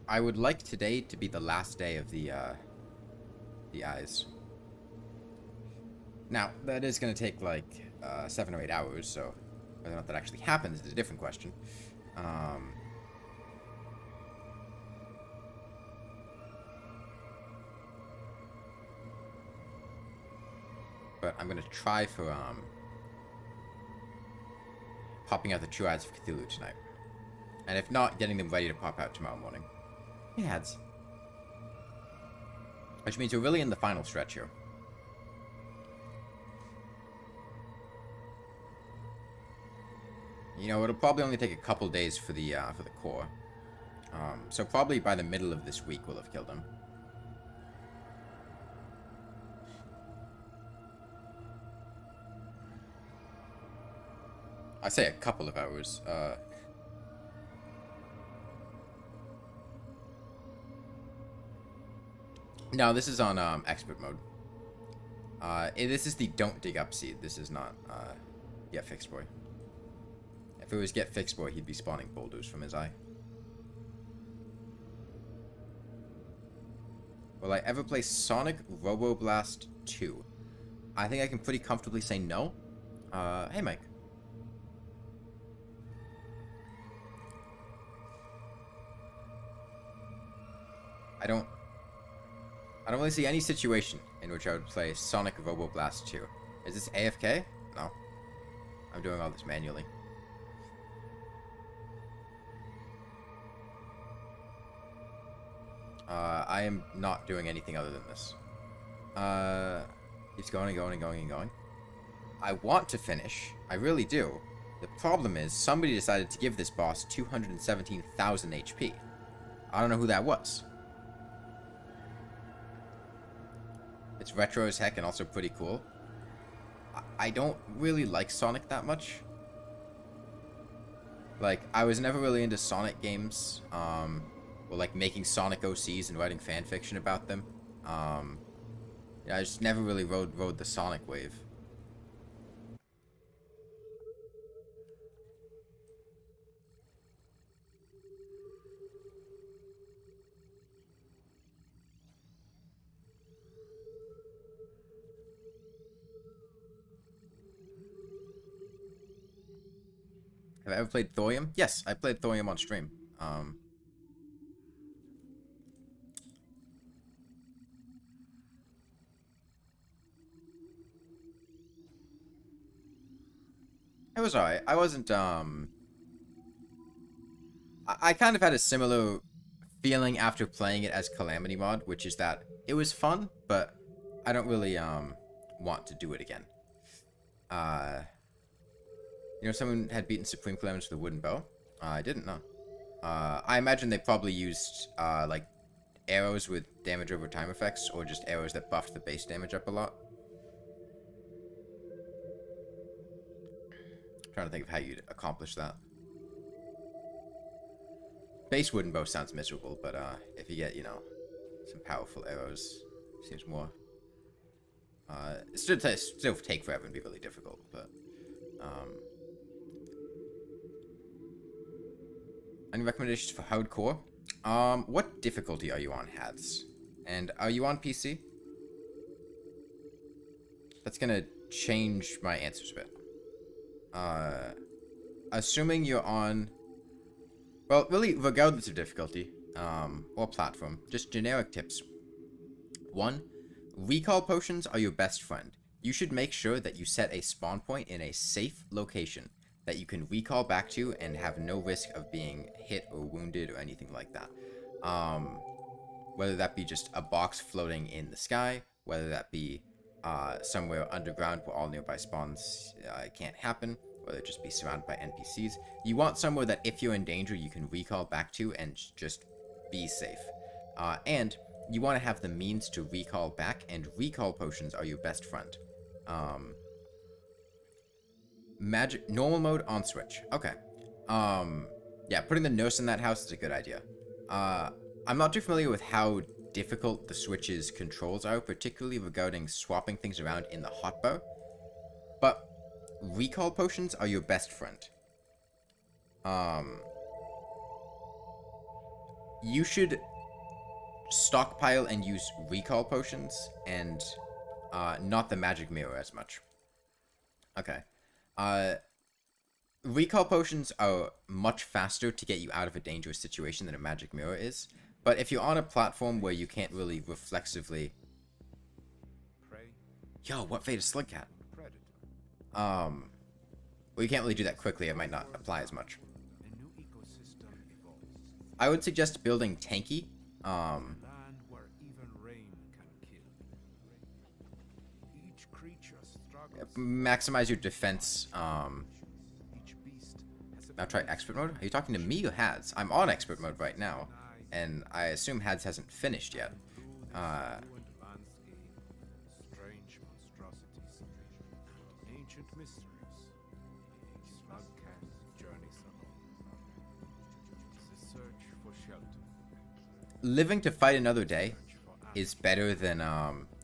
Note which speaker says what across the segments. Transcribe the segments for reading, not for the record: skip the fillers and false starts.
Speaker 1: I would like today to be the last day of the eyes. Now, that is going to take like 7 or 8 hours, so whether or not that actually happens is a different question. But I'm going to try for popping out the True Eyes of Cthulhu tonight. And if not, getting them ready to pop out tomorrow morning. Hey, ads. Which means we're really in the final stretch here. You know, it'll probably only take a couple days for the core. So probably by the middle of this week we'll have killed him. I say a couple of hours. No, this is on expert mode. This is the don't dig up seed. This is not get fixed boy. If it was get fixed boy, he'd be spawning boulders from his eye. Will I ever play Sonic Roboblast 2? I think I can pretty comfortably say no. Hey Mike. I don't really see any situation in which I would play Sonic Roboblast 2. Is this AFK? No. I'm doing all this manually. I am not doing anything other than this. Keeps going and going and going and going. I want to finish. I really do. The problem is, somebody decided to give this boss 217,000 HP. I don't know who that was. It's retro as heck and also pretty cool. I don't really like Sonic that much. Like, I was never really into Sonic games. Or like making Sonic OCs and writing fanfiction about them. Yeah, I just never really rode the Sonic wave. Have I ever played Thorium? Yes, I played Thorium on stream. It was alright. I wasn't, I kind of had a similar feeling after playing it as Calamity Mod, which is that it was fun, but I don't really, want to do it again. You know, someone had beaten Supreme Calamitous with a wooden bow? I didn't know. I imagine they probably used, like, arrows with damage over time effects, or just arrows that buffed the base damage up a lot. Trying to think of how you'd accomplish that. Base wooden bow sounds miserable, but if you get, you know, some powerful arrows, seems more. It still take forever and be really difficult, but any recommendations for hardcore? What difficulty are you on, Hads? And are you on PC? That's gonna change my answers a bit. Assuming you're on, well, really, regardless of difficulty, or platform, just generic tips. 1, recall potions are your best friend. You should make sure that you set a spawn point in a safe location that you can recall back to and have no risk of being hit or wounded or anything like that. Whether that be just a box floating in the sky, whether that be somewhere underground where all nearby spawns can't happen, whether it just be surrounded by NPCs. You want somewhere that if you're in danger, you can recall back to and just be safe. And you want to have the means to recall back, and recall potions are your best friend. Magic normal mode on Switch. Okay. Yeah, putting the nurse in that house is a good idea. I'm not too familiar with how difficult the Switch's controls are, particularly regarding swapping things around in the hotbar. But recall potions are your best friend. you should stockpile and use recall potions and not the magic mirror as much. Okay. Recall potions are much faster to get you out of a dangerous situation than a magic mirror is. But if you're on a platform where you can't really reflexively... Yo, what fate is Slugcat? Well, you can't really do that quickly. It might not apply as much. I would suggest building tanky. Maximize your defense. Now try expert mode. Are you talking to me or Hads? I'm on expert mode right now, and I assume Hads hasn't finished yet. Living to fight another day is better than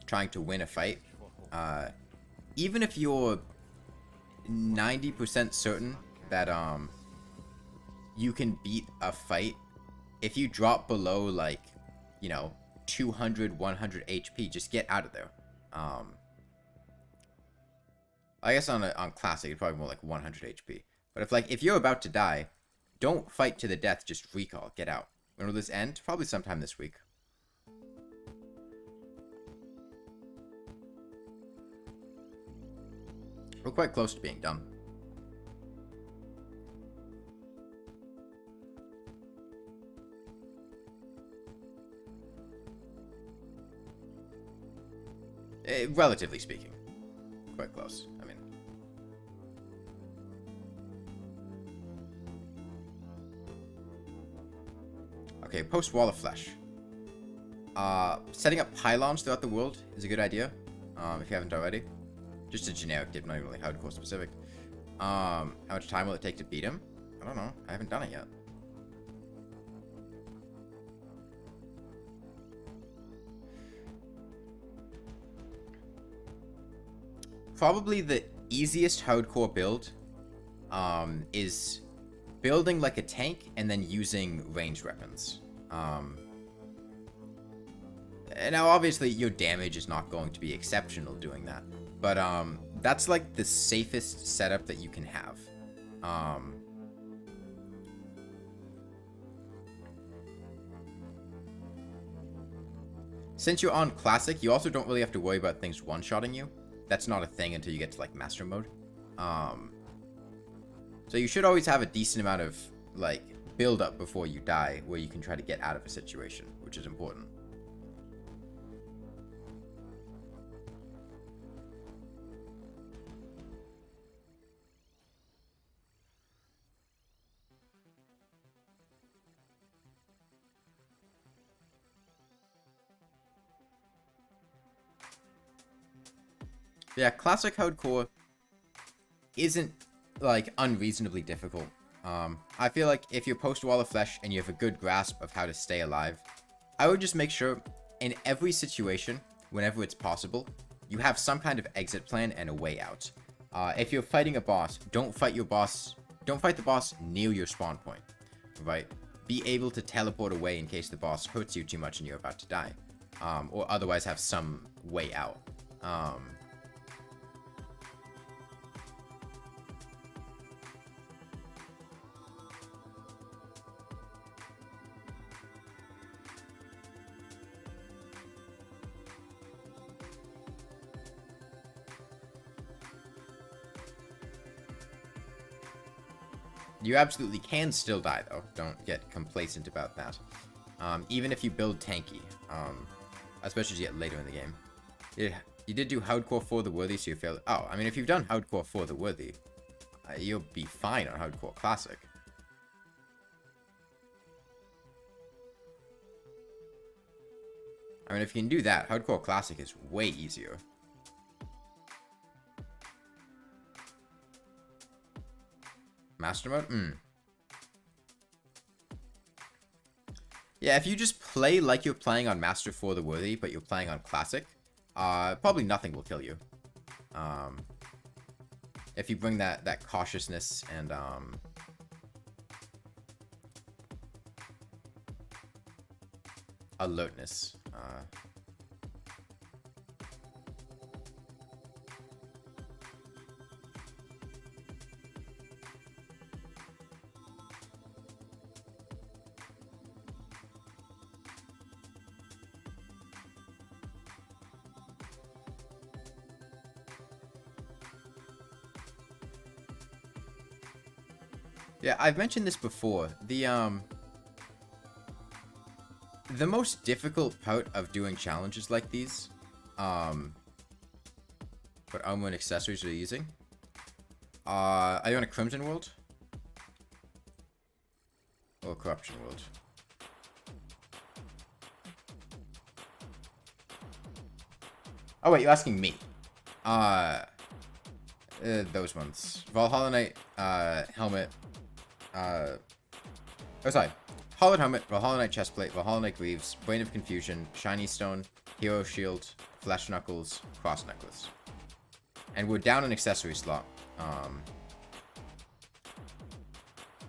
Speaker 1: trying to win a fight. Even if you're 90% certain that you can beat a fight, if you drop below, like, you know, 200, 100 HP, just get out of there. I guess on classic, it's probably more like 100 HP. But if you're about to die, don't fight to the death, just recall, get out. When will this end? Probably sometime this week. We're quite close to being done. Relatively speaking. Quite close, I mean. Okay, post Wall of Flesh. Setting up pylons throughout the world is a good idea, if you haven't already. Just a generic tip, not even really hardcore specific. How much time will it take to beat him? I don't know. I haven't done it yet. Probably the easiest hardcore build is building like a tank and then using ranged weapons. Now, obviously, your damage is not going to be exceptional doing that. But that's like the safest setup that you can have. Since you're on Classic, you also don't really have to worry about things one-shotting you. That's not a thing until you get to, like, Master Mode. So you should always have a decent amount of, like, build-up before you die, where you can try to get out of a situation, which is important. Yeah, classic hardcore isn't, like, unreasonably difficult. I feel like if you're post Wall of Flesh and you have a good grasp of how to stay alive, I would just make sure in every situation, whenever it's possible, you have some kind of exit plan and a way out. If you're fighting a boss, don't fight the boss near your spawn point, right? Be able to teleport away in case the boss hurts you too much and you're about to die, or otherwise have some way out. You absolutely can still die, though. Don't get complacent about that. Even if you build tanky, especially as you get later in the game. Yeah, you did do Hardcore for the Worthy, so you failed. Oh, I mean, if you've done Hardcore for the Worthy, you'll be fine on Hardcore Classic. I mean, if you can do that, Hardcore Classic is way easier. Master Mode? Yeah, if you just play like you're playing on Master for the Worthy, but you're playing on Classic, probably nothing will kill you. If you bring that cautiousness and, alertness. Yeah, I've mentioned this before. The most difficult part of doing challenges like these, what armor and accessories are you using? Are you on a Crimson World? Or Corruption World? Oh wait, you're asking me. Those ones. Valhalla Knight, helmet, oh, sorry. Hollowed Helmet, Valhalla Knight Chestplate, Valhalla Knight Greaves, Brain of Confusion, Shiny Stone, Hero Shield, Flesh Knuckles, Cross Necklace. And we're down an accessory slot.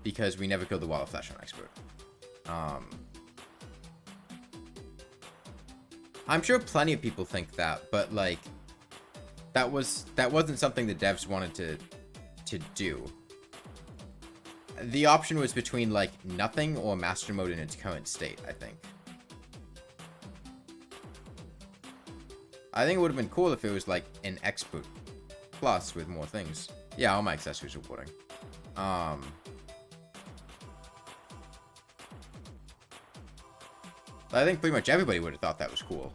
Speaker 1: Because we never killed the Wall of Flesh on Expert. I'm sure plenty of people think that, but like that wasn't something the devs wanted to do. The option was between, like, nothing or Master Mode in its current state, I think. I think it would have been cool if it was, like, an Expert Plus with more things. Yeah, all my accessories are boarding. I think pretty much everybody would have thought that was cool.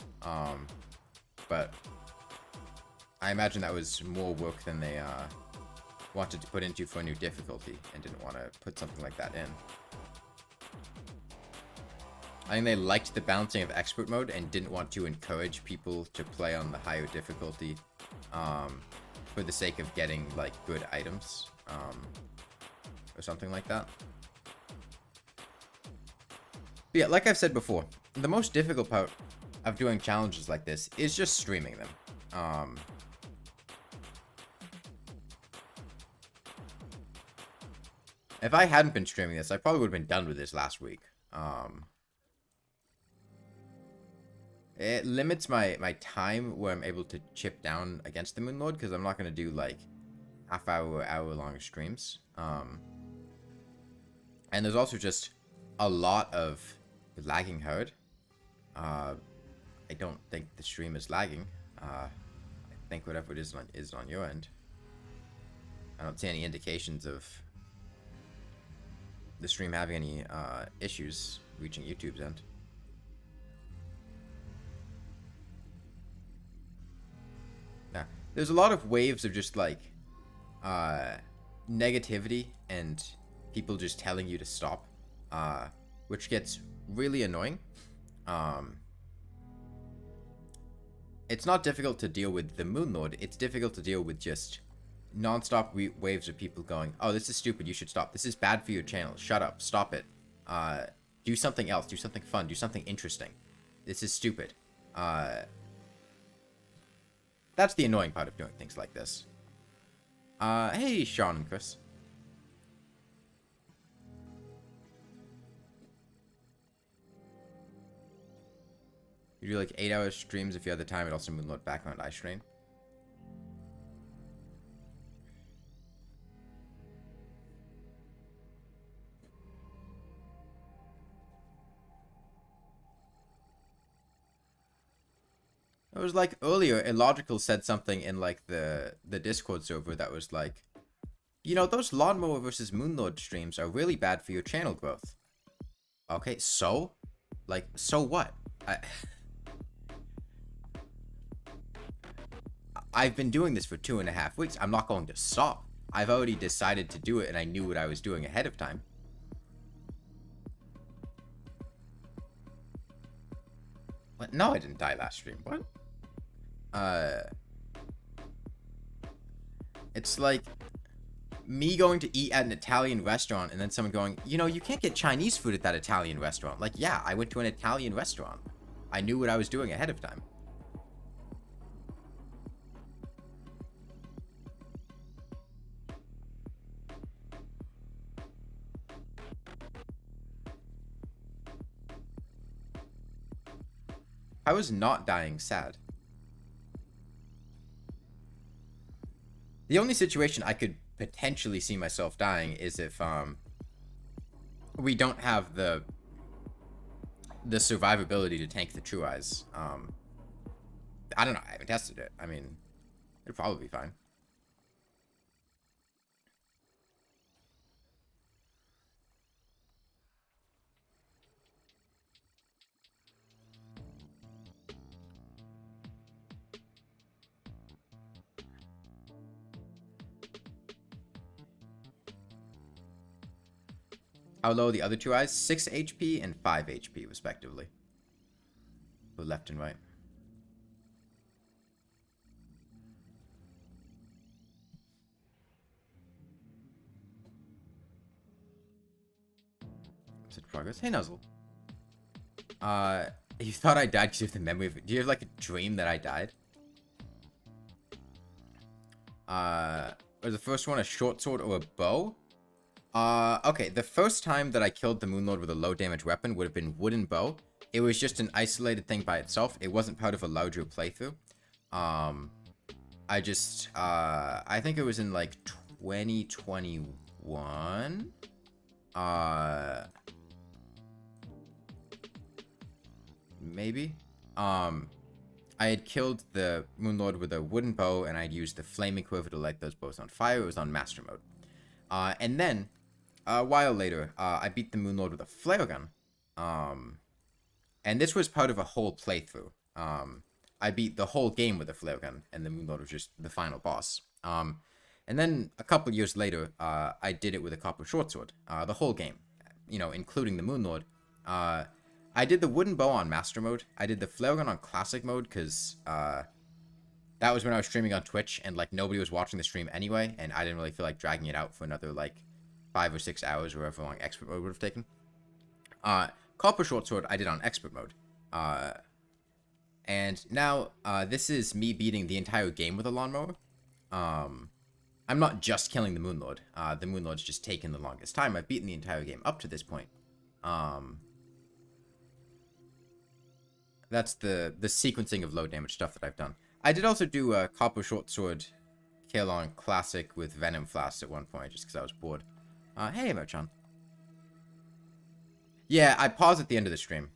Speaker 1: But I imagine that was more work than they, wanted to put into for a new difficulty and didn't want to put something like that in. I think they liked the balancing of expert mode and didn't want to encourage people to play on the higher difficulty for the sake of getting like good items or something like that. But yeah, like I've said before, the most difficult part of doing challenges like this is just streaming them. If I hadn't been streaming this, I probably would have been done with this last week. It limits my time where I'm able to chip down against the Moonlord, because I'm not going to do, like, half-hour or hour-long streams. And there's also just a lot of lagging hard. I don't think the stream is lagging. I think whatever it is on your end. I don't see any indications of the stream having any issues reaching YouTube's end. Yeah, there's a lot of waves of just like negativity and people just telling you to stop, which gets really annoying. It's not difficult to deal with the Moonlord, it's difficult to deal with just non-stop waves of people going, oh, this is stupid, you should stop. This is bad for your channel. Shut up. Stop it. Do something else. Do something fun. Do something interesting. This is stupid. That's the annoying part of doing things like this. Hey, Sean and Chris. You do like 8-hour streams if you have the time. It also Moonlord background eye strain. It was like earlier, Illogical said something in like the Discord server that was like, you know, those Lawnmower versus Moonlord streams are really bad for your channel growth. Okay, so? Like, so what? I've been doing this for 2.5 weeks. I'm not going to stop. I've already decided to do it and I knew what I was doing ahead of time. What? No, I didn't die last stream. What? It's like me going to eat at an Italian restaurant and then someone going, you know, you can't get Chinese food at that Italian restaurant. Like, yeah, I went to an Italian restaurant. I knew what I was doing ahead of time. How is not dying sad? The only situation I could potentially see myself dying is if we don't have the survivability to tank the True Eyes. I don't know. I haven't tested it. I mean, it'd probably be fine. How low are the other Two Eyes? 6 HP and 5 HP, respectively. For left and right. Set progress. Hey, Nuzzle. You thought I died because you have the memory of it. Do you have, like, a dream that I died? Was the first one a short sword or a bow? Okay, the first time that I killed the Moonlord with a low damage weapon would have been wooden bow. It was just an isolated thing by itself. It wasn't part of a larger playthrough. I think it was in like 2021. Maybe. I had killed the Moonlord with a wooden bow, and I'd used the flaming quiver to light those bows on fire. It was on master mode. And then a while later, I beat the Moonlord with a flare gun. And this was part of a whole playthrough. I beat the whole game with a flare gun, and the Moonlord was just the final boss. And then a couple years later, I did it with a copper short sword. The whole game, you know, including the Moonlord. I did the wooden bow on master mode. I did the flare gun on classic mode, because that was when I was streaming on Twitch, and like nobody was watching the stream anyway, and I didn't really feel like dragging it out for another like 5 or 6 hours, or however long expert mode would have taken. Copper short sword I did on expert mode. And now this is me beating the entire game with a lawnmower. I'm not just killing the Moonlord. The Moonlord's just taken the longest time. I've beaten the entire game up to this point. That's the sequencing of low damage stuff that I've done. I did also do a copper short sword kill on classic with venom flasks at one point, just because I was bored. Hey, Merchan. Yeah, I paused at the end of the stream.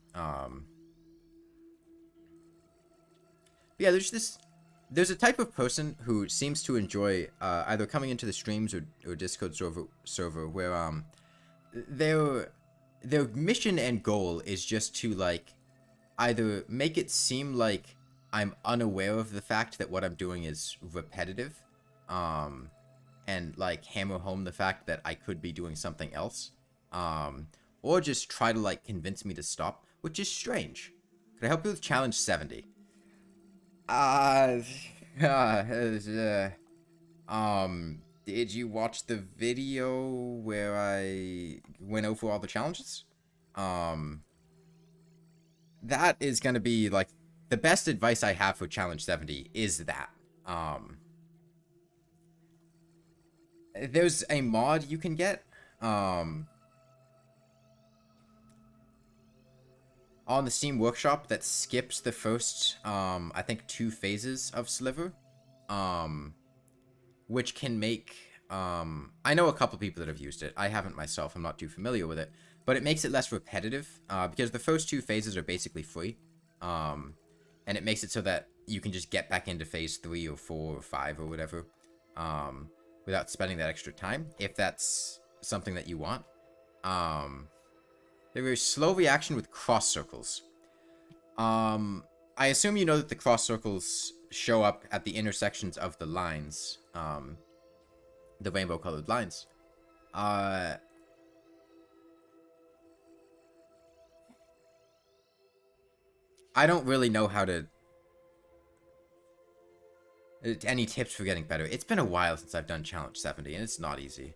Speaker 1: Yeah, there's a type of person who seems to enjoy either coming into the streams or Discord server where their mission and goal is just to like either make it seem like I'm unaware of the fact that what I'm doing is repetitive, and like hammer home the fact that I could be doing something else, or just try to like convince me to stop, which is strange. Could I help you with challenge 70? Did you watch the video where I went over all the challenges? That is gonna be like the best advice I have for challenge 70 is that. There's a mod you can get on the Steam Workshop that skips the first I think 2 phases of Sliver, which can make I know a couple people that have used it. I haven't myself. I'm not too familiar with it, but it makes it less repetitive because the first 2 phases are basically free, and it makes it so that you can just get back into phase 3 or 4 or 5 or whatever without spending that extra time, if that's something that you want. There is slow reaction with cross circles. I assume you know that the cross circles show up at the intersections of the lines, the rainbow colored lines. I don't really know how to... any tips for getting better. It's been a while since I've done challenge 70, and it's not easy.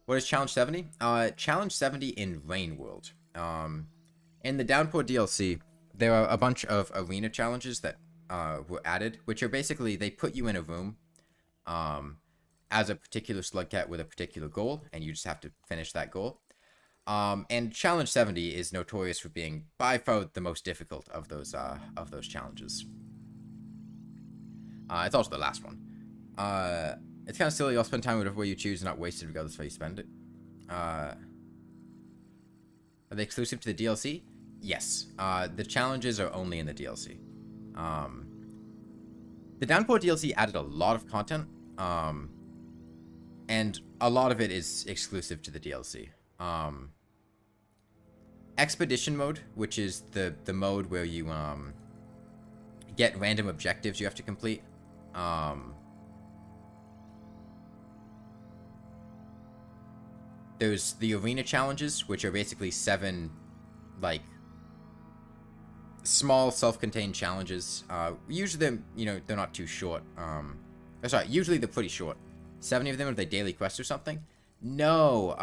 Speaker 1: What is challenge 70? Challenge 70 in Rain World. In the Downpour DLC, there are a bunch of arena challenges that were added, which are basically, they put you in a room as a particular slug cat with a particular goal, and you just have to finish that goal. And challenge 70 is notorious for being by far the most difficult of those challenges. It's also the last one. It's kind of silly. I'll spend time whatever way you choose, not wasted regardless of how you spend it. Are they exclusive to the DLC? Yes. The challenges are only in the DLC. The Downpour DLC added a lot of content, and a lot of it is exclusive to the DLC. Expedition mode, which is the mode where you get random objectives you have to complete. There's the arena challenges, which are basically 7, like, small self-contained challenges. Usually they're not too short. Sorry, usually they're pretty short. 70 of them are the daily quests or something. No,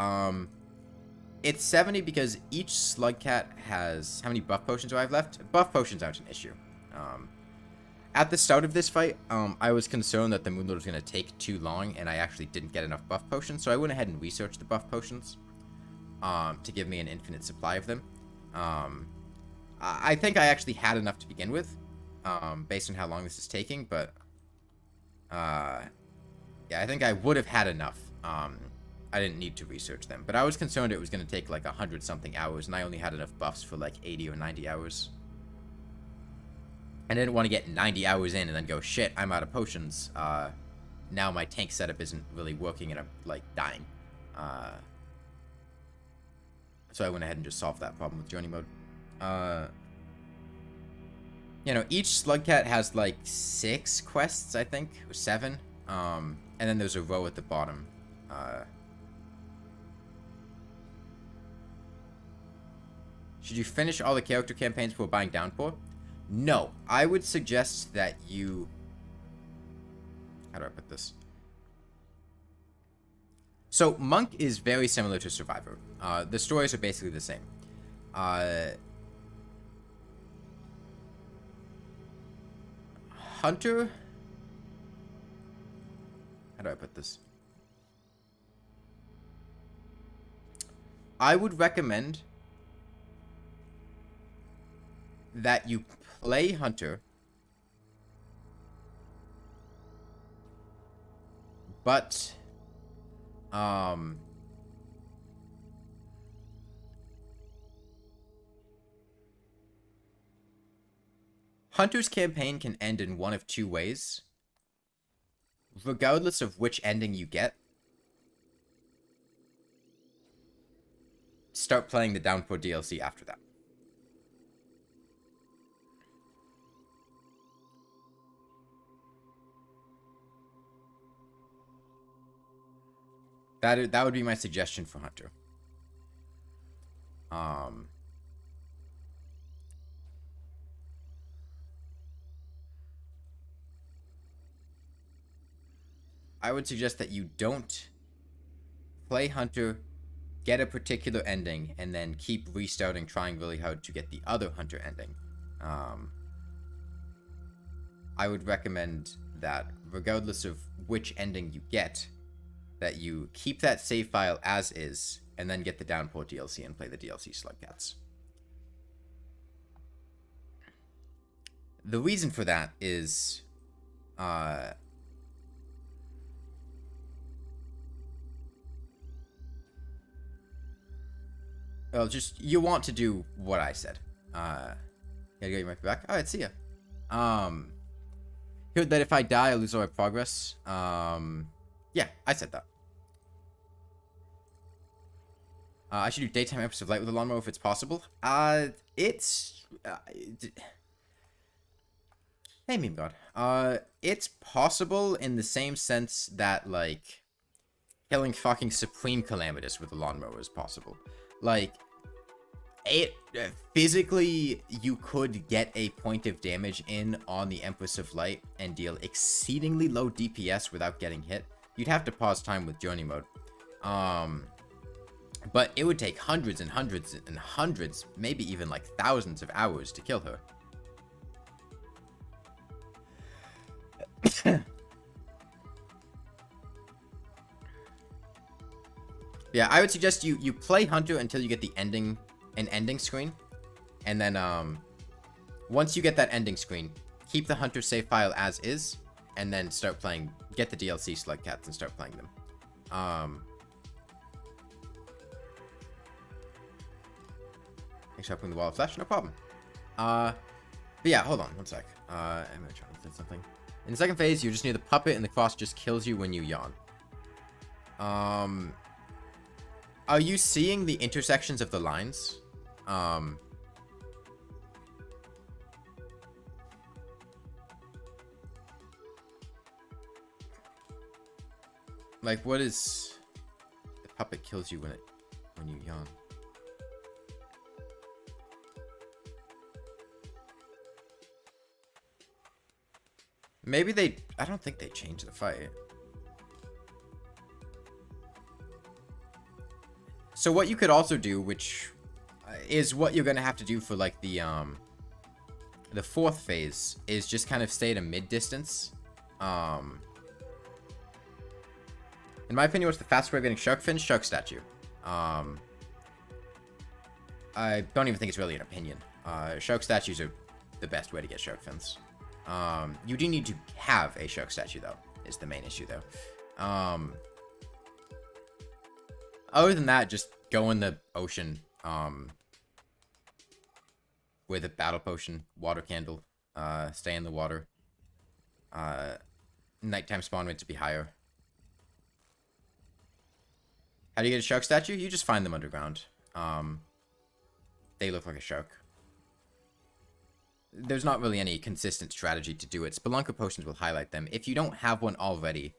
Speaker 1: it's 70 because each Slugcat has... How many buff potions do I have left? Buff potions aren't an issue. At the start of this fight, I was concerned that the Moonlord was going to take too long, and I actually didn't get enough buff potions, so I went ahead and researched the buff potions to give me an infinite supply of them. I think I actually had enough to begin with, based on how long this is taking, but yeah, I think I would have had enough. I didn't need to research them, but I was concerned it was going to take like 100-something hours, and I only had enough buffs for like 80 or 90 hours. I didn't want to get 90 hours in and then go, shit, I'm out of potions. Now my tank setup isn't really working and I'm, like, dying. So I went ahead and just solved that problem with Journey mode. Each Slugcat has, like, 6 quests, I think, or 7. And then there's a row at the bottom. Should you finish all the character campaigns before buying Downpour? No, I would suggest that you... How do I put this? So, Monk is very similar to Survivor. The stories are basically the same. Hunter... How do I put this? I would recommend that you play Hunter, but Hunter's campaign can end in one of 2 ways. Regardless of which ending you get, start playing the Downpour DLC after that. That would be my suggestion for Hunter. I would suggest that you don't play Hunter, get a particular ending, and then keep restarting, trying really hard to get the other Hunter ending. I would recommend that regardless of which ending you get, that you keep that save file as is, and then get the Downpour DLC and play the DLC Slugcats. The reason for that is, well, just, you want to do what I said. Gotta get your mic back. Alright, see ya. Heard that if I die, I lose all my progress. Yeah, I said that. I should do daytime episodes of Light with a Lawnmower if it's possible. It's... Hey, Meme God. It's possible in the same sense that, like, killing fucking Supreme Calamitous with a Lawnmower is possible. Like, it... physically, you could get a point of damage in on the Empress of Light and deal exceedingly low DPS without getting hit. You'd have to pause time with Journey mode. But it would take hundreds and hundreds and hundreds, maybe even like thousands of hours to kill her. Yeah, I would suggest you play Hunter until you get the ending screen, and then once you get that ending screen, keep the Hunter save file as is, and then start playing. Get the DLC Slug Cats and start playing them. Thanks for opening the Wall of Flesh, no problem. But yeah, hold on one sec. I'm gonna try to do something. In the second phase, you're just near the puppet, and the cross just kills you when you yawn. Are you seeing the intersections of the lines? Like, what is... The puppet kills you when you yawn. Maybe they... I don't think they changed the fight. So what you could also do, which is what you're going to have to do for, like, the fourth phase, is just kind of stay at a mid-distance. In my opinion, what's the fastest way of getting shark fins? Shark statue. I don't even think it's really an opinion. Shark statues are the best way to get shark fins. You do need to have a shark statue, though, is the main issue, though. Other than that, just go in the ocean, with a battle potion, water candle, stay in the water. Nighttime spawn rates to be higher. How do you get a shark statue? You just find them underground. They look like a shark. There's not really any consistent strategy to do it. Spelunker potions will highlight them. If you don't have one already,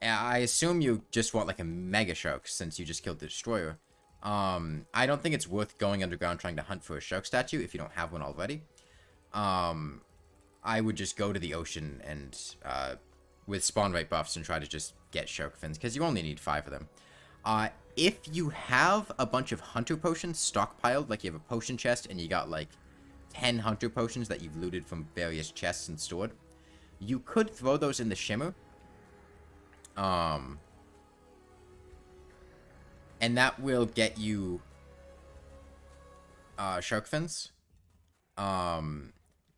Speaker 1: I assume you just want like a mega shark since you just killed the destroyer. I don't think it's worth going underground trying to hunt for a shark statue if you don't have one already. I would just go to the ocean and with spawn rate buffs and try to just get shark fins because you only need 5 of them. If you have a bunch of hunter potions stockpiled, like you have a potion chest and you got like 10 hunter potions that you've looted from various chests and stored, you could throw those in the shimmer. And that will get you shark fins.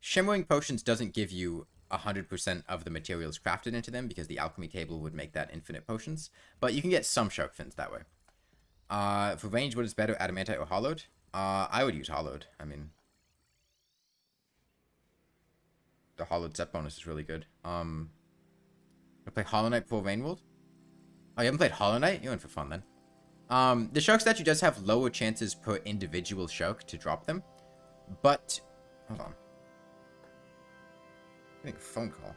Speaker 1: Shimmering potions doesn't give you 100% of the materials crafted into them because the alchemy table would make that infinite potions, but you can get some shark fins that way. For range, what is better, adamantite or hollowed? I would use hollowed. I mean, the hollowed set bonus is really good. I play Hollow Knight before Rainworld. Oh, you haven't played Hollow Knight? You're in for fun then. The shark statue does have lower chances per individual shark to drop them, but hold on. I think a phone call.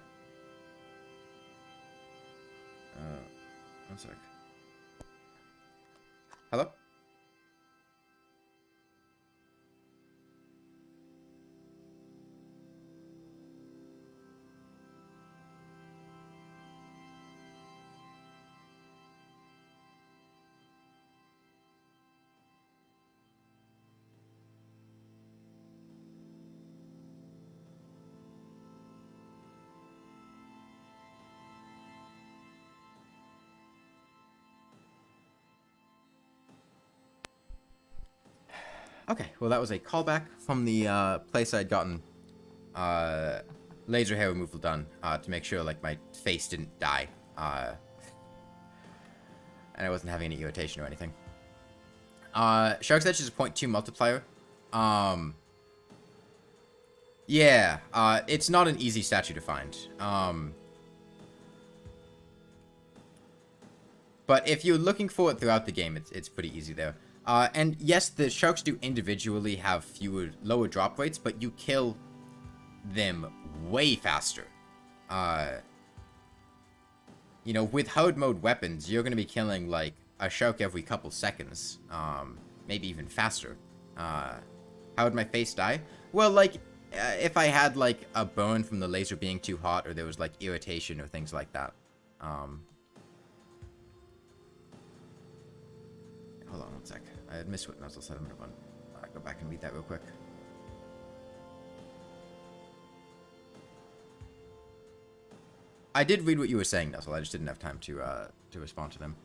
Speaker 1: One sec. Hello? Okay, well that was a callback from the place I'd gotten laser hair removal done to make sure like my face didn't die and I wasn't having any irritation or anything. Shark's Edge is a 0.2 multiplier. Yeah, it's not an easy statue to find. But if you're looking for it throughout the game, it's pretty easy there. And yes, the sharks do individually have lower drop rates, but you kill them way faster. You know, with hard mode weapons, you're going to be killing, like, a shark every couple seconds. Maybe even faster. How would my face die? Well, like, if I had, like, a burn from the laser being too hot, or there was, like, irritation or things like that. Hold on one sec. I had missed what Nuzzle said a minute one. I'll go back and read that real quick. I did read what you were saying, Nuzzle. I just didn't have time to respond to them.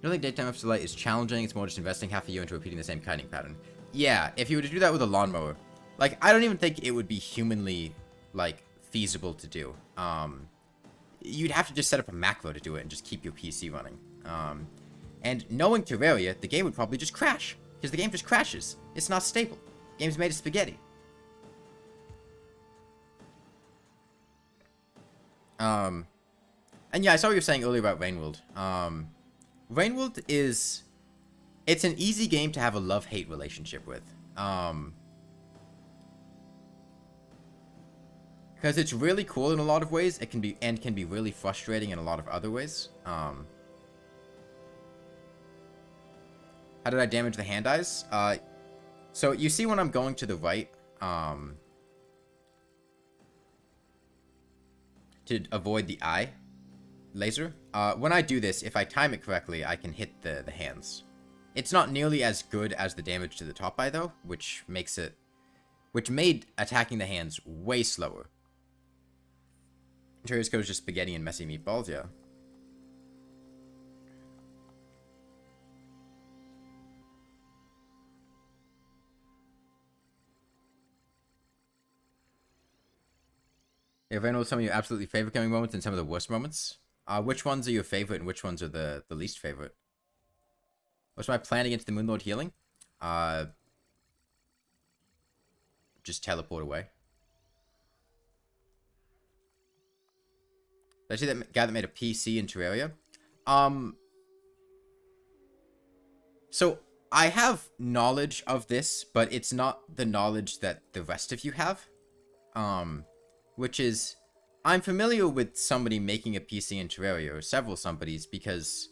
Speaker 1: don't think daytime after light is challenging. It's more just investing half a year into repeating the same kiting pattern. Yeah, if you were to do that with a lawnmower, like, I don't even think it would be humanly, like, feasible to do. You'd have to just set up a macro to do it and just keep your PC running. And knowing Terraria, the game would probably just crash. Because the game just crashes. It's not stable. The game's made of spaghetti. And yeah, I saw what you were saying earlier about Rainworld. Rainworld is... It's an easy game to have a love-hate relationship with. Because it's really cool in a lot of ways. It can be really frustrating in a lot of other ways. How did I damage the hand eyes? So you see when I'm going to the right, to avoid the eye laser. When I do this, if I time it correctly, I can hit the hands. It's not nearly as good as the damage to the top eye though, which made attacking the hands way slower. Terraria's code is just spaghetti and messy meatballs, yeah. Yeah, Randall, some of your absolutely favorite gaming moments and some of the worst moments. Which ones are your favorite and which ones are the least favorite? What's my plan against the Moonlord healing? Just teleport away. Did I see that guy that made a PC in Terraria? So I have knowledge of this, but it's not the knowledge that the rest of you have. Which is, I'm familiar with somebody making a PC in Terraria, or several somebodies, because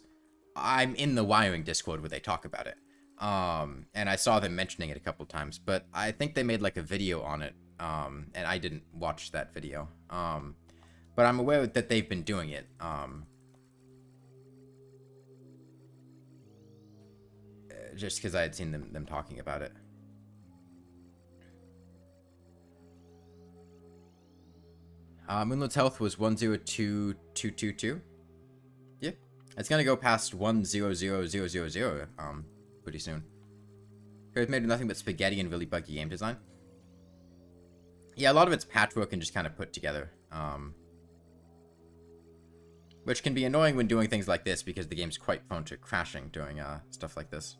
Speaker 1: I'm in the wiring Discord where they talk about it. And I saw them mentioning it a couple times, but I think they made like a video on it, and I didn't watch that video. But I'm aware that they've been doing it, just because I had seen them talking about it. Moonlord's health was 102222. Yeah. It's gonna go past 100000, pretty soon. It's made with nothing but spaghetti and really buggy game design. Yeah, a lot of it's patchwork and just kind of put together. Which can be annoying when doing things like this because the game's quite prone to crashing doing stuff like this.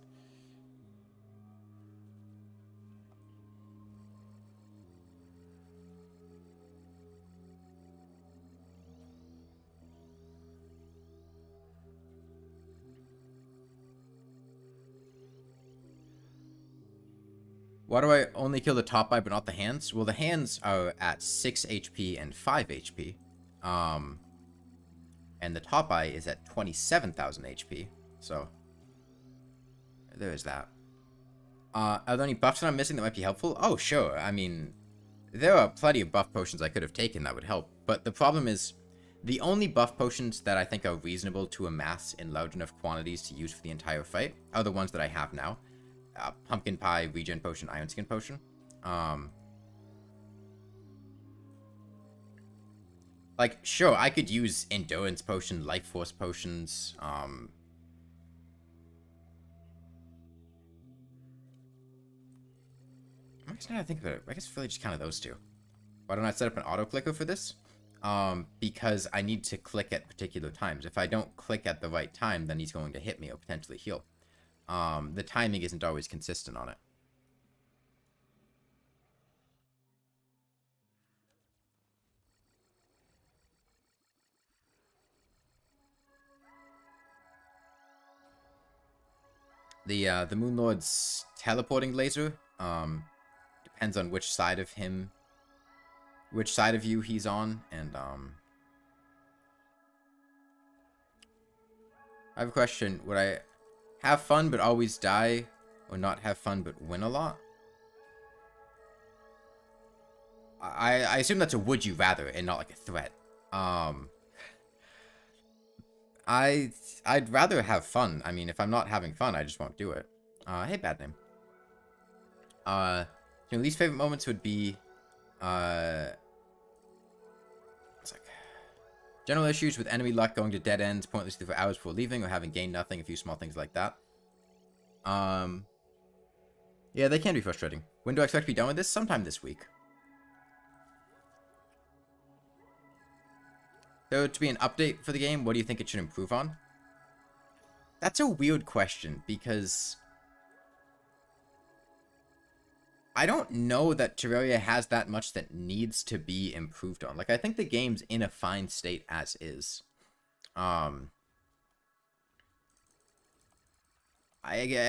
Speaker 1: Why do I only kill the top eye but not the hands? Well, the hands are at 6 HP and 5 HP. And the top eye is at 27,000 HP. So, there is that. Are there any buffs that I'm missing that might be helpful? Oh, sure. I mean, there are plenty of buff potions I could have taken that would help. But the problem is, the only buff potions that I think are reasonable to amass in large enough quantities to use for the entire fight are the ones that I have now. Pumpkin Pie, Regen Potion, Iron Skin Potion. Like, sure, I could use Endurance Potion, Life Force Potions, I'm just trying to think about it. I guess really just kind of those two. Why don't I set up an auto-clicker for this? Because I need to click at particular times. If I don't click at the right time, then he's going to hit me or potentially heal. The timing isn't always consistent on it. The Moonlord's teleporting laser, depends on which side of you he's on, and, I have a question. Would I have fun but always die, or not have fun but win a lot? I assume that's a would you rather and not like a threat. I'd rather have fun. I mean, if I'm not having fun, I just won't do it. Hey, bad name. Your least favorite moments would be, it's like, General issues with enemy luck, going to dead ends pointlessly for hours before leaving, or having gained nothing, a few small things like that. Yeah, they can be frustrating. When do I expect to be done with this? Sometime this week. So, to be an update for the game, what do you think it should improve on? That's a weird question, because I don't know that Terraria has that much that needs to be improved on. Like, I think the game's in a fine state as is. I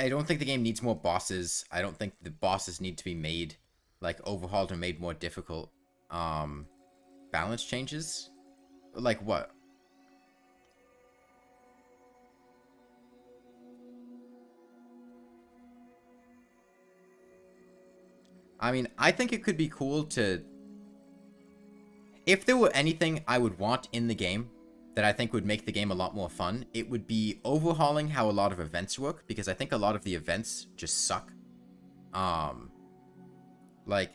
Speaker 1: don't think the game needs more bosses. I don't think the bosses need to be made, like, overhauled or made more difficult. Balance changes? Like what? I mean, I think it could be cool to... If there were anything I would want in the game that I think would make the game a lot more fun, it would be overhauling how a lot of events work, because I think a lot of the events just suck. Like,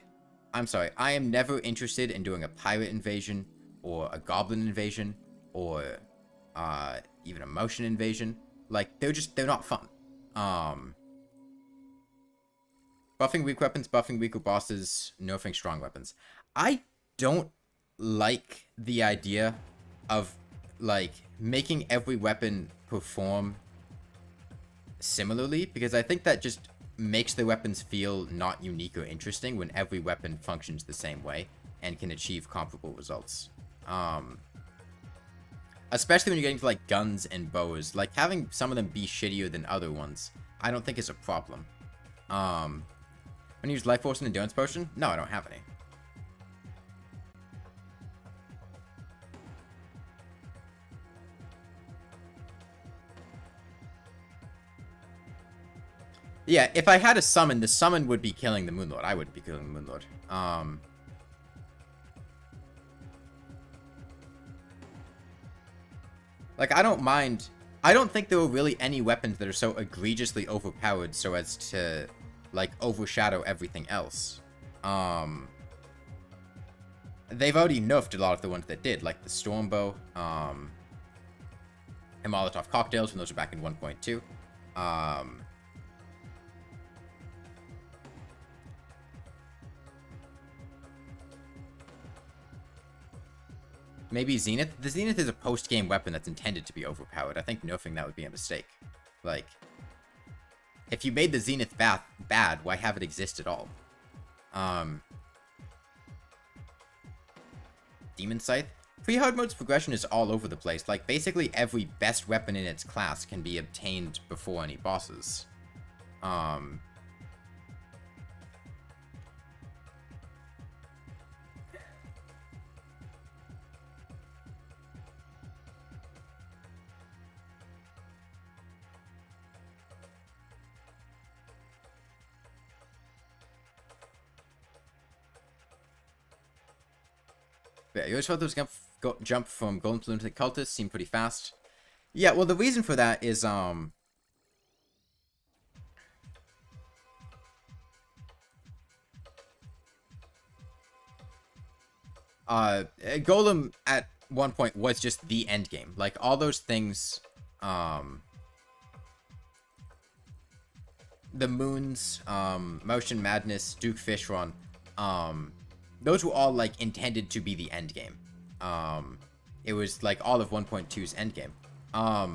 Speaker 1: I'm sorry, I am never interested in doing a pirate invasion, or a goblin invasion, or even a motion invasion. Like, they're not fun. Buffing weak weapons, buffing weaker bosses, nerfing strong weapons. I don't like the idea of, like, making every weapon perform similarly, because I think that just makes the weapons feel not unique or interesting when every weapon functions the same way and can achieve comparable results. Especially when you're getting to, like, guns and bows. Like, having some of them be shittier than other ones, I don't think is a problem. When you use Life Force and Endurance Potion? No, I don't have any. Yeah, if I had a summon, the summon would be killing the Moonlord. I wouldn't be killing the Moonlord. Like, I don't mind... I don't think there were really any weapons that are so egregiously overpowered so as to, like, overshadow everything else. They've already nerfed a lot of the ones that did, like the Stormbow, and Molotov Cocktails, when those are back in 1.2. Maybe Zenith? The Zenith is a post-game weapon that's intended to be overpowered. I think nerfing that would be a mistake. Like, if you made the Zenith bad, why have it exist at all? Demon Scythe? Pre-hard mode's progression is all over the place. Like, basically every best weapon in its class can be obtained before any bosses. Yeah, you always thought those jump from Golden Plume to the Cultist seemed pretty fast. Yeah, well, the reason for that is, Golem at one point was just the end game. Like, all those things, the Moons, Motion Madness, Duke Fishron, those were all, like, intended to be the end game. It was, like, all of 1.2's end game. I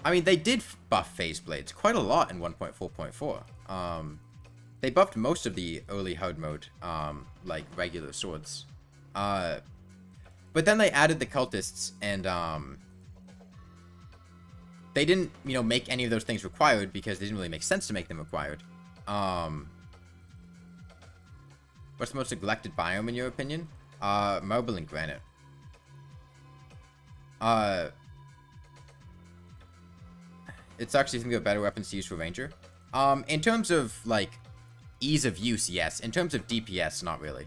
Speaker 1: mean, they did buff Phase Blades quite a lot in 1.4.4. They buffed most of the early hard mode, like, regular swords. But then they added the cultists, and, they didn't, you know, make any of those things required because they didn't really make sense to make them required. What's the most neglected biome in your opinion? Marble and granite. It's actually thinking of better weapons to use for Ranger. In terms of, like, ease of use, yes. In terms of DPS, not really.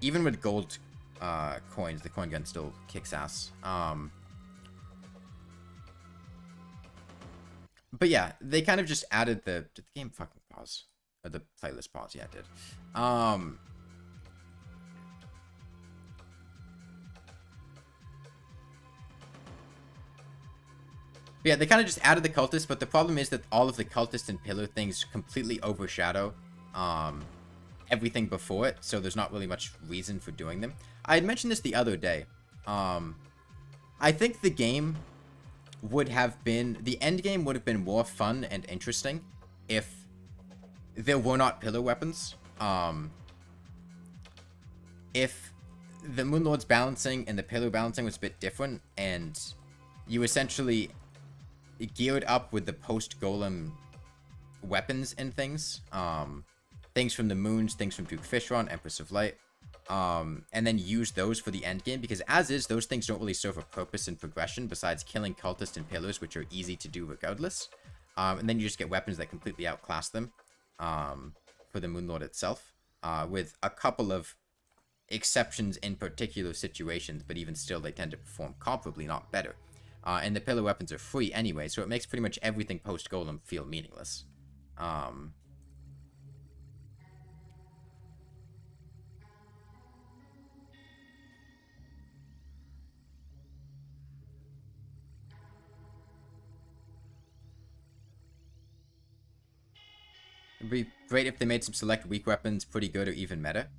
Speaker 1: Even with gold coins, the coin gun still kicks ass. But yeah, they kind of just added the... Did the game fucking pause? The playlist pause, yeah, it did. Yeah, they kind of just added the cultists, but the problem is that all of the cultist and pillar things completely overshadow everything before it, so there's not really much reason for doing them. I had mentioned this the other day. I think the game would have been... The end game would have been more fun and interesting if there were not pillar weapons. If the Moonlord's balancing and the pillar balancing was a bit different, and you essentially geared up with the post-golem weapons and things. Things from the Moons, things from Duke Fishron, Empress of Light. And then use those for the end game, because as is, those things don't really serve a purpose in progression besides killing cultists and pillars, which are easy to do regardless. And then you just get weapons that completely outclass them for the Moonlord itself, with a couple of exceptions in particular situations, but even still they tend to perform comparably, not better. And the pillar weapons are free anyway, so it makes pretty much everything post-golem feel meaningless. It'd be great if they made some select weak weapons pretty good or even meta.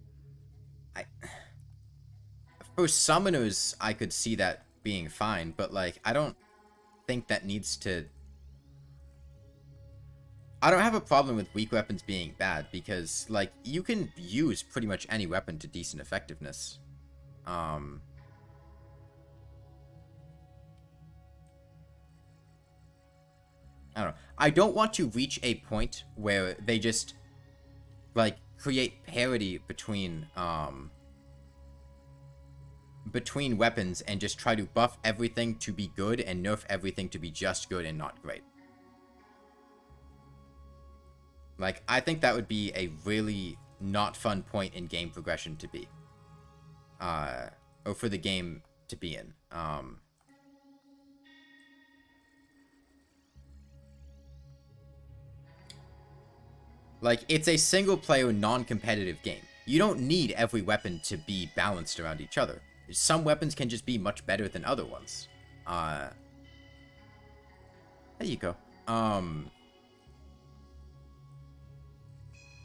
Speaker 1: For summoners, I could see that being fine, but like, I don't think that needs to... I don't have a problem with weak weapons being bad, because like, you can use pretty much any weapon to decent effectiveness. I don't know. I don't want to reach a point where they just like create parity between weapons and just try to buff everything to be good and nerf everything to be just good and not great. Like, I think that would be a really not fun point in game progression to be. Or for the game to be in. Like, it's a single-player, non-competitive game. You don't need every weapon to be balanced around each other. Some weapons can just be much better than other ones. There you go.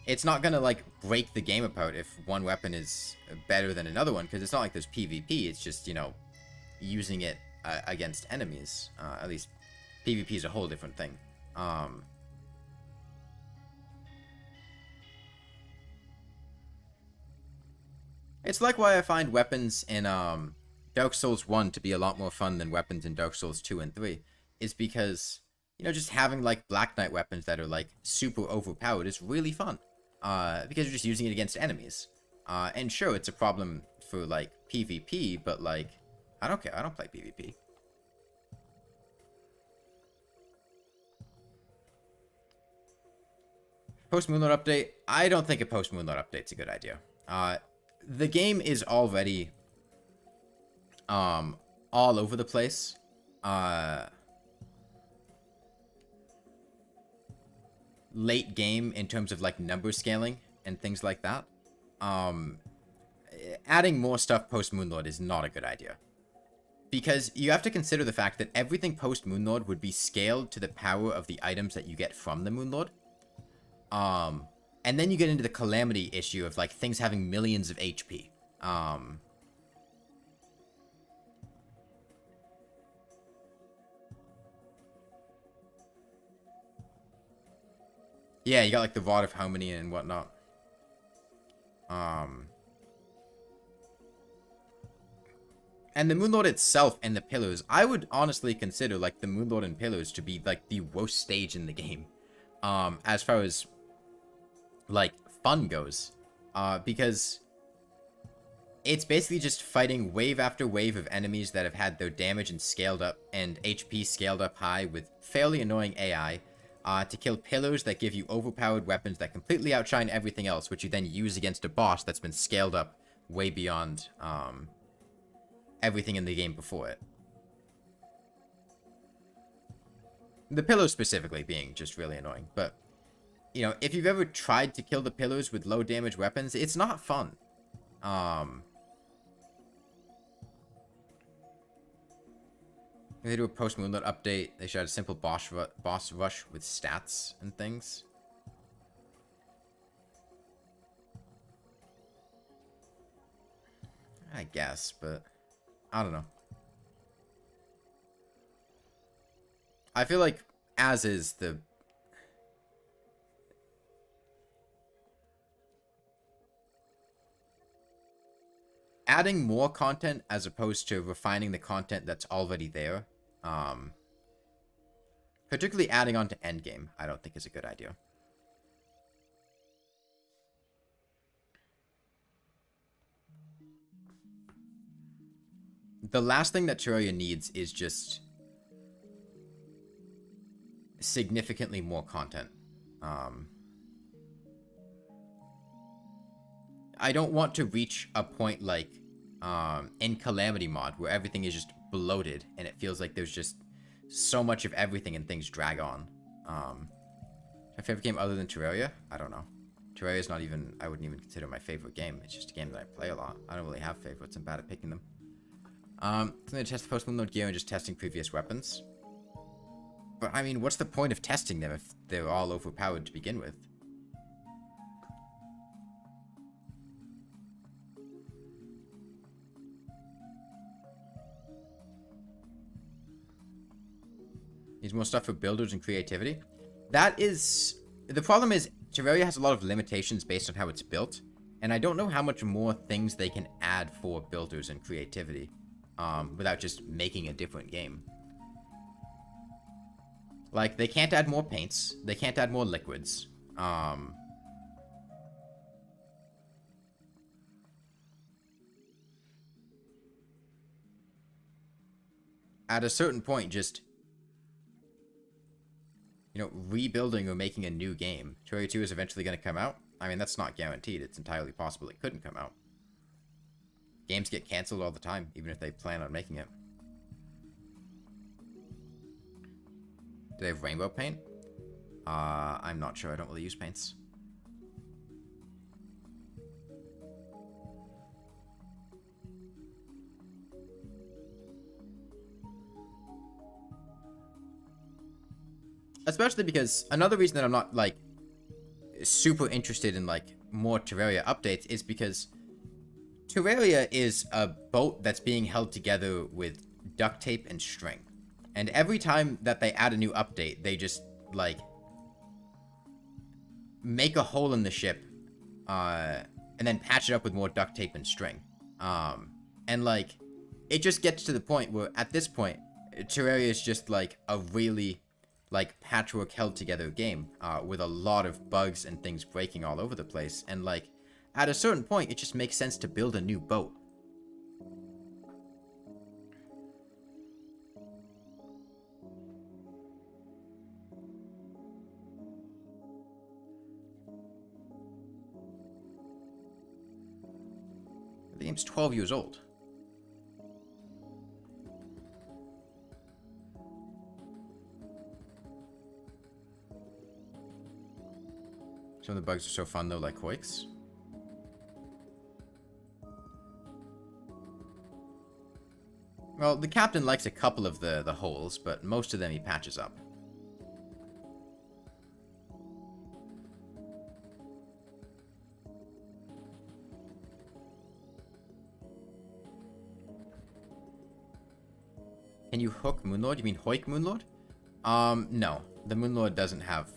Speaker 1: It's not gonna, like, break the game apart if one weapon is better than another one, because it's not like there's PvP, it's just, you know, using it against enemies. At least, PvP is a whole different thing. It's like why I find weapons in Dark Souls 1 to be a lot more fun than weapons in Dark Souls 2 and 3. Is because, you know, just having like Black Knight weapons that are like super overpowered is really fun. Because you're just using it against enemies. And sure, it's a problem for like PvP, but like, I don't care, I don't play PvP. Post-Moonlord update? I don't think a post-Moonlord update's a good idea. The game is already all over the place. Late game in terms of like number scaling and things like that. Adding more stuff post Moonlord is not a good idea. Because you have to consider the fact that everything post Moonlord would be scaled to the power of the items that you get from the Moonlord. And then you get into the calamity issue of like things having millions of HP. Yeah, you got like the Rod of Harmony and whatnot. And the Moonlord itself and the Pillars, I would honestly consider like the Moonlord and Pillars to be like the worst stage in the game. As far as like fun goes. Because it's basically just fighting wave after wave of enemies that have had their damage and scaled up and HP scaled up high with fairly annoying AI. To kill pillars that give you overpowered weapons that completely outshine everything else, which you then use against a boss that's been scaled up way beyond everything in the game before it. The pillars specifically being just really annoying, but you know, if you've ever tried to kill the pillars with low damage weapons, it's not fun. If they do a post-Moonlord update, they should add a simple boss rush with stats and things. I guess, but I don't know. I feel like, as is the... adding more content as opposed to refining the content that's already there, particularly adding on to endgame, I don't think is a good idea. The last thing that Terraria needs is just significantly more content. I don't want to reach a point like in Calamity Mod where everything is just bloated and it feels like there's just so much of everything and things drag on. My favorite game other than Terraria? I don't know. Terraria is not even, I wouldn't even consider my favorite game. It's just a game that I play a lot. I don't really have favorites. I'm bad at picking them. I'm going to test the post-Moonlord gear and just testing previous weapons. But, I mean, what's the point of testing them if they're all overpowered to begin with? Needs more stuff for builders and creativity. That is... the problem is, Terraria has a lot of limitations based on how it's built. And I don't know how much more things they can add for builders and creativity. Without just making a different game. Like, they can't add more paints. They can't add more liquids. At a certain point, just... you know, rebuilding or making a new game. Terraria 2 is eventually going to come out. I mean, that's not guaranteed. It's entirely possible it couldn't come out. Games get cancelled all the time, even if they plan on making it. Do they have rainbow paint? I'm not sure. I don't really use paints. Especially because another reason that I'm not, like, super interested in, like, more Terraria updates is because Terraria is a boat that's being held together with duct tape and string. And every time that they add a new update, they just, like, make a hole in the ship, and then patch it up with more duct tape and string. And, like, it just gets to the point where, at this point, Terraria is just, like, a really, like, patchwork held together game, with a lot of bugs and things breaking all over the place. And, like, at a certain point, it just makes sense to build a new boat. The game's 12 years old. Some of the bugs are so fun though, like Hoiks. Well, the captain likes a couple of the holes, but most of them he patches up. Can you hook Moonlord? You mean Hoik Moonlord? No. The Moonlord doesn't have,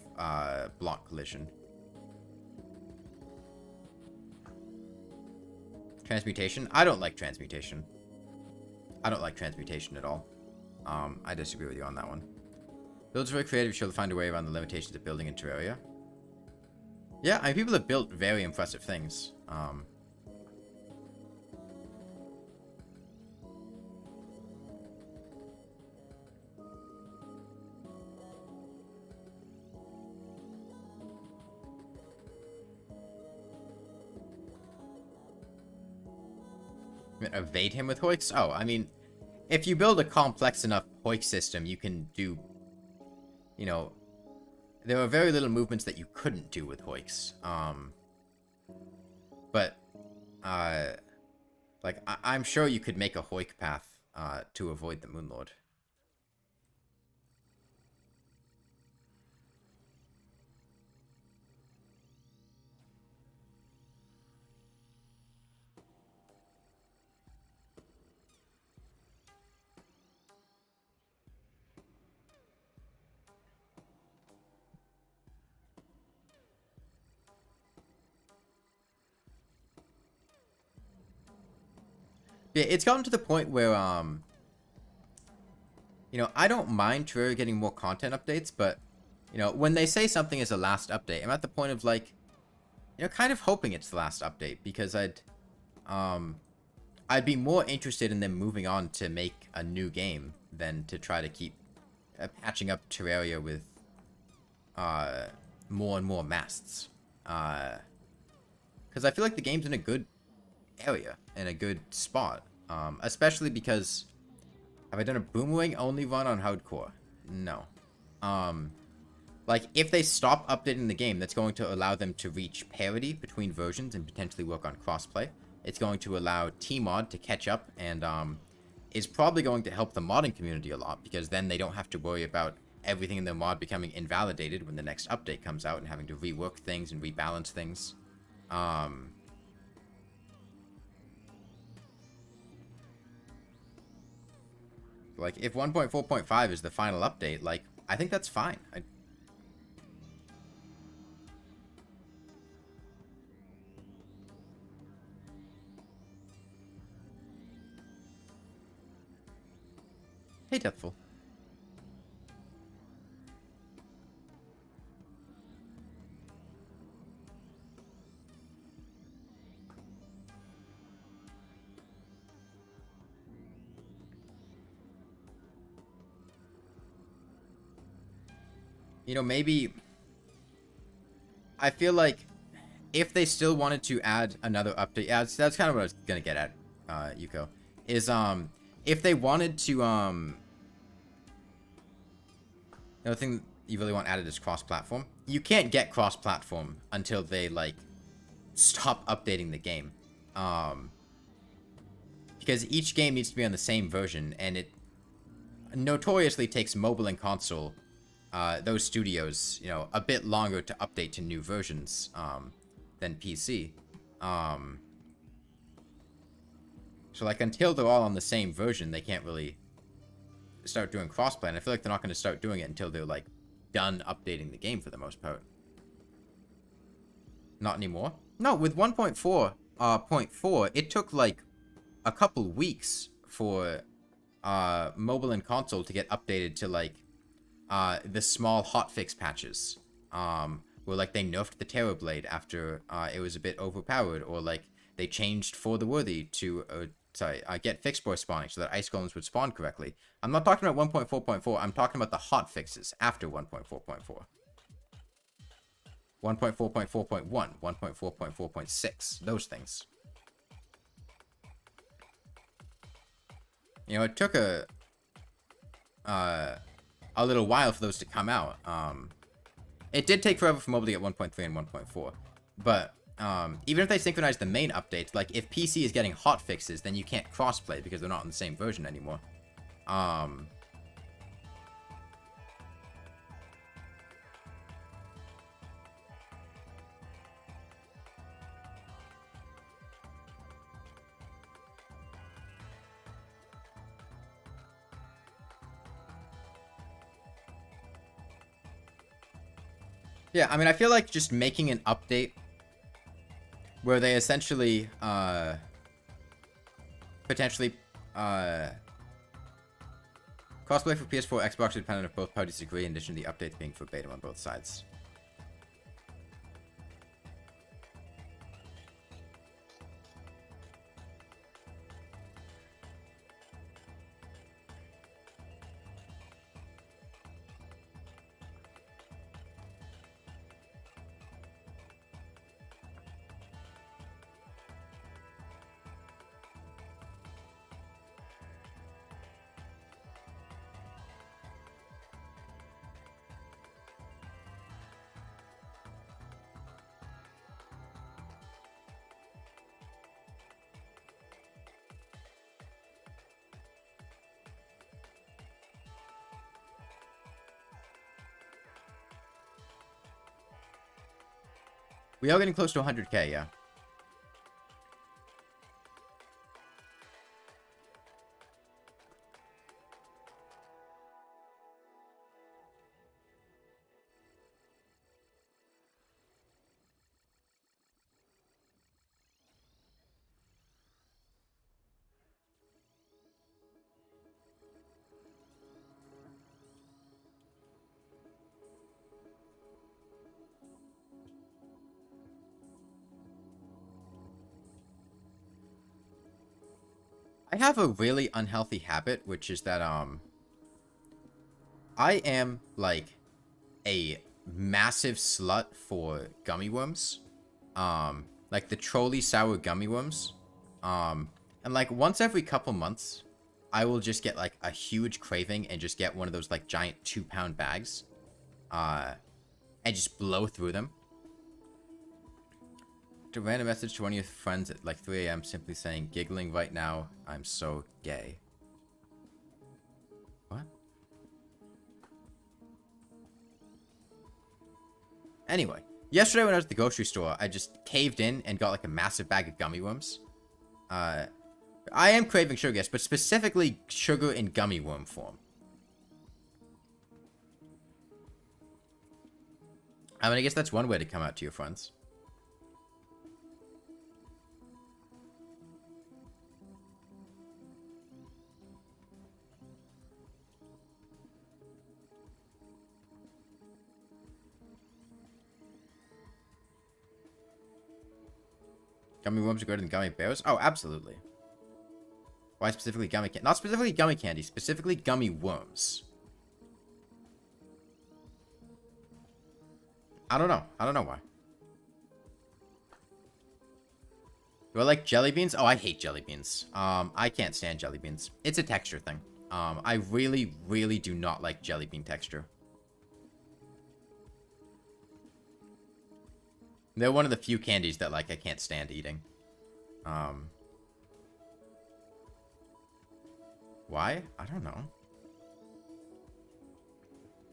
Speaker 1: block collision. Transmutation? I don't like transmutation. I don't like transmutation at all. I disagree with you on that one. Build's very creative, sure to find a way around the limitations of building in Terraria. Yeah, I mean, people have built very impressive things. Evade him with Hoiks? Oh, I mean, if you build a complex enough Hoik system, you can do, you know, there were very little movements that you couldn't do with Hoiks. But like I'm sure you could make a Hoik path to avoid the Moonlord. Yeah, it's gotten to the point where, you know, I don't mind Terraria getting more content updates, but, you know, when they say something is the last update, I'm at the point of, like, you know, kind of hoping it's the last update, because I'd be more interested in them moving on to make a new game than to try to keep patching up Terraria with, more and more masts. Because I feel like the game's in a good area, in a good spot. Especially because, have I done a Boomerang only run on hardcore? No. Like, if they stop updating the game, that's going to allow them to reach parity between versions and potentially work on crossplay. It's going to allow Tmod to catch up, and is probably going to help the modding community a lot, because then they don't have to worry about everything in their mod becoming invalidated when the next update comes out and having to rework things and rebalance things. Like, if 1.4.5 is the final update, like, I think that's fine. Hey, Deathful. You know, maybe... I feel like if they still wanted to add another update... Yeah, that's kind of what I was gonna get at, Yuko. Is, if they wanted to, the other thing you really want added is cross-platform. You can't get cross-platform until they, like, stop updating the game. Because each game needs to be on the same version, and it notoriously takes mobile and console, those studios, you know, a bit longer to update to new versions, than PC. So, like, until they're all on the same version, they can't really start doing crossplay, and I feel like they're not going to start doing it until they're, like, done updating the game for the most part. Not anymore? No, with 1.4.4, it took, like, a couple weeks for, mobile and console to get updated to, like, the small hotfix patches, where, like, they nerfed the Terrorblade after, it was a bit overpowered, or, like, they changed For the Worthy to, get fixed boy spawning so that ice golems would spawn correctly. I'm not talking about 1.4.4, I'm talking about the hot fixes after 1.4.4. 1.4.4.1, 1.4.4.6, those things. You know, it took a little while for those to come out. It did take forever for mobile to get 1.3 and 1.4, but even if they synchronize the main updates, like, if PC is getting hot fixes, then you can't crossplay because they're not in the same version anymore. Yeah, I mean, I feel like just making an update where they essentially, potentially, crossplay for PS4, Xbox are dependent if both parties agree, in addition to the updates being verbatim on both sides. We are getting close to 100k, yeah. I have a really unhealthy habit, which is that, I am, like, a massive slut for gummy worms. Like the trolley sour gummy worms. And like once every couple months, I will just get like a huge craving and just get one of those like giant 2-pound bags. And just blow through them. To random message to one of your friends at like 3 a.m. simply saying, giggling right now, I'm so gay. What? Anyway, yesterday when I was at the grocery store, I just caved in and got like a massive bag of gummy worms. I am craving sugar, yes, but specifically sugar in gummy worm form. I mean, I guess that's one way to come out to your friends. Gummy worms are greater than gummy bears? Oh, absolutely. Why specifically gummy candy? Not specifically gummy candy, specifically gummy worms. I don't know. I don't know why. Do I like jelly beans? Oh, I hate jelly beans. I can't stand jelly beans. It's a texture thing. I really, really do not like jelly bean texture. They're one of the few candies that, like, I can't stand eating. Why? I don't know.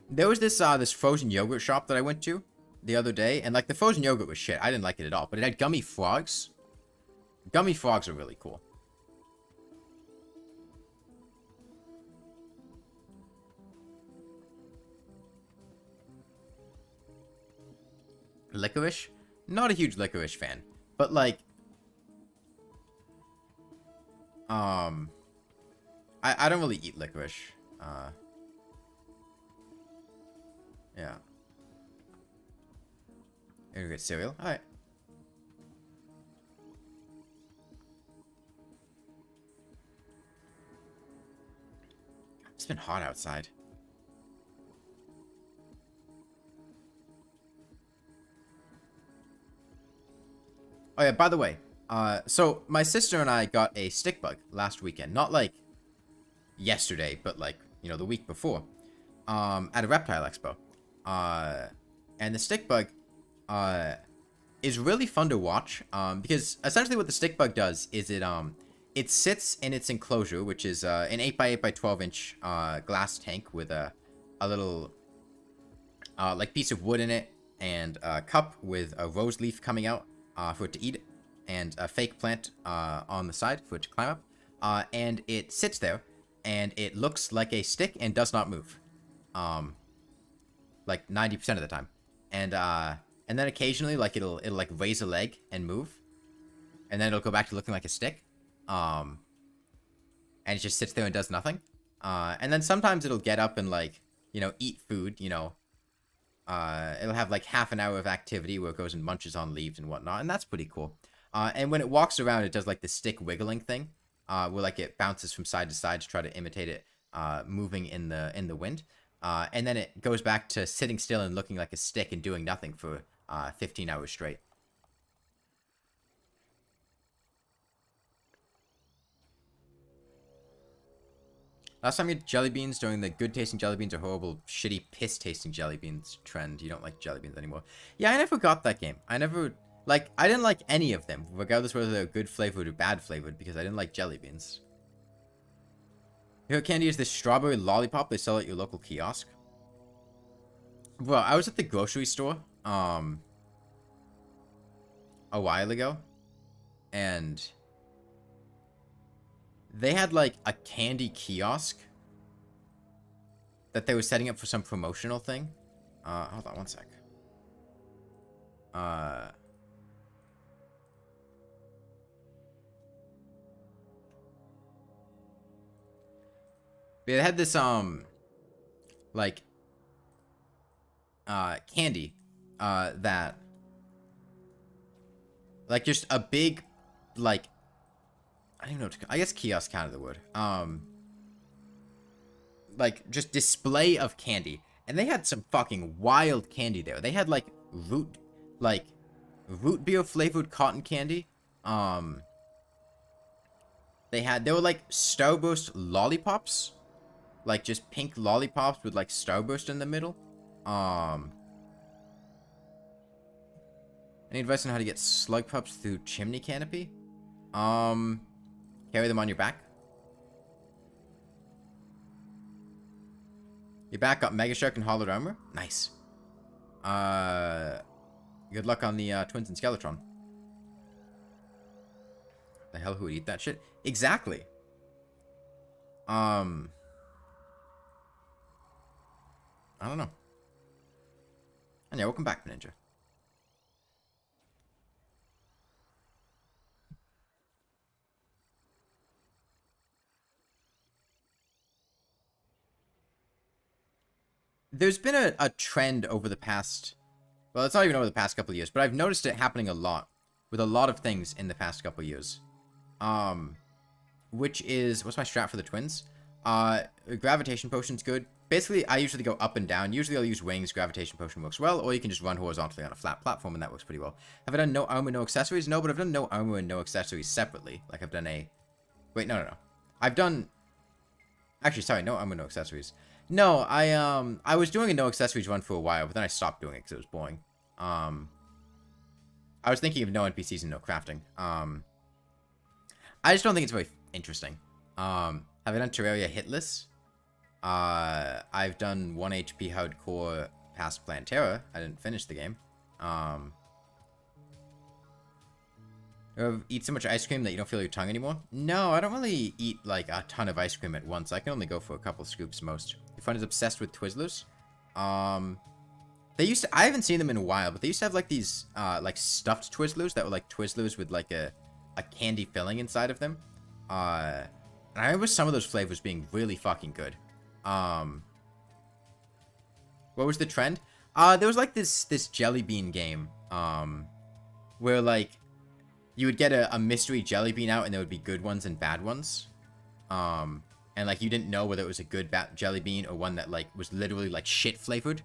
Speaker 1: There was this, this frozen yogurt shop that I went to the other day, and, like, the frozen yogurt was shit. I didn't like it at all, but it had gummy frogs. Gummy frogs are really cool. Licorice? Not a huge licorice fan. But, like... I don't really eat licorice. Yeah. Here we get cereal. Alright. It's been hot outside. Oh yeah, by the way, so my sister and I got a stick bug last weekend. Not like yesterday, but like, you know, the week before. At a reptile expo. And the stick bug, is really fun to watch. Because essentially what the stick bug does is it sits in its enclosure, which is, an 8x8 by 12 inch, glass tank with a little, like piece of wood in it and a cup with a rose leaf coming out. For it to eat, and a fake plant on the side for it to climb up. And it sits there, and it looks like a stick and does not move. Like 90% of the time. And then occasionally, like, it'll like raise a leg and move. And then it'll go back to looking like a stick. And it just sits there and does nothing. And then sometimes it'll get up and, like, you know, eat food, you know. It'll have like half an hour of activity where it goes and munches on leaves and whatnot, and that's pretty cool. And when it walks around, it does like the stick wiggling thing, where like it bounces from side to side to try to imitate it, moving in the wind. And then it goes back to sitting still and looking like a stick and doing nothing for 15 hours straight. Last time you had jelly beans during the good tasting jelly beans or horrible, shitty, piss tasting jelly beans trend. You don't like jelly beans anymore. Yeah, I never got that game. I never, like, I didn't like any of them, regardless whether they're good flavored or bad flavored, because I didn't like jelly beans. Your candy is this strawberry lollipop they sell at your local kiosk. Bro, I was at the grocery store, a while ago, and they had like a candy kiosk that they were setting up for some promotional thing. Hold on one sec. They had this like candy that like just a big like I don't even know what to call, I guess kiosk kind of the word. Like just display of candy. And they had some fucking wild candy there. They had like root beer flavored cotton candy. They were like Starburst lollipops. Like just pink lollipops with like Starburst in the middle. Any advice on how to get slug pups through chimney canopy? Carry them on your back. Your back got Mega Shark and Hollowed Armor. Nice. Good luck on the Twins and Skeletron. The hell, who would eat that shit? Exactly. I don't know. And yeah, welcome back, Ninja. There's been a trend over the past... Well, it's not even over the past couple of years, but I've noticed it happening a lot with a lot of things in the past couple of years. Which is... What's my strat for the Twins? Gravitation Potion's good. Basically, I usually go up and down. Usually I'll use Wings, Gravitation Potion works well, or you can just run horizontally on a flat platform, and that works pretty well. Have I done no armor, no accessories? No, but I've done no armor and no accessories separately. Like, I've done a... Wait, no. I've done... Actually, sorry, no armor, no accessories. No, I was doing a no accessories run for a while, but then I stopped doing it because it was boring. I was thinking of no NPCs and no crafting. I just don't think it's very interesting. Have I done Terraria hitless? I've done 1 HP hardcore past Plantera. I didn't finish the game. Eat so much ice cream that you don't feel your tongue anymore? No, I don't really eat like a ton of ice cream at once. I can only go for a couple scoops most. Your friend is obsessed with Twizzlers. They used to, I haven't seen them in a while, but they used to have like these like stuffed Twizzlers that were like Twizzlers with like a candy filling inside of them. And I remember some of those flavors being really fucking good. What was the trend? There was like this jelly bean game where like you would get a mystery jelly bean out, and there would be good ones and bad ones. And like you didn't know whether it was a good jelly bean or one that like was literally like shit flavored,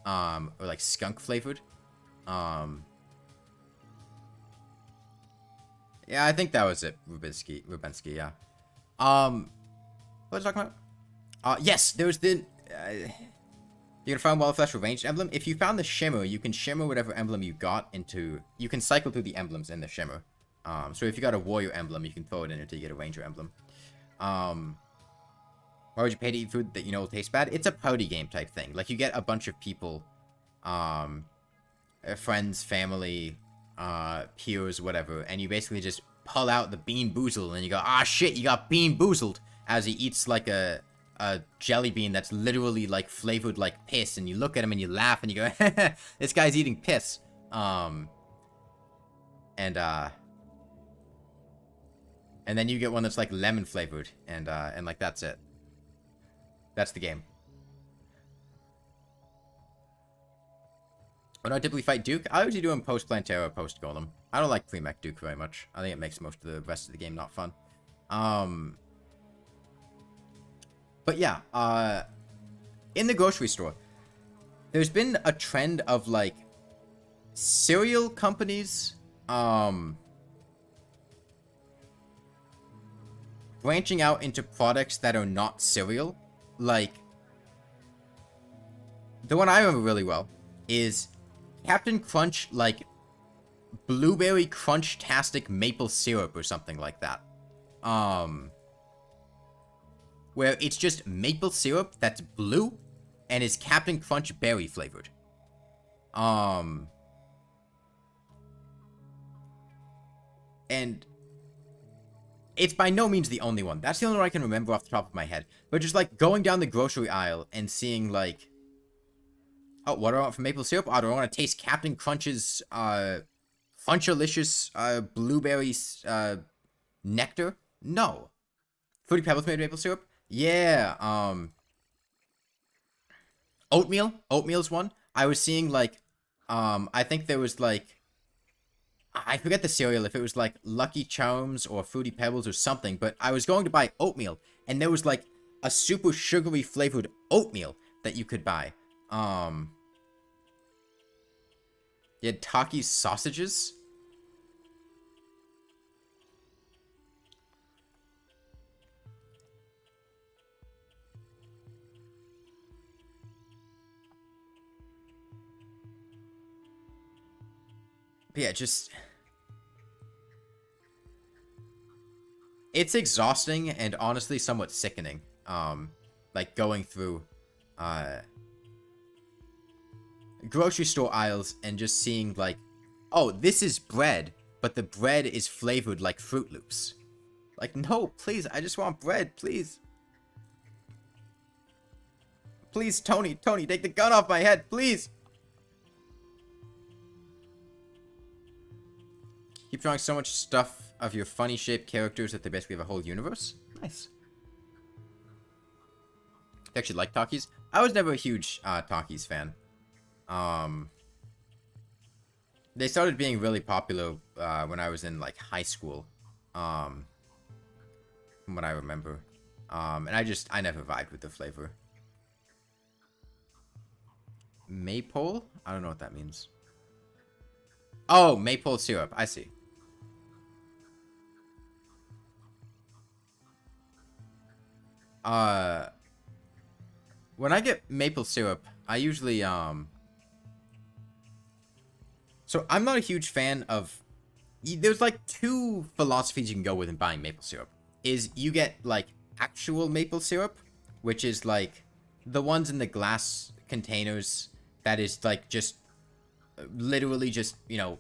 Speaker 1: or like skunk flavored. Yeah, I think that was it. Rubinsky, yeah. What was I talking about? Yes, there was the... you're gonna find Wall of Flesh ranged emblem. If you found the shimmer, you can shimmer whatever emblem you got into... You can cycle through the emblems in the shimmer. So if you got a warrior emblem, you can throw it in until you get a ranger emblem. Why would you pay to eat food that you know will taste bad? It's a party game type thing. Like, you get a bunch of people, friends, family, peers, whatever, and you basically just pull out the bean boozle, and you go, ah, shit, you got bean boozled, as he eats, like, a jelly bean that's literally, like, flavored like piss, and you look at him and you laugh, and you go, this guy's eating piss. And then you get one that's, like, lemon flavored, and like, that's it. That's the game. When I typically fight Duke, I usually do him post-Plantera, post-Golem. I don't like pre-mech Duke very much. I think it makes most of the rest of the game not fun. But yeah, in the grocery store, there's been a trend of, like, cereal companies, branching out into products that are not cereal. Like, the one I remember really well is Captain Crunch, like, Blueberry Crunch-tastic maple syrup or something like that. Where it's just maple syrup that's blue and is Captain Crunch berry flavored. And it's by no means the only one. That's the only one I can remember off the top of my head. But just, like, going down the grocery aisle and seeing, like, oh, what do I want for maple syrup? Oh, do I want to taste Captain Crunch's, Crunchalicious, blueberry, nectar? No. Fruity Pebbles made maple syrup? Yeah, oatmeal? Oatmeal's one. I was seeing, like, I think there was, like, I forget the cereal, if it was, like, Lucky Charms or Fruity Pebbles or something, but I was going to buy oatmeal, and there was, like, a super sugary flavored oatmeal that you could buy. You had Takis sausages? But yeah, just... it's exhausting and honestly somewhat sickening. Like going through, grocery store aisles and just seeing like, oh, this is bread, but the bread is flavored like Fruit Loops. Like, no, please, I just want bread, please. Please, Tony, take the gun off my head, please. Keep drawing so much stuff of your funny shaped characters that they basically have a whole universe. Nice. I actually like Takis. I was never a huge Takis fan. They started being really popular when I was in like high school. From what I remember. And I never vibed with the flavor. Maple? I don't know what that means. Oh, maple syrup. I see. When I get maple syrup, I usually, so I'm not a huge fan of, there's like two philosophies you can go with in buying maple syrup. Is you get like actual maple syrup, which is like the ones in the glass containers that is like just literally just, you know,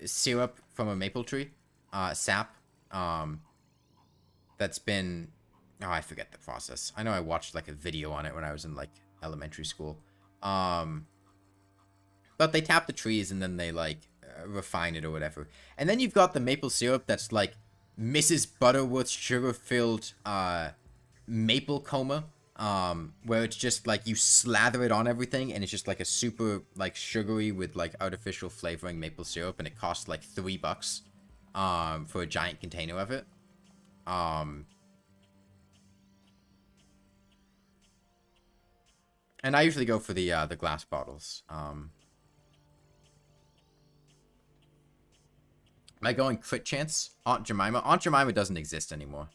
Speaker 1: syrup from a maple tree, sap, that's been, oh, I forget the process. I know I watched like a video on it when I was in like elementary school. But they tap the trees and then they like refine it or whatever. And then you've got the maple syrup that's like Mrs. Butterworth's sugar-filled maple coma, where it's just like you slather it on everything and it's just like a super like sugary with like artificial flavoring maple syrup, and it costs like $3 for a giant container of it. And I usually go for the glass bottles. Am I going crit chance? Aunt Jemima? Aunt Jemima doesn't exist anymore.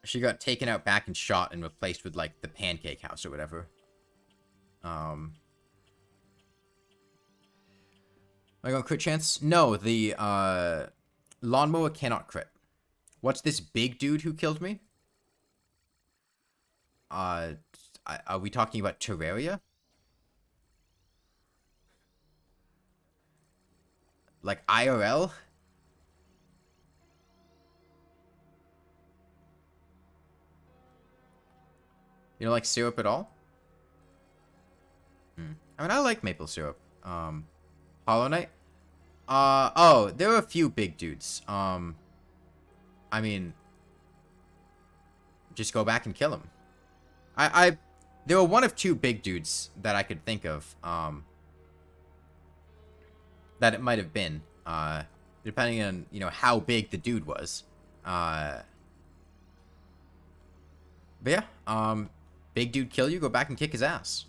Speaker 1: She got taken out back and shot and replaced with, like, the Pancake House or whatever. Am I going crit chance? No, the, Lawnmower cannot crit. What's this big dude who killed me? Are we talking about Terraria? Like IRL? You don't like syrup at all? I mean, I like maple syrup. Hollow Knight? Oh, there are a few big dudes. I mean, just go back and kill him. There were one of two big dudes that I could think of, that it might have been, depending on, you know, how big the dude was. But yeah, big dude kill you, go back and kick his ass.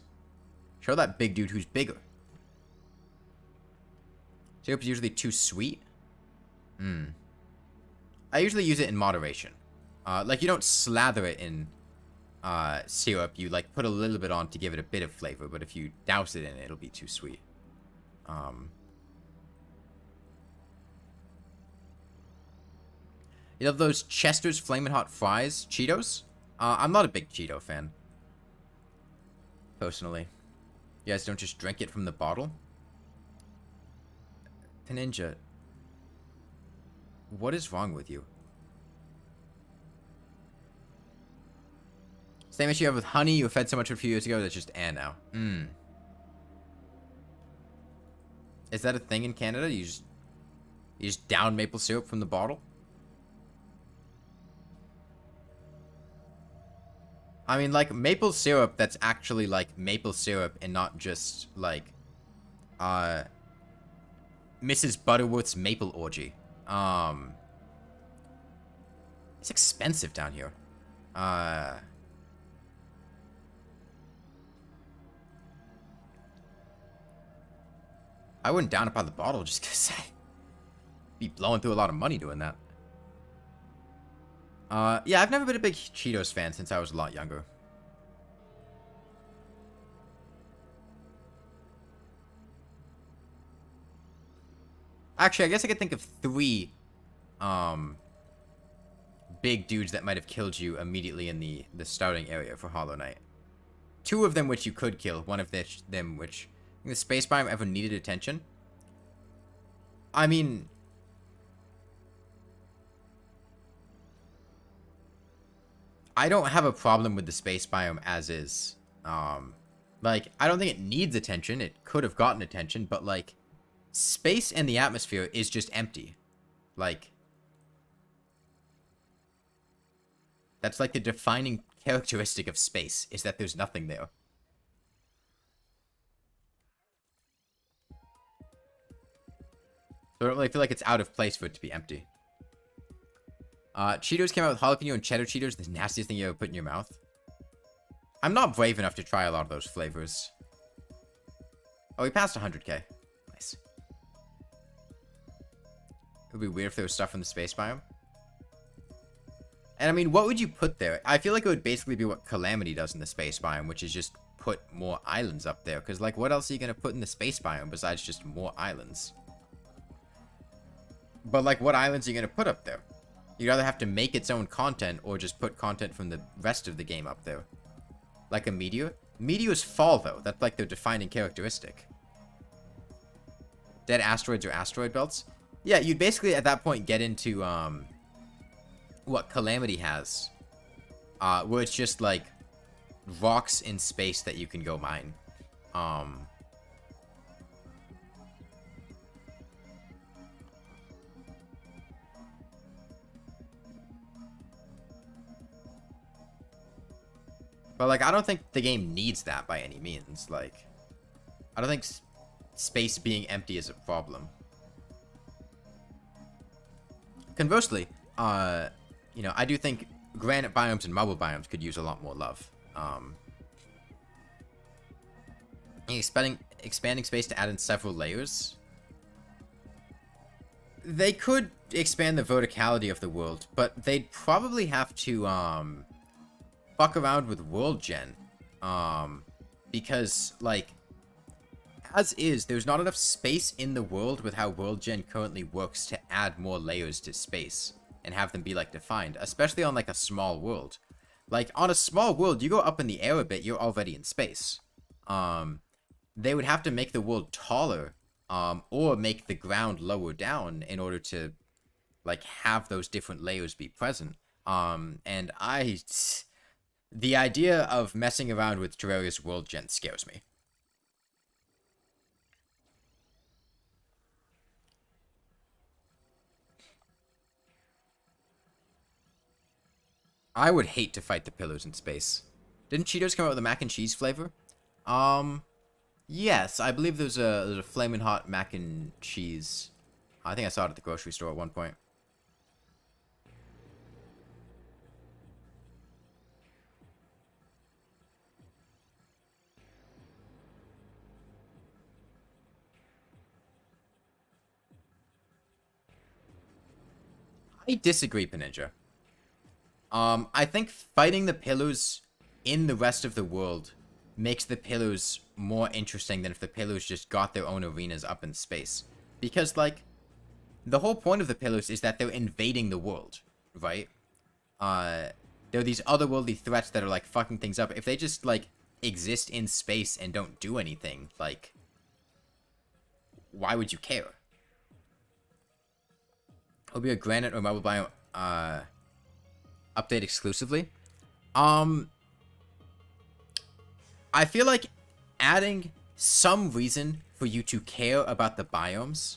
Speaker 1: Show that big dude who's bigger. Syrup's usually too sweet. I usually use it in moderation. Like, you don't slather it in syrup. You, like, put a little bit on to give it a bit of flavor. But if you douse it in it, it'll be too sweet. You love those Chester's Flamin' Hot Fries Cheetos? I'm not a big Cheeto fan. Personally. You guys don't just drink it from the bottle? Ninja, what is wrong with you? Same issue you have with honey. You fed so much a few years ago that's just now. Is that a thing in Canada? You just down maple syrup from the bottle? I mean, like, maple syrup that's actually, like, maple syrup and not just, like, Mrs. Butterworth's maple orgy. It's expensive down here. I wouldn't down it by the bottle just because I'd be blowing through a lot of money doing that. Yeah, I've never been a big Cheetos fan since I was a lot younger. Actually, I guess I could think of 3, big dudes that might have killed you immediately in the starting area for Hollow Knight. 2 of them which you could kill, one of them which... the space biome ever needed attention? I mean... I don't have a problem with the space biome as is. Like, I don't think it needs attention. It could have gotten attention, but, like, space and the atmosphere is just empty. Like, that's, like, the defining characteristic of space, is that there's nothing there. So I don't really feel like it's out of place for it to be empty. Cheetos came out with jalapeno and cheddar Cheetos, the nastiest thing you ever put in your mouth. I'm not brave enough to try a lot of those flavors. Oh, we passed 100k. Nice. It would be weird if there was stuff in the space biome. And I mean, what would you put there? I feel like it would basically be what Calamity does in the space biome, which is just put more islands up there. Because, like, what else are you going to put in the space biome besides just more islands? But, like, what islands are you going to put up there? You'd either have to make its own content or just put content from the rest of the game up there. Like a meteor? Meteors fall, though. That's, like, their defining characteristic. Dead asteroids or asteroid belts? Yeah, you'd basically, at that point, get into, what Calamity has. Where it's just, like, rocks in space that you can go mine. But, like, I don't think the game needs that by any means. Like, I don't think space being empty is a problem. Conversely, you know, I do think granite biomes and marble biomes could use a lot more love. Expanding space to add in several layers. They could expand the verticality of the world, but they'd probably have to, fuck around with world gen. Because, like, as is, there's not enough space in the world with how world gen currently works to add more layers to space and have them be, like, defined, especially on, like, a small world. Like, on a small world, you go up in the air a bit, you're already in space. They would have to make the world taller, or make the ground lower down in order to, like, have those different layers be present. And the idea of messing around with Terraria's world gen scares me. I would hate to fight the pillars in space. Didn't Cheetos come out with a mac and cheese flavor? Yes, I believe there's a flaming hot mac and cheese. I think I saw it at the grocery store at one point. I disagree, Peninja. I think fighting the pillars in the rest of the world makes the pillars more interesting than if the pillars just got their own arenas up in space. Because, like, the whole point of the pillars is that they're invading the world, right? There are these otherworldly threats that are, like, fucking things up. If they just, like, exist in space and don't do anything, like, why would you care? It'll be a granite or marble biome update exclusively. I feel like adding some reason for you to care about the biomes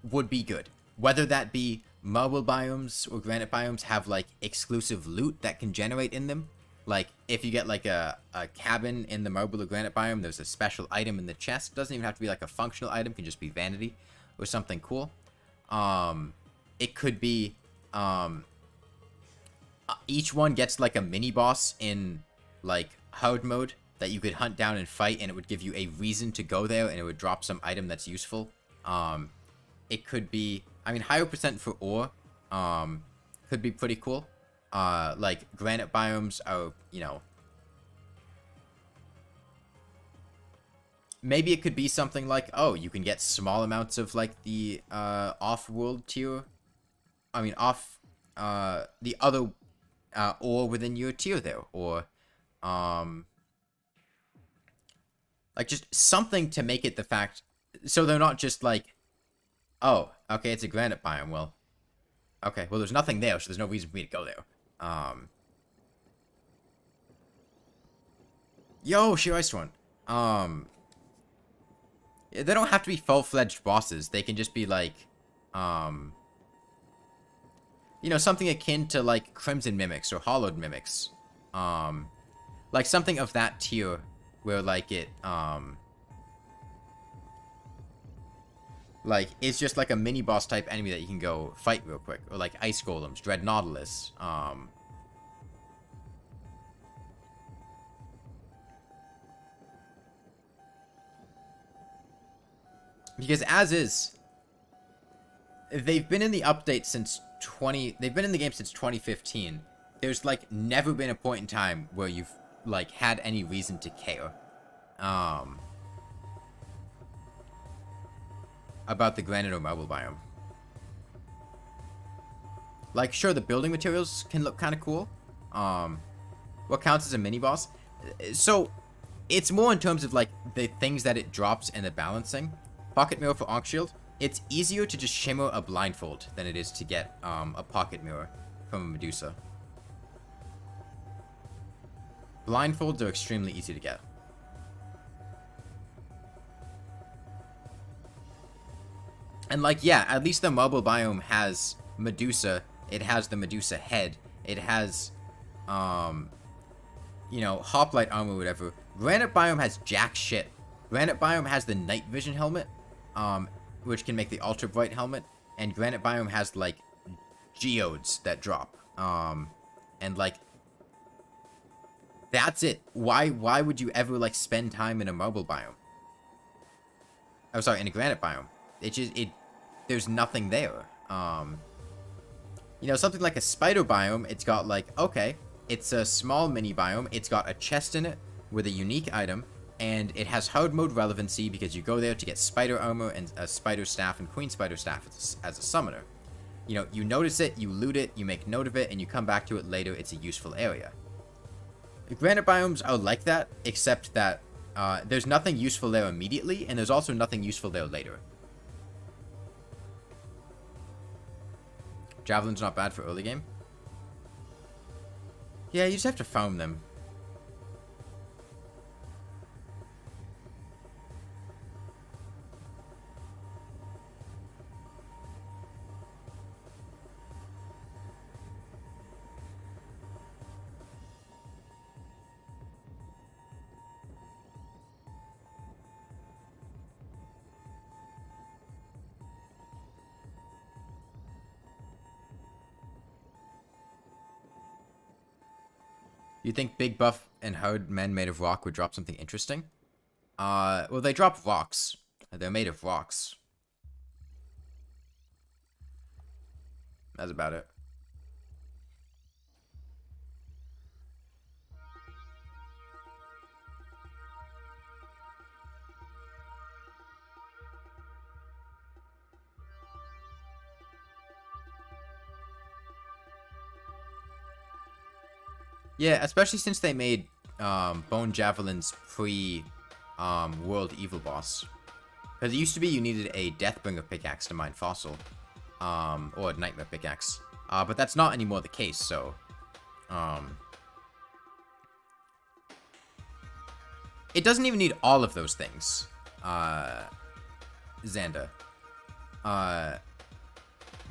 Speaker 1: would be good. Whether that be marble biomes or granite biomes have like exclusive loot that can generate in them. Like if you get like a cabin in the marble or granite biome, there's a special item in the chest. Doesn't even have to be like a functional item, can just be vanity or something cool. It could be each one gets like a mini boss in like hard mode that you could hunt down and fight, and it would give you a reason to go there, and it would drop some item that's useful. It could be, I mean, higher percent for ore could be pretty cool. Like granite biomes are, you know, maybe it could be something like, oh, you can get small amounts of like the off-world tier. I mean, off the other ore within your tier there, or like just something to make it the fact, so they're not just like, oh, okay, it's a granite biome. Well, okay, well, there's nothing there, so there's no reason for me to go there. Yo, sheer ice one. They don't have to be full-fledged bosses. They can just be like, you know, something akin to like Crimson Mimics or Hollowed Mimics. Like something of that tier where like it, like it's just like a mini boss type enemy that you can go fight real quick, or like Ice Golems, Dread Nautilus. Because as is, they've been in the update since they've been in the game since 2015. There's like never been a point in time where you've like had any reason to care about the granite or marble biome. Like, sure, the building materials can look kind of cool. What counts as a mini boss? So it's more in terms of like the things that it drops and the balancing. Pocket mirror for Ankh Shield. It's easier to just shimmer a blindfold than it is to get a pocket mirror from a Medusa. Blindfolds are extremely easy to get. And like, yeah, at least the marble biome has Medusa. It has the Medusa head. It has, you know, hoplite armor or whatever. Granite biome has jack shit. Granite biome has the night vision helmet, which can make the ultra bright helmet. And granite biome has like geodes that drop. And like, that's it. Why would you ever like spend time in a marble biome? Oh, sorry, in a granite biome. There's nothing there. You know, something like a spider biome, it's got like, okay, it's a small mini biome. It's got a chest in it with a unique item, and it has hard mode relevancy because you go there to get spider armor and a spider staff and queen spider staff as a summoner. You know, you notice it, you loot it, you make note of it, and you come back to it later. It's a useful area. Granite biomes are like that, except that there's nothing useful there immediately, and there's also nothing useful there later. Javelin's not bad for early game. Yeah, you just have to farm them. You think big buff and hard men made of rock would drop something interesting? Well, they drop rocks. They're made of rocks. That's about it. Yeah, especially since they made Bone Javelin's World Evil boss. Because it used to be you needed a Deathbringer pickaxe to mine fossil. Or a Nightmare pickaxe. But that's not anymore the case, so... It doesn't even need all of those things, Xander.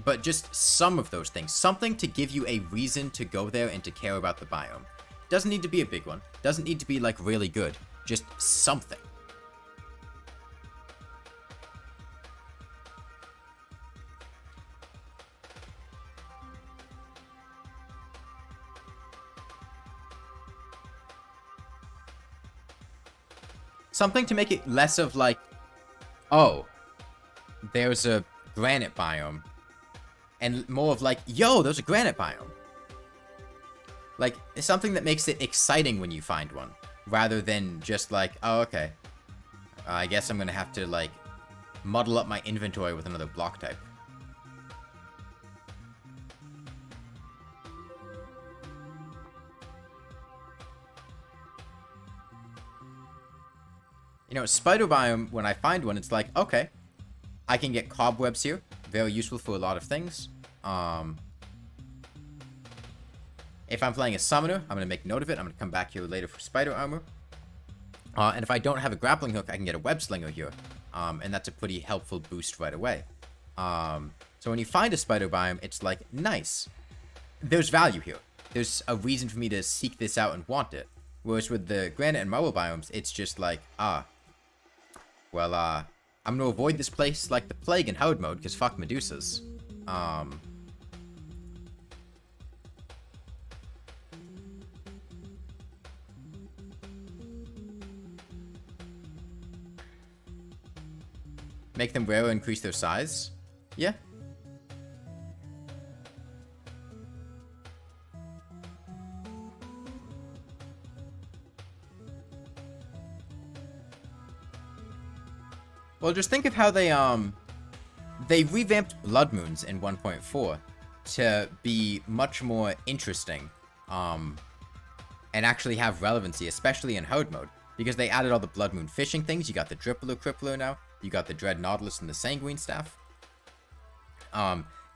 Speaker 1: But just some of those things. Something to give you a reason to go there and to care about the biome. Doesn't need to be a big one. Doesn't need to be, like, really good. Just something. Something to make it less of, like, oh, there's a granite biome. And more of, like, yo, there's a granite biome. Like, it's something that makes it exciting when you find one. Rather than just, like, oh, okay. I guess I'm gonna have to, like, muddle up my inventory with another block type. You know, spider biome, when I find one, it's like, okay, I can get cobwebs here. Very useful for a lot of things. If I'm playing a summoner, I'm going to make note of it. I'm going to come back here later for spider armor. And if I don't have a grappling hook, I can get a web slinger here. And that's a pretty helpful boost right away. So when you find a spider biome, it's like, nice. There's value here. There's a reason for me to seek this out and want it. Whereas with the granite and marble biomes, it's just like, well, I'm gonna avoid this place like the plague in horde mode, because fuck Medusas. Make them rarer, increase their size? Yeah. Well, just think of how they revamped Blood Moons in 1.4 to be much more interesting, and actually have relevancy, especially in horde mode, because they added all the Blood Moon fishing things. You got the Drippler Crippler now, you got the Dread Nautilus and the Sanguine Staff.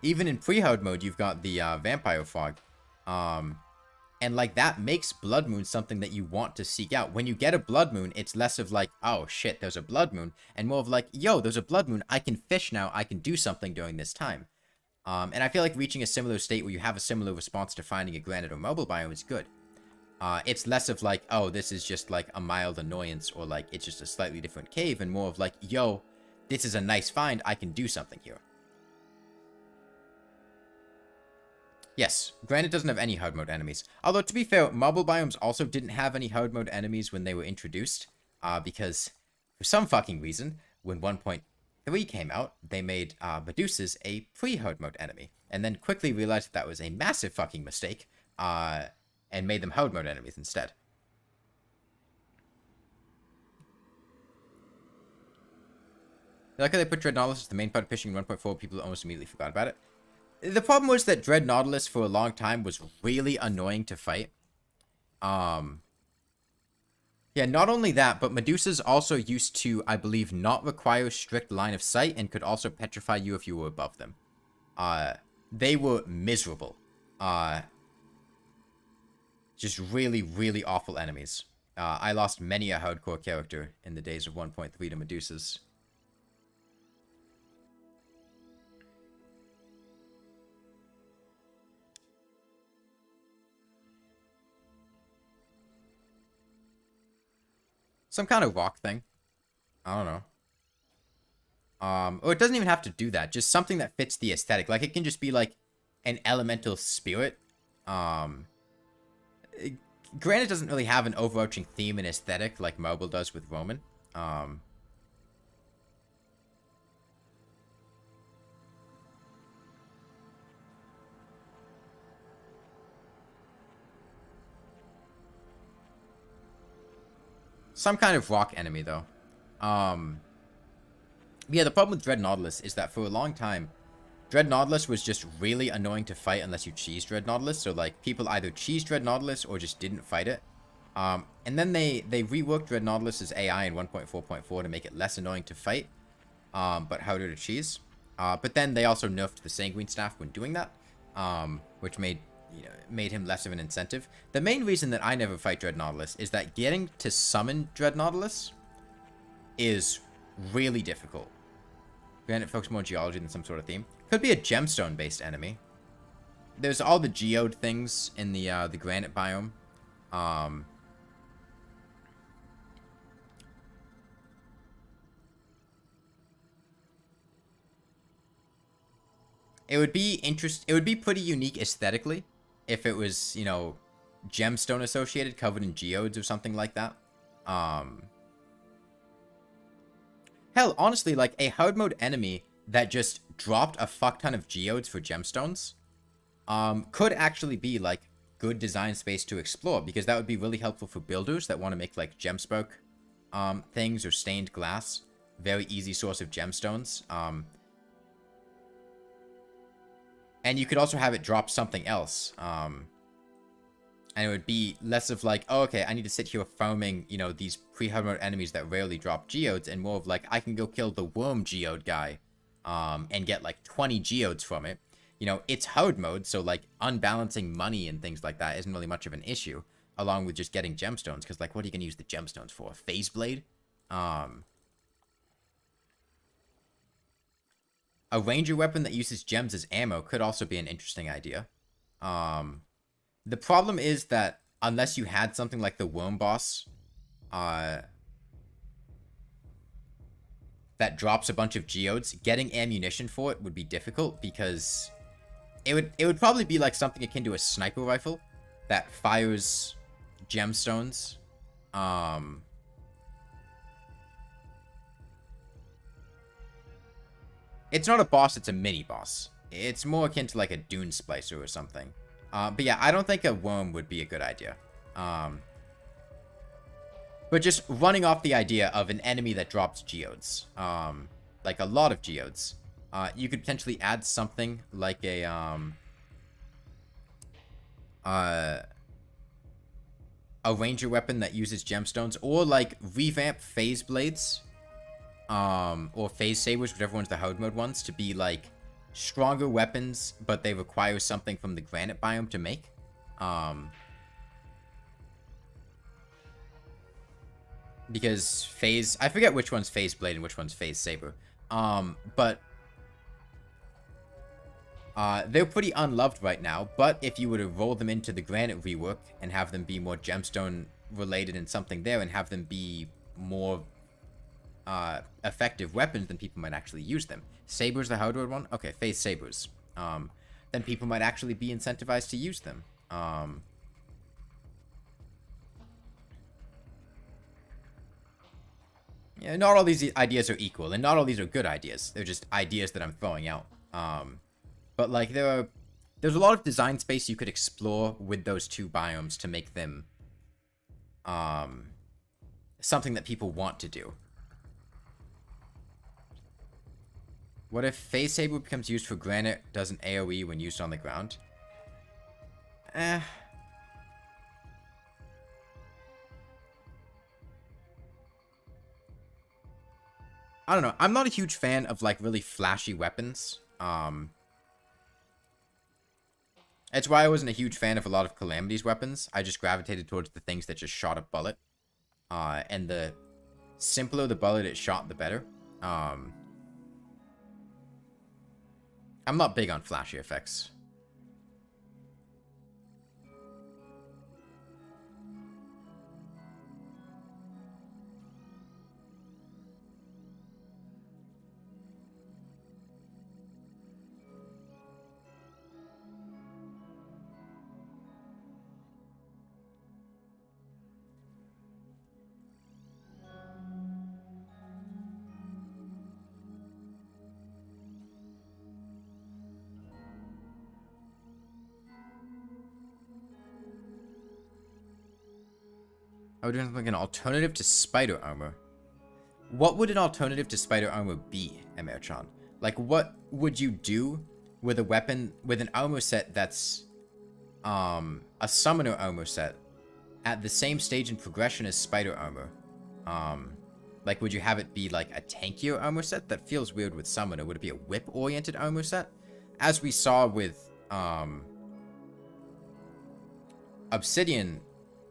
Speaker 1: Even in pre-horde mode, you've got the Vampire Fog, and, like, that makes Blood Moon something that you want to seek out. When you get a Blood Moon, it's less of, like, oh, shit, there's a Blood Moon, and more of, like, yo, there's a Blood Moon, I can fish now, I can do something during this time. And I feel like reaching a similar state where you have a similar response to finding a granite or marble biome is good. It's less of, like, oh, this is just, like, a mild annoyance, or, like, it's just a slightly different cave, and more of, like, yo, this is a nice find, I can do something here. Yes, granite doesn't have any horde mode enemies. Although, to be fair, marble biomes also didn't have any horde mode enemies when they were introduced. Because, for some fucking reason, when 1.3 came out, they made Medusas a pre-horde mode enemy. And then quickly realized that was a massive fucking mistake, and made them horde mode enemies instead. Like how they put Dread Nautilus as the main part of fishing in 1.4, people almost immediately forgot about it. The problem was that Dread Nautilus for a long time was really annoying to fight. Yeah, not only that, but Medusas also used to, I believe, not require strict line of sight and could also petrify you if you were above them. They were miserable. Just really, really awful enemies. I lost many a hardcore character in the days of 1.3 to Medusas. Some kind of rock thing. I don't know. Or it doesn't even have to do that. Just something that fits the aesthetic. Like, it can just be, like, an elemental spirit. Granite doesn't really have an overarching theme and aesthetic like Marble does with Roman. Some kind of rock enemy, though. Yeah, the problem with Dread Nautilus is that for a long time, Dread Nautilus was just really annoying to fight unless you cheese Dread Nautilus. So, like, people either cheese Dread Nautilus or just didn't fight it. And then they reworked Dread Nautilus's AI in 1.4.4 to make it less annoying to fight, but harder to cheese. But then they also nerfed the Sanguine Staff when doing that, which made him less of an incentive. The main reason that I never fight Dread Nautilus is that getting to summon Dread Nautilus is really difficult. Granted, focus more on geology than some sort of theme. Could be a gemstone-based enemy. There's all the geode things in the granite biome. It would be It would be pretty unique aesthetically if it was, gemstone associated, covered in geodes or something like that. Hell, honestly, like a hard mode enemy that just dropped a fuck ton of geodes for gemstones, could actually be like good design space to explore, because that would be really helpful for builders that want to make like gemspoke things or stained glass. Very easy source of gemstones. And you could also have it drop something else. And it would be less of like, oh, okay, I need to sit here farming, these pre-hard mode enemies that rarely drop geodes, and more of like, I can go kill the worm geode guy, and get like 20 geodes from it. It's hard mode, so like unbalancing money and things like that isn't really much of an issue, along with just getting gemstones, because like, what are you going to use the gemstones for? Phase Blade? A ranger weapon that uses gems as ammo could also be an interesting idea. The problem is that unless you had something like the worm boss, that drops a bunch of geodes, getting ammunition for it would be difficult, because it would probably be like something akin to a sniper rifle that fires gemstones. It's not a boss, it's a mini boss. It's more akin to like a dune splicer or something. But yeah, I don't think a worm would be a good idea. But just running off the idea of an enemy that drops geodes, like a lot of geodes, you could potentially add something like a ranger weapon that uses gemstones, or like revamp phase blades, or phase sabers, whichever one's the hard mode ones, to be like stronger weapons, but they require something from the granite biome to make. Because I forget which one's phase blade and which one's phase saber. But they're pretty unloved right now, but if you were to roll them into the granite rework and have them be more gemstone related and something there, and have them be more effective weapons, then people might actually use them. Sabers, the hardware one? Okay, phase sabers. Then people might actually be incentivized to use them. Yeah, not all these ideas are equal, and not all these are good ideas. They're just ideas that I'm throwing out. But like, there's a lot of design space you could explore with those two biomes to make them something that people want to do. What if phase saber becomes used for granite, does an AoE when used on the ground? I don't know. I'm not a huge fan of like really flashy weapons. That's why I wasn't a huge fan of a lot of Calamity's weapons. I just gravitated towards the things that just shot a bullet. And the simpler the bullet it shot, the better. I'm not big on flashy effects. I would do like an alternative to spider armor. What would an alternative to spider armor be, Emerchan? Like, what would you do with a weapon, with an armor set that's a summoner armor set, at the same stage in progression as spider armor? Like, would you have it be like a tankier armor set? That feels weird with summoner. Would it be a whip-oriented armor set? As we saw with, obsidian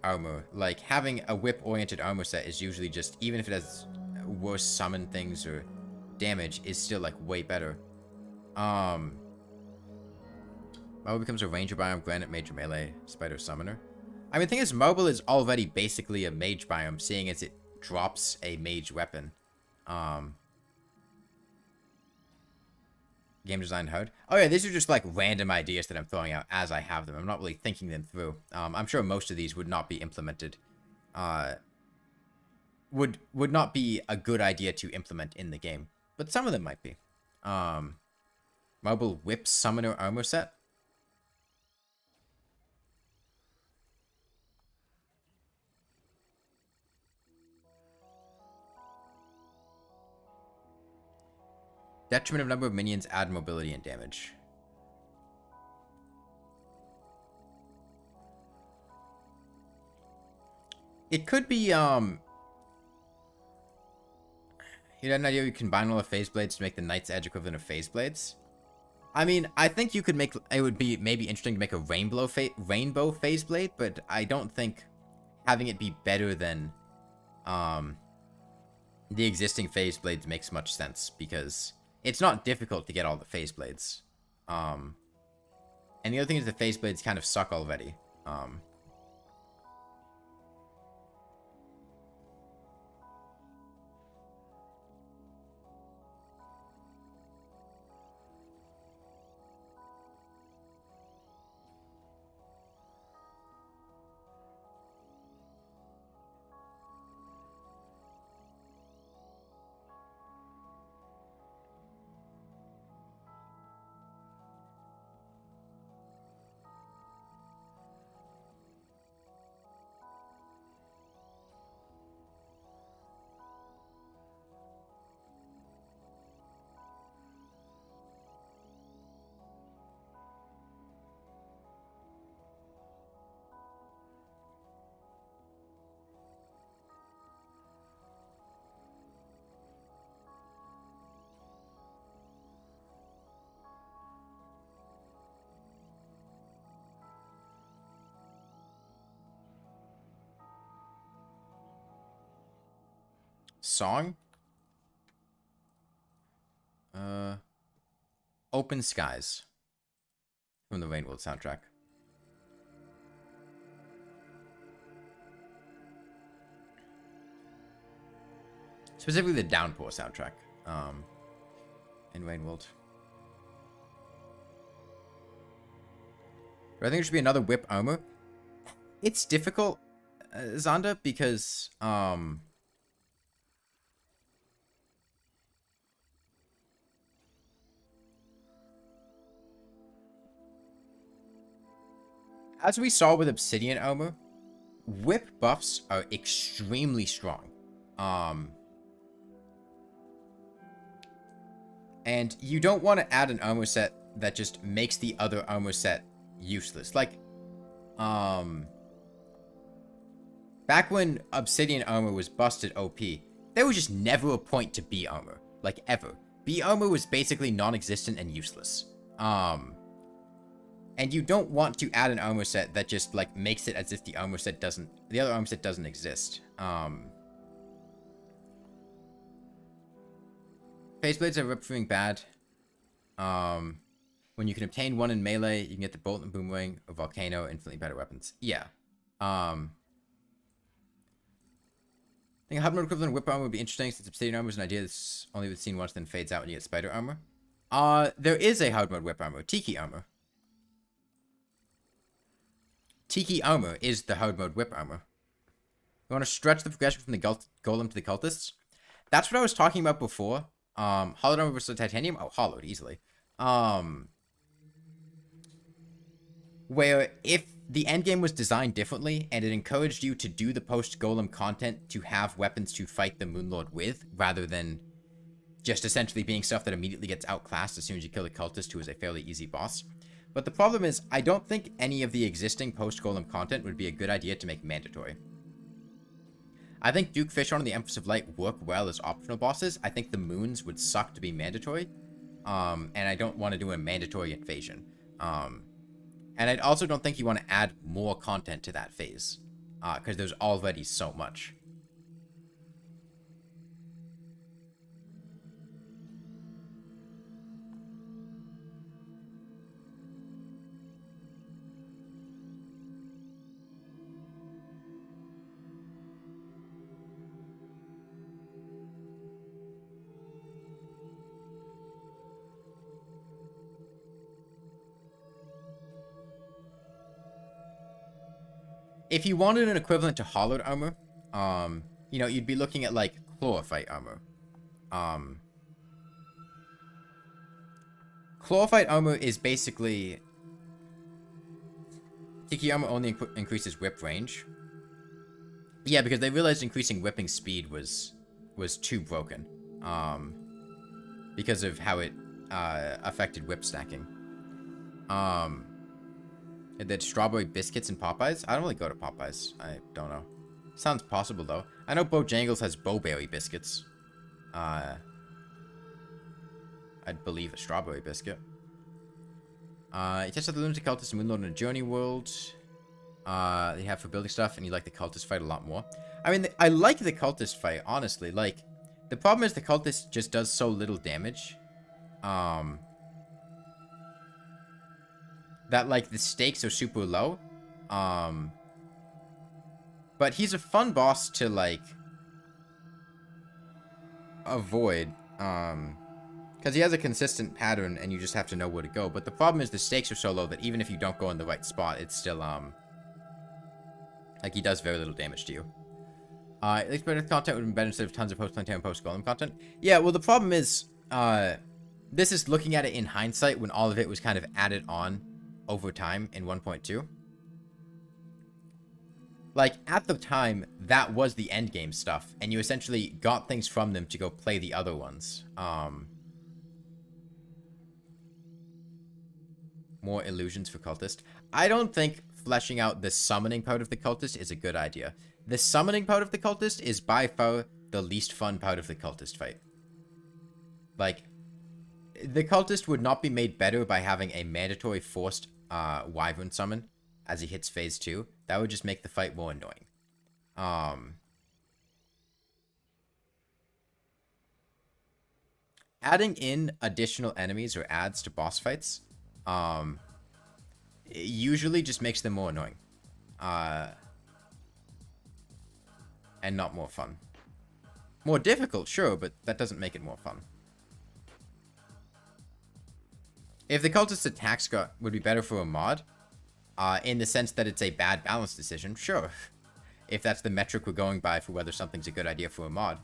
Speaker 1: armor, like, having a whip-oriented armor set is usually just, even if it has worse summon things or damage, is still, like, way better. Mobile becomes a ranger biome, granite, major, melee, spider, summoner. I mean, the thing is, mobile is already basically a mage biome, seeing as it drops a mage weapon. Game design hard. Oh yeah, these are just like random ideas that I'm throwing out as I have them. I'm not really thinking them through. I'm sure most of these would not be implemented. Would not be a good idea to implement in the game, but some of them might be. Mobile whip summoner armor set. Detriment of number of minions, add mobility and damage. It could be, you had an idea you combine all the phase blades to make the Knight's Edge equivalent of phase blades? I mean, I think you could make, it would be maybe interesting to make a rainbow phase blade, but I don't think having it be better than, the existing phase blades makes much sense, because it's not difficult to get all the phase blades. And the other thing is the phase blades kind of suck already. Song? Open Skies. From the Rainworld soundtrack. Specifically the Downpour soundtrack. In Rainworld. Do I think there should be another whip armor? It's difficult, Zonda, because, as we saw with Obsidian armor, whip buffs are extremely strong. And you don't want to add an armor set that just makes the other armor set useless. Like, back when Obsidian armor was busted OP, there was just never a point to B armor. Like, ever. B armor was basically non-existent and useless. And you don't want to add an armor set that just, like, makes it as if the other armor set doesn't exist. Phase blades are rip-feeling bad. When you can obtain one in melee, you can get the bolt and boomerang or volcano, infinitely better weapons. Yeah. I think a hard mode equivalent whip armor would be interesting, since Obsidian armor is an idea that's only been seen once, then fades out when you get spider armor. There is a hard mode whip armor, Tiki armor. Tiki armor is the hard mode whip armor. You want to stretch the progression from the golem to the cultists? That's what I was talking about before. Hollowed armor versus titanium? Oh, hollowed, easily. Where if the endgame was designed differently, and it encouraged you to do the post-golem content to have weapons to fight the Moonlord with, rather than just essentially being stuff that immediately gets outclassed as soon as you kill the cultist, who is a fairly easy boss. But the problem is, I don't think any of the existing post-golem content would be a good idea to make mandatory. I think Duke Fishhorn and the Empress of Light work well as optional bosses. I think the moons would suck to be mandatory. And I don't want to do a mandatory invasion. And I also don't think you want to add more content to that phase. Because there's already so much. If you wanted an equivalent to hollowed armor, you know, you'd be looking at, like, chlorophyte armor. Chlorophyte armor is basically... Tiki armor only increases whip range. Yeah, because they realized increasing whipping speed was too broken. Because of how it affected whip stacking. That strawberry biscuits and Popeyes? I don't really go to Popeyes. I don't know. Sounds possible, though. I know Bojangles has bowberry biscuits. I'd believe a strawberry biscuit. You tested the lunatic cultist in Moonlord in a journey world. They have for building stuff, and you like the cultist fight a lot more. I mean, I like the cultist fight, honestly. Like, the problem is the cultist just does so little damage. That, like, the stakes are super low. But he's a fun boss to, like, avoid. Because he has a consistent pattern, and you just have to know where to go. But the problem is the stakes are so low that even if you don't go in the right spot, it's still, like, he does very little damage to you. Expected content would have been better instead of tons of post-planetary and post-golem content. Yeah, well, the problem is, this is looking at it in hindsight when all of it was kind of added on over time in 1.2. Like, at the time, that was the endgame stuff, and you essentially got things from them to go play the other ones. More illusions for cultist. I don't think fleshing out the summoning part of the cultist is a good idea. The summoning part of the cultist is by far the least fun part of the cultist fight. Like, the cultist would not be made better by having a mandatory forced wyvern summon as he hits phase 2. That would just make the fight more annoying. Adding in additional enemies or adds to boss fights it usually just makes them more annoying. And not more fun. More difficult, sure, but that doesn't make it more fun. If the cultist attack would be better for a mod, in the sense that it's a bad balance decision, sure. If that's the metric we're going by for whether something's a good idea for a mod.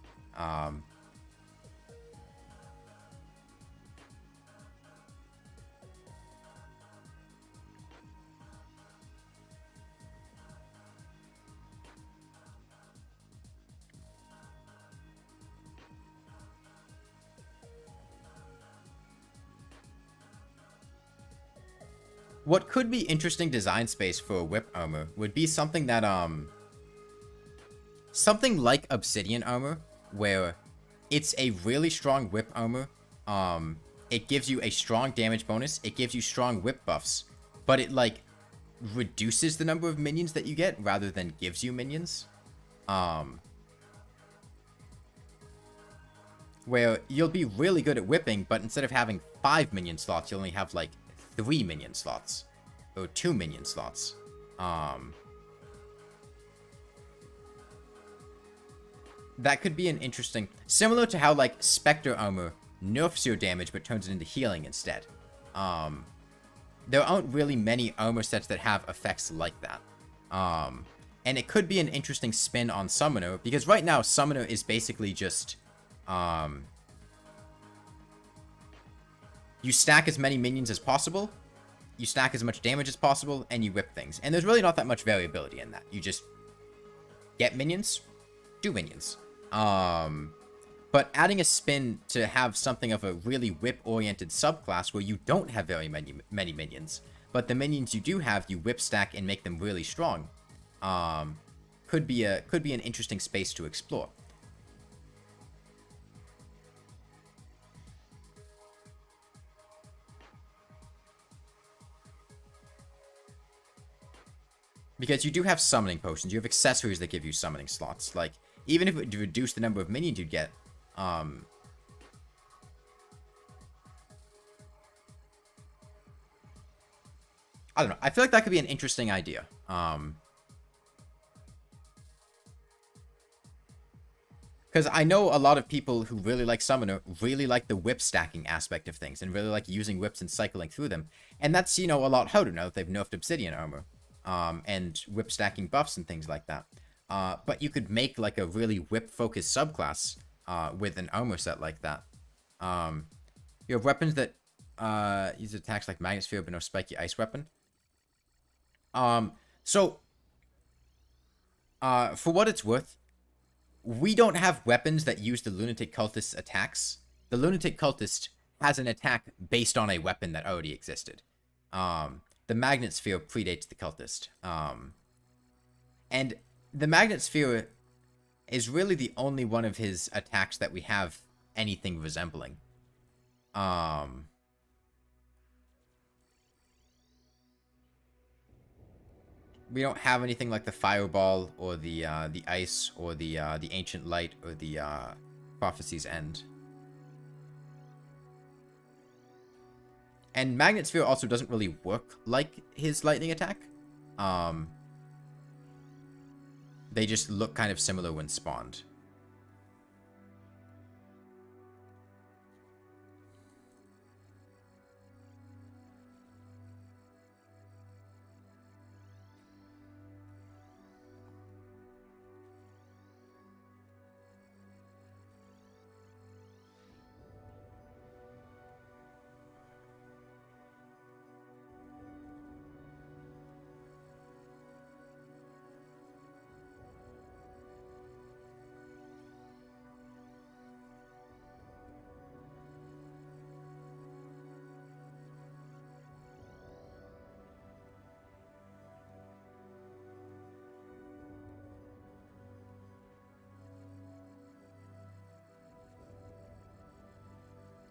Speaker 1: What could be interesting design space for a whip armor would be something that, something like obsidian armor, where it's a really strong whip armor. It gives you a strong damage bonus. It gives you strong whip buffs, but it, like, reduces the number of minions that you get rather than gives you minions. Where you'll be really good at whipping, but instead of having 5 minion slots, you'll only have, like, 3 minion slots. Or 2 minion slots. That could be an interesting... Similar to how, like, Spectre armor nerfs your damage but turns it into healing instead. There aren't really many armor sets that have effects like that. And it could be an interesting spin on Summoner, because right now, Summoner is basically just... you stack as many minions as possible, you stack as much damage as possible, and you whip things. And there's really not that much variability in that. You just get minions, do minions. But adding a spin to have something of a really whip-oriented subclass where you don't have very many minions, but the minions you do have, you whip stack and make them really strong, could be an interesting space to explore. Because you do have summoning potions, you have accessories that give you summoning slots. Like, even if it would reduce the number of minions you'd get, I don't know. I feel like that could be an interesting idea. Because I know a lot of people who really like Summoner really like the whip stacking aspect of things and really like using whips and cycling through them. And that's, you know, a lot harder now that they've nerfed Obsidian armor. And whip stacking buffs and things like that. But you could make like a really whip-focused subclass with an armor set like that. You have weapons that use attacks like Magnet Sphere but no spiky ice weapon. So, for what it's worth, we don't have weapons that use the Lunatic Cultist's attacks. The Lunatic Cultist has an attack based on a weapon that already existed. The Magnet Sphere predates the Cultist. And the Magnet Sphere is really the only one of his attacks that we have anything resembling. We don't have anything like the Fireball or the Ice or the Ancient Light or the Prophecy's End. And Magnet Sphere also doesn't really work like his lightning attack. They just look kind of similar when spawned.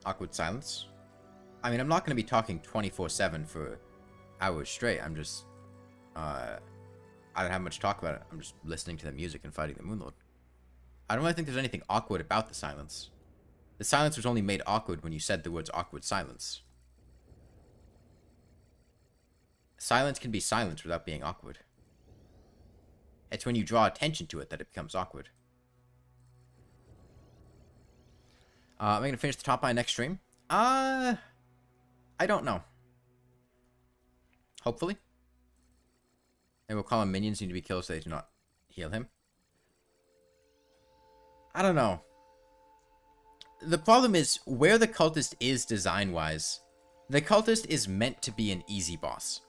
Speaker 1: Awkward silence. I mean, I'm not going to be talking 24/7 for hours straight. I'm just, I don't have much to talk about it. I'm just listening to the music and fighting the Moonlord. I don't really think there's anything awkward about the silence. The silence was only made awkward when you said the words awkward silence. Silence can be silence without being awkward. It's when you draw attention to it that it becomes awkward. Am I going to finish the top line next stream? I don't know. Hopefully. And we'll call him minions need to be killed so they do not heal him. I don't know. The problem is, where the Cultist is design-wise, the Cultist is meant to be an easy boss.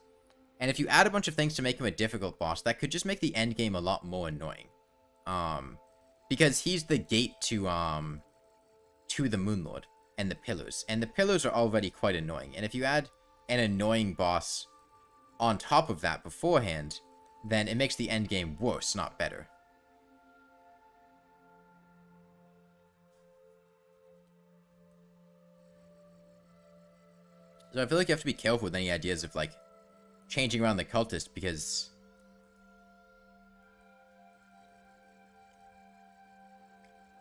Speaker 1: And if you add a bunch of things to make him a difficult boss, that could just make the endgame a lot more annoying. Because he's the gate to the Moonlord and the pillars. And the pillars are already quite annoying. And if you add an annoying boss on top of that beforehand, then it makes the endgame worse, not better. So I feel like you have to be careful with any ideas of, like, changing around the Cultist, because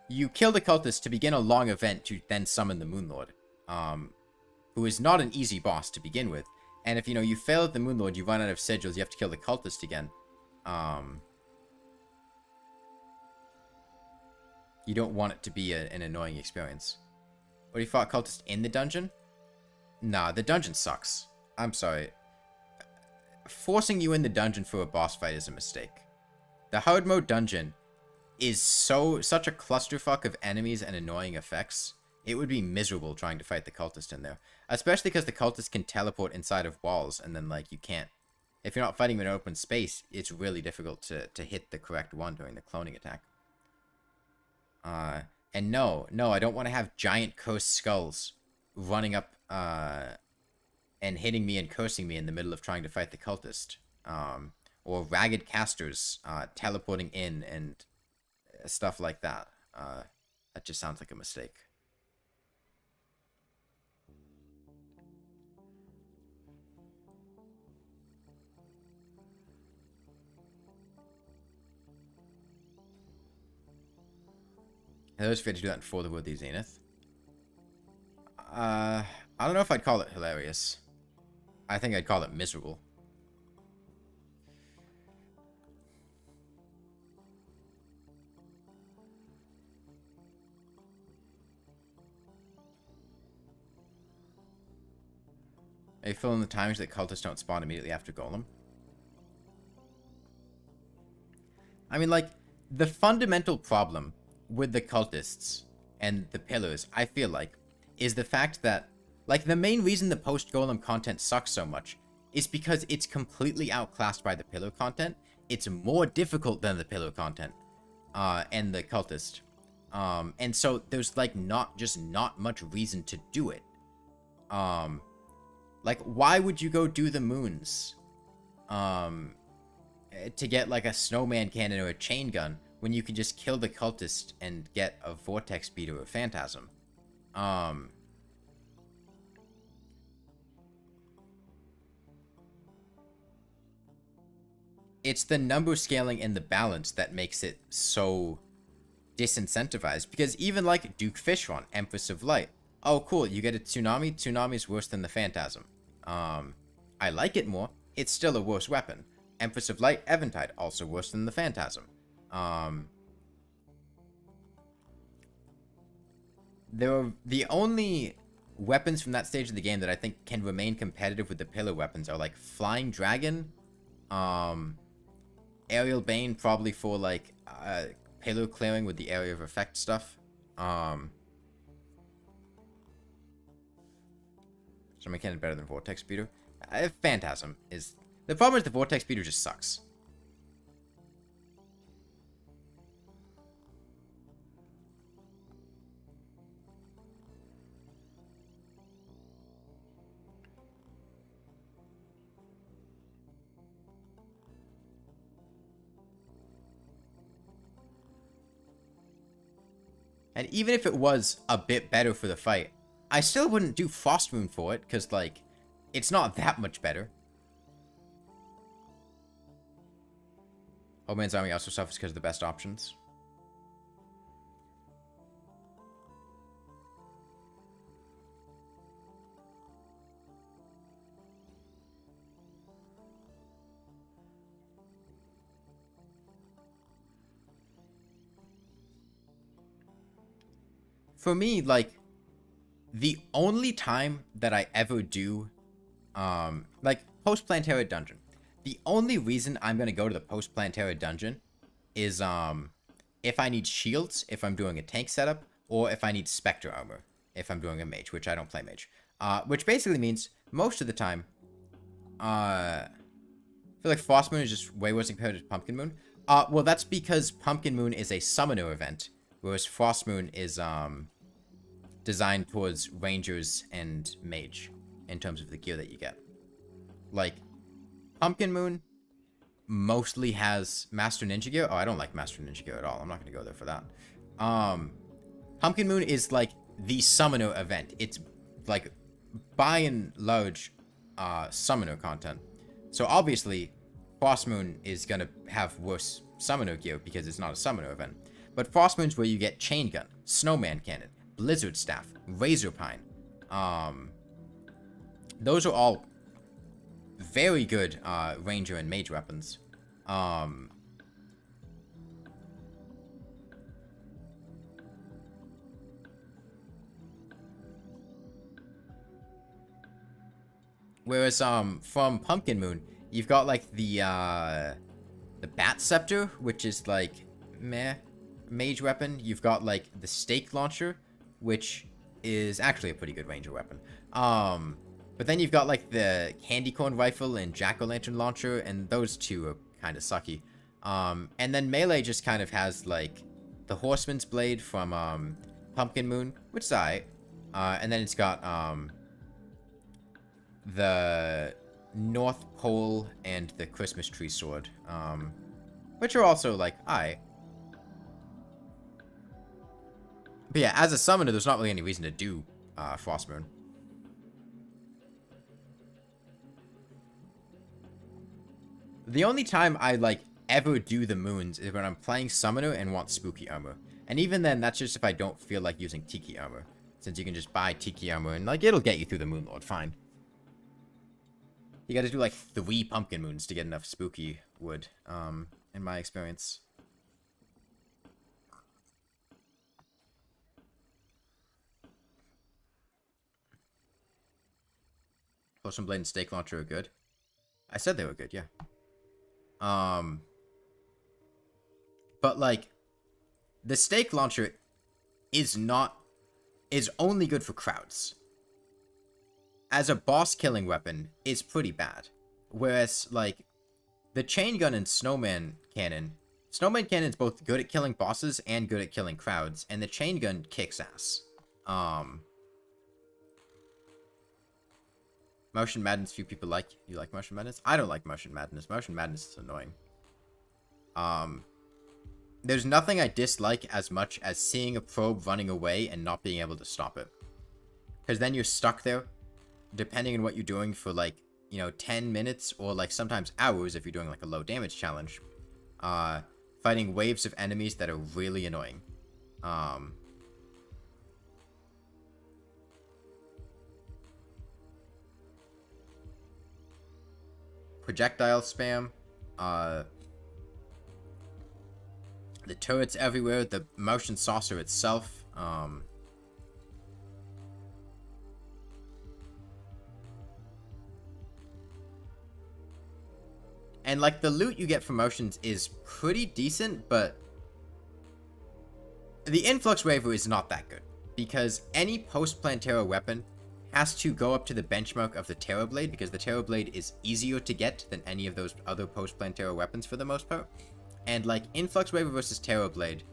Speaker 1: you kill the Cultist to begin a long event to then summon the Moonlord, who is not an easy boss to begin with. And if, you know, you fail at the Moonlord, you run out of sigils, you have to kill the Cultist again. You don't want it to be an annoying experience. What, you fought Cultist in the dungeon? Nah, the dungeon sucks. I'm sorry. Forcing you in the dungeon for a boss fight is a mistake. The hard mode dungeon is such a clusterfuck of enemies and annoying effects. It would be miserable trying to fight the Cultist in there. Especially because the Cultist can teleport inside of walls, and then, like, you can't... If you're not fighting in an open space, it's really difficult to hit the correct one during the cloning attack. And no, I don't want to have giant cursed skulls running up and hitting me and cursing me in the middle of trying to fight the cultist. Or ragged casters teleporting in and stuff like that. That just sounds like a mistake. I always forget to do that before the Worthy Zenith. I don't know if I'd call it hilarious. I think I'd call it miserable. Are you filling the timings that cultists don't spawn immediately after Golem? I mean, like, the fundamental problem with the cultists and the pillars, I feel like, is the fact that, like, the main reason the post-Golem content sucks so much is because it's completely outclassed by the pillar content. It's more difficult than the pillar content, and the cultist. And so there's, like, not much reason to do it. Like, why would you go do the moons, to get, like, a snowman cannon or a chain gun when you can just kill the cultist and get a vortex bead or a phantasm? It's the number scaling and the balance that makes it so disincentivized. Because even, like, Duke Fishron, Empress of Light. Oh, cool, you get a Tsunami? Tsunami's worse than the Phantasm. I like it more. It's still a worse weapon. Empress of Light, Eventide, also worse than the Phantasm. The only weapons from that stage of the game that I think can remain competitive with the pillar weapons are, like, Flying Dragon, Aerial Bane, probably for, like, pillar clearing with the area of effect stuff. Something cannon better than Vortex Speeder. Phantasm is... The problem is the Vortex Speeder just sucks. And even if it was a bit better for the fight, I still wouldn't do Frost Moon for it, because, like, it's not that much better. Old Man's Army also suffers because of the best options. For me, like, the only time that I ever do, like, post-Plantera dungeon, the only reason I'm going to go to the post-Plantera dungeon is, if I need shields, if I'm doing a tank setup, or if I need Spectre armor, if I'm doing a mage, which I don't play mage. Which basically means, most of the time, I feel like Frost Moon is just way worse compared to Pumpkin Moon. Well, that's because Pumpkin Moon is a summoner event, whereas Frost Moon is, designed towards rangers and mage in terms of the gear that you get. Like, Pumpkin Moon mostly has Master Ninja gear. Oh, I don't like Master Ninja gear at all. I'm not going to go there for that. Pumpkin Moon is, like, the summoner event. It's, like, by and large, summoner content. So, obviously, Frost Moon is going to have worse summoner gear because it's not a summoner event. But Frost Moon's where you get Chain Gun, Snowman Cannon, Blizzard Staff, Razor Pine. Those are all very good ranger and mage weapons. Whereas from Pumpkin Moon, you've got, like, the Bat Scepter, which is, like, meh mage weapon. You've got, like, the Stake Launcher, which is actually a pretty good ranger weapon. But then you've got, like, the Candy Corn Rifle and Jack-O-Lantern Launcher, and those two are kind of sucky. And then melee just kind of has, like, the Horseman's Blade from Pumpkin Moon, which is alright. And then it's got the North Pole and the Christmas Tree Sword, which are also like alright. But yeah, as a summoner, there's not really any reason to do Frost Moon. The only time I like ever do the moons is when I'm playing summoner and want spooky armor. And even then, that's just if I don't feel like using tiki armor. Since you can just buy tiki armor and like it'll get you through the Moonlord fine. You gotta do like 3 pumpkin moons to get enough spooky wood, in my experience. Potion Blade and Stake Launcher are good. I said they were good, yeah. But like, the Stake Launcher is only good for crowds. As a boss killing weapon, is pretty bad. Whereas, like, the Chain Gun and Snowman Cannon is both good at killing bosses and good at killing crowds, and the Chain Gun kicks ass. Motion Madness, few people like. You like Motion Madness? I don't like Motion Madness. Motion Madness is annoying. There's nothing I dislike as much as seeing a probe running away and not being able to stop it. Because then you're stuck there, depending on what you're doing for, like, you know, 10 minutes or, like, sometimes hours if you're doing, like, a low damage challenge. Fighting waves of enemies that are really annoying. Projectile spam. The turrets everywhere. The motion saucer itself. And, like, the loot you get from motions is pretty decent, but the Influx Waver is not that good. Because any post-Plantera weapon has to go up to the benchmark of the Terror Blade, because the Terror Blade is easier to get than any of those other post-Plantera weapons for the most part. And, like, Influx Waver versus Terror Blade.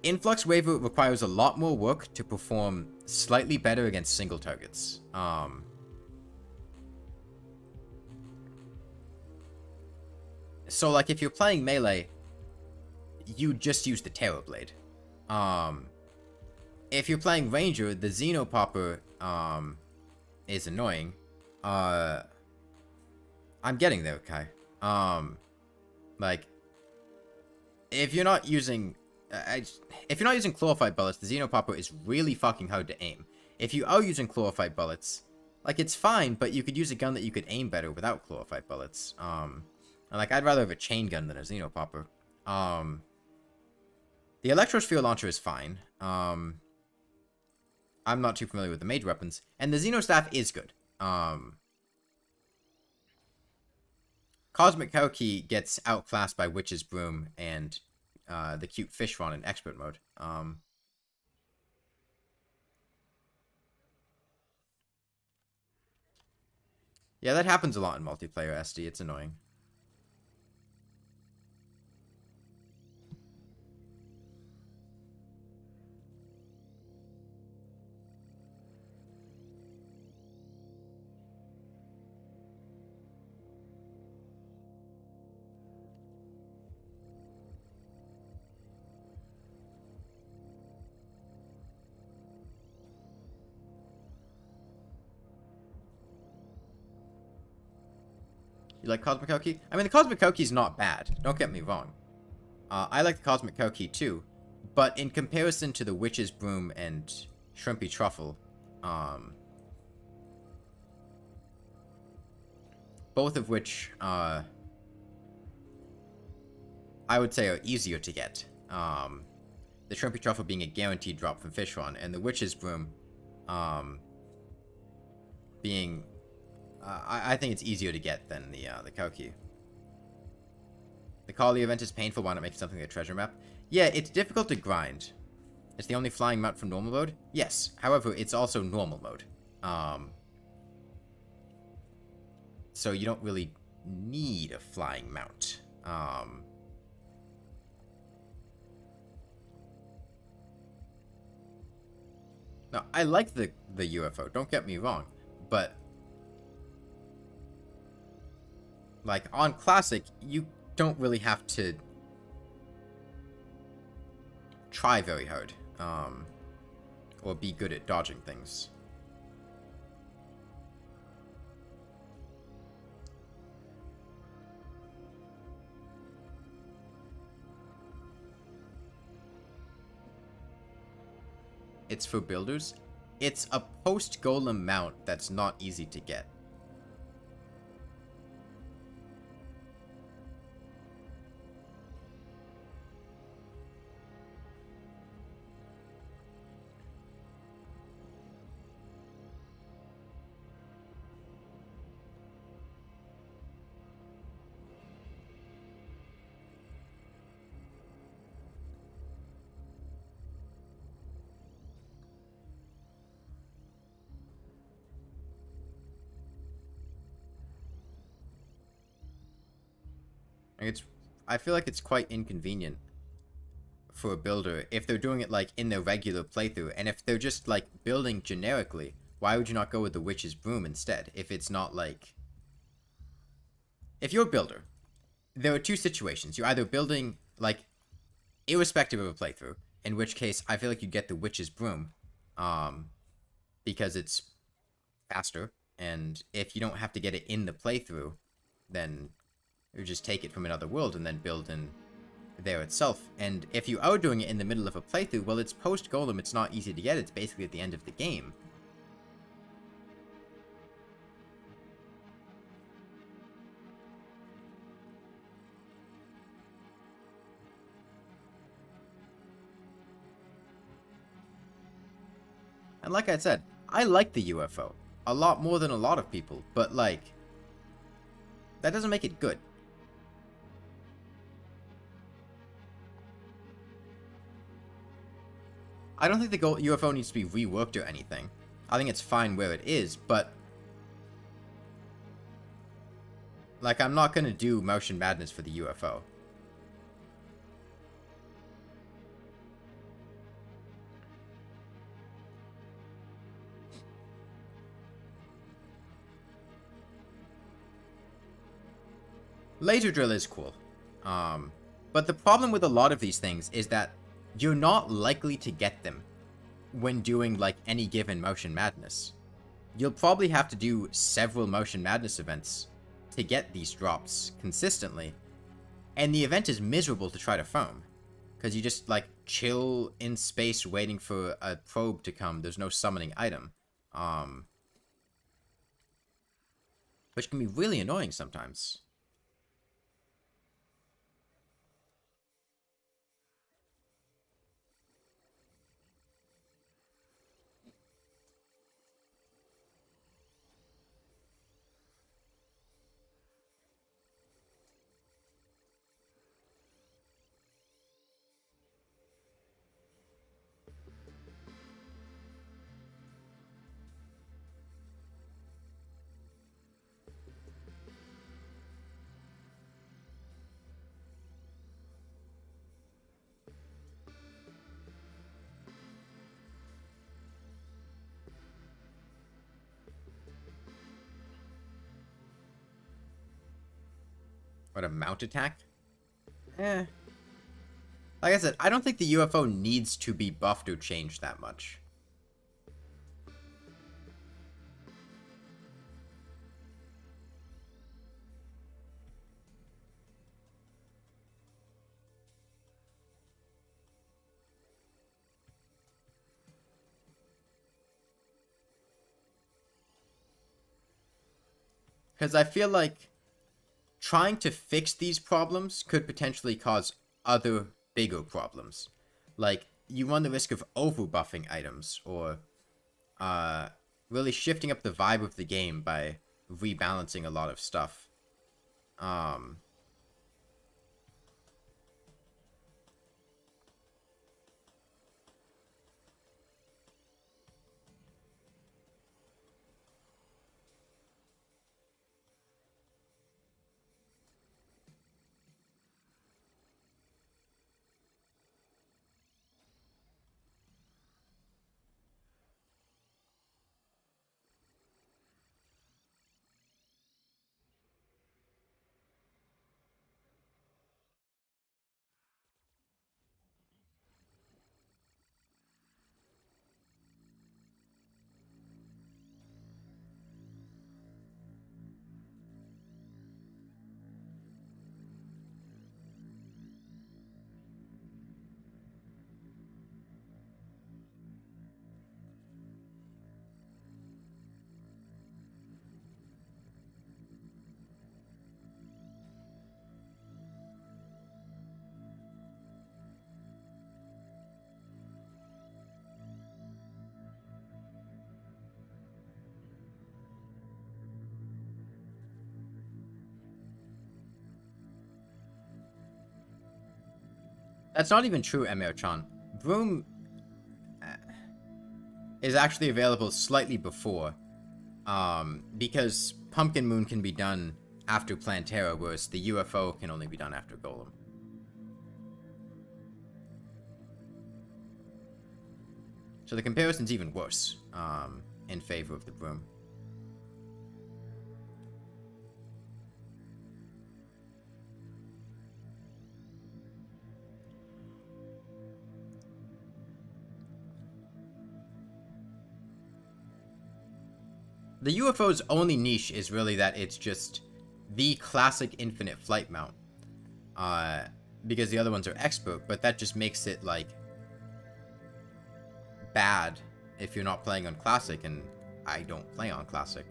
Speaker 1: Influx Waver requires a lot more work to perform slightly better against single targets. So, like, if you're playing melee, you just use the Terror Blade. If you're playing Ranger, the Xenopopper, is annoying. I'm getting there, Kai. Like, if you're not using... if you're not using Chlorophyte Bullets, the Xenopopper is really fucking hard to aim. If you are using Chlorophyte Bullets, like, it's fine, but you could use a gun that you could aim better without Chlorophyte Bullets. And, like, I'd rather have a chain gun than a Xenopopper. The Electrosphere Launcher is fine. I'm not too familiar with the mage weapons. And the Xenostaff is good. Cosmic Kauki gets outclassed by Witch's Broom and the cute Fishron in expert mode. Yeah, that happens a lot in multiplayer SD. It's annoying. You like Cosmic Kauki? I mean, the Cosmic Kauki's not bad. Don't get me wrong. I like the Cosmic Kauki too. But in comparison to the Witch's Broom and Shrimpy Truffle, both of which, I would say are easier to get. The Shrimpy Truffle being a guaranteed drop from Fishron, and the Witch's Broom, being... I think it's easier to get than the Kauki. The Kali event is painful. Why not make something like a treasure map? Yeah, it's difficult to grind. It's the only flying mount from normal mode? Yes. However, it's also normal mode. So you don't really need a flying mount. Now, I like the UFO, don't get me wrong, but like on Classic, you don't really have to try very hard, or be good at dodging things. It's for builders. It's a post-golem mount that's not easy to get. It's, I feel like it's quite inconvenient for a builder if they're doing it like in their regular playthrough, and if they're just like building generically, why would you not go with the witch's broom instead? If it's not like, if you're a builder, there are two situations. You're either building like irrespective of a playthrough, in which case I feel like you get the witch's broom, because it's faster, and if you don't have to get it in the playthrough, then you just take it from another world and then build in there itself. And if you are doing it in the middle of a playthrough, well, it's post-golem, it's not easy to get, it's basically at the end of the game. And like I said, I like the UFO a lot more than a lot of people, but like, that doesn't make it good. I don't think the UFO needs to be reworked or anything. I think it's fine where it is, but like, I'm not gonna do motion madness for the UFO. Laser drill is cool. But the problem with a lot of these things is that you're not likely to get them when doing like any given motion madness. You'll probably have to do several motion madness events to get these drops consistently, and the event is miserable to try to foam, because you just like chill in space waiting for a probe to come. There's no summoning item, which can be really annoying sometimes. What, a mount attack? Eh. Like I said, I don't think the UFO needs to be buffed or changed that much. Because I feel like trying to fix these problems could potentially cause other bigger problems. Like, you run the risk of overbuffing items, or really shifting up the vibe of the game by rebalancing a lot of stuff. That's not even true, Emir-chan. Broom is actually available slightly before, because Pumpkin Moon can be done after Plantera, whereas the UFO can only be done after Golem. So the comparison's even worse, in favor of the Broom. The UFO's only niche is really that it's just the classic infinite flight mount. Because the other ones are expert, but that just makes it, like, bad if you're not playing on classic, and I don't play on classic.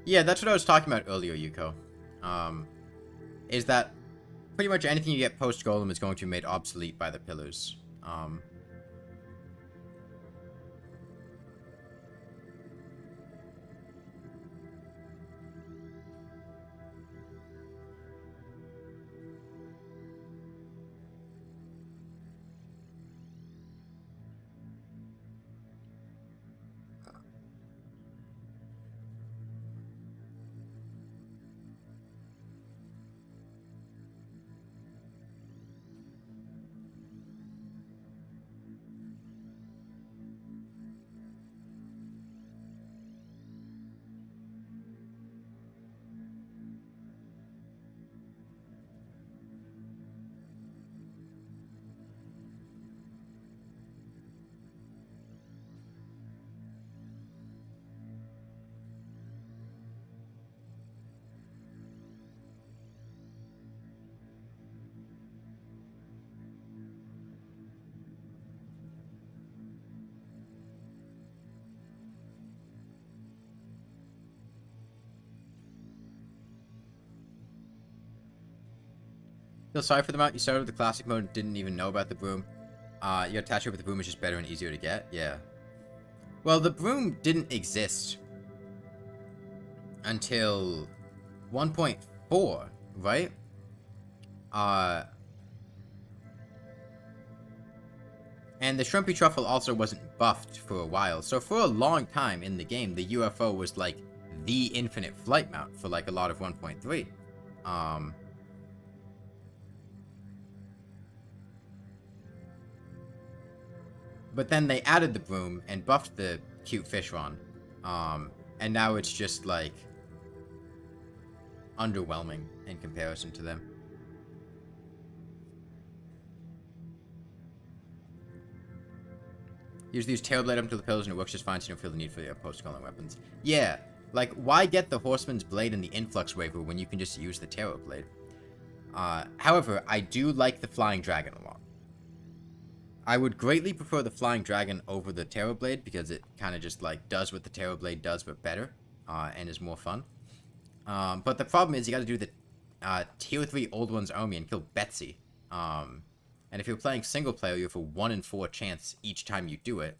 Speaker 1: Yeah, that's what I was talking about earlier, Yuko. Is that pretty much anything you get post-Golem is going to be made obsolete by the pillars. Feel sorry for the mount. You started with the classic mode and didn't even know about the Broom. Your attachment with the Broom is just better and easier to get. Yeah. Well, the Broom didn't exist until 1.4, right? And the Shrimpy Truffle also wasn't buffed for a while. So for a long time in the game, the UFO was like the infinite flight mount for like a lot of 1.3. But then they added the Broom and buffed the cute Fishron. And now it's just, like, underwhelming in comparison to them. Use these Tailblade up to the pillars and it works just fine, so you don't feel the need for your post-Golem weapons. Yeah, like, why get the Horseman's Blade and the Influx Waver when you can just use the Terror Blade? However, I do like the Flying Dragon a lot. I would greatly prefer the Flying Dragon over the Terror Blade because it kind of just, like, does what the Terror Blade does, but better, and is more fun. But the problem is you gotta do the Tier 3 Old One's Army and kill Betsy. And if you're playing single player, you have a 1 in 4 chance each time you do it.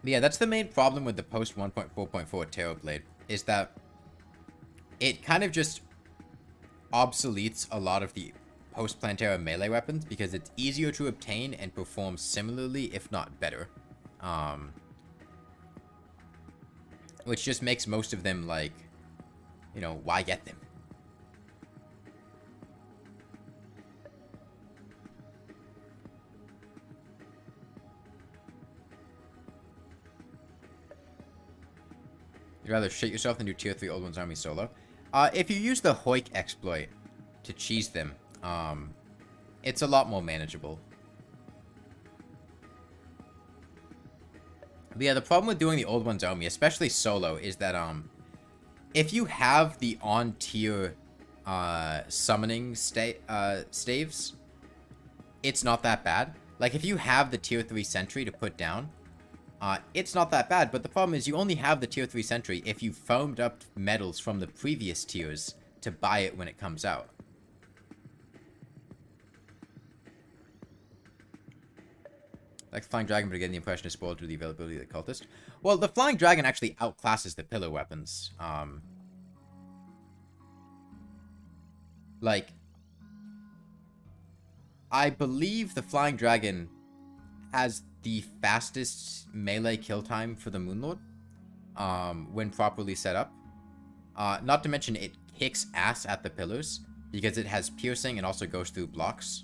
Speaker 1: But yeah, that's the main problem with the post 1.4.4 Terror Blade, is that it kind of just obsoletes a lot of the post Plantera melee weapons because it's easier to obtain and perform similarly, if not better. Which just makes most of them, like, you know, why get them? You'd rather shit yourself than do tier 3 Old One's Army solo. If you use the Hoik exploit to cheese them, it's a lot more manageable. But yeah, the problem with doing the Old One's Army, especially solo, is that if you have the on-tier summoning staves, it's not that bad. Like, if you have the tier 3 sentry to put down, it's not that bad. But the problem is you only have the tier 3 sentry if you farmed up medals from the previous tiers to buy it when it comes out. Like the Flying Dragon, but again, the impression is spoiled through the availability of the Cultist. Well, the Flying Dragon actually outclasses the pillar weapons. Like, I believe the Flying Dragon has the fastest melee kill time for the Moonlord, when properly set up. Not to mention, it kicks ass at the pillars, because it has piercing and also goes through blocks.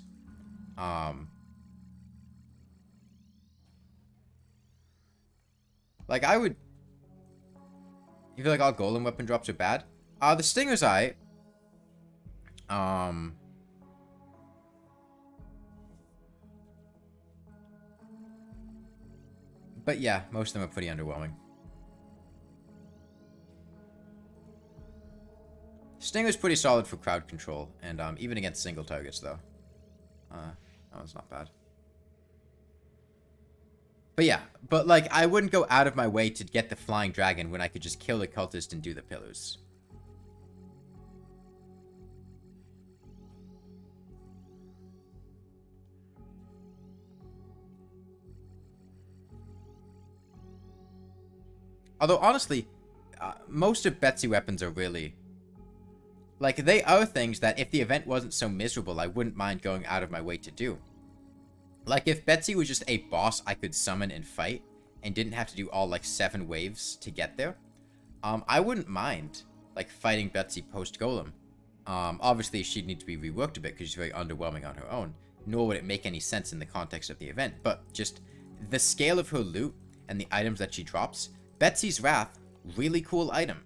Speaker 1: Like, I would... You feel like all golem weapon drops are bad? The Stinger's eye. But yeah, most of them are pretty underwhelming. Stinger's pretty solid for crowd control, and even against single targets, though. That one's not bad. But yeah, but like, I wouldn't go out of my way to get the Flying Dragon when I could just kill the Cultist and do the pillars. Although, honestly, most of Betsy weapons are really... Like, they are things that if the event wasn't so miserable, I wouldn't mind going out of my way to do. Like, if Betsy was just a boss I could summon and fight, and didn't have to do all, like, 7 waves to get there, I wouldn't mind, like, fighting Betsy post-Golem. Obviously, she'd need to be reworked a bit, because she's very underwhelming on her own, nor would it make any sense in the context of the event, but just the scale of her loot and the items that she drops... Betsy's Wrath, really cool item.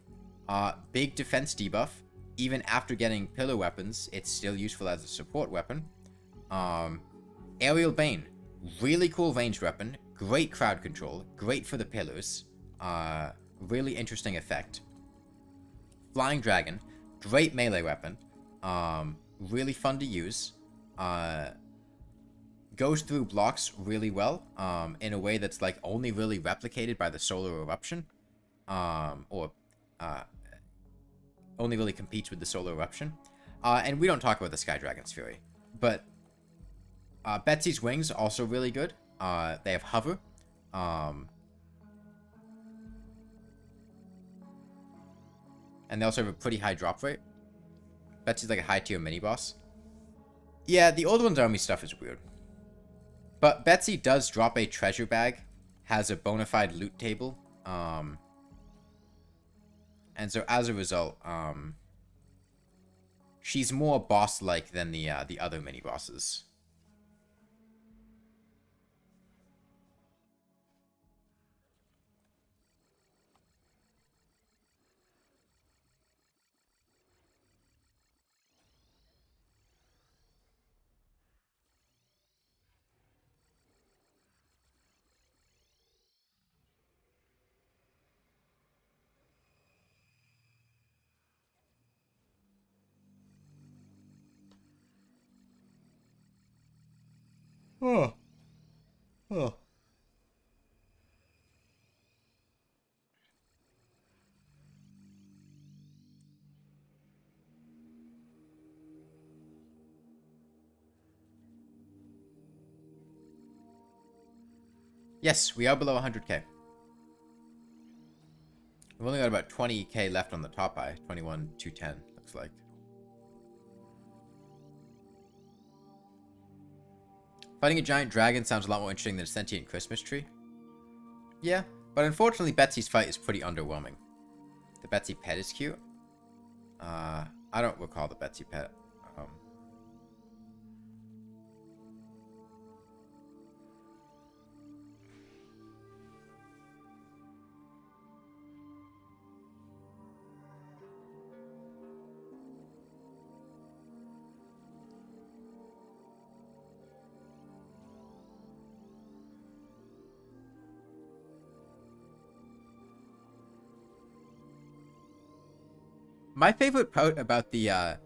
Speaker 1: Big defense debuff. Even after getting pillar weapons, it's still useful as a support weapon. Aerial Bane, really cool ranged weapon. Great crowd control. Great for the pillars. Really interesting effect. Flying Dragon, great melee weapon. Really fun to use. Goes through blocks really well, in a way that's like only really replicated by the solar eruption, only really competes with the solar eruption. And we don't talk about the Sky Dragon's Fury, but Betsy's wings also really good. They have hover, and they also have a pretty high drop rate. Betsy's like a high tier mini boss. Yeah, the Old One's Army stuff is weird. But Betsy does drop a treasure bag, has a bona fide loot table, and so as a result, she's more boss-like than the other mini-bosses. Oh. Oh. Yes, we are below 100k. We've only got about 20k left on the top eye. 21,210, looks like. Fighting a giant dragon sounds a lot more interesting than a sentient Christmas tree. Yeah, but unfortunately Betsy's fight is pretty underwhelming. The Betsy pet is cute. I don't recall the Betsy pet. My favorite part about the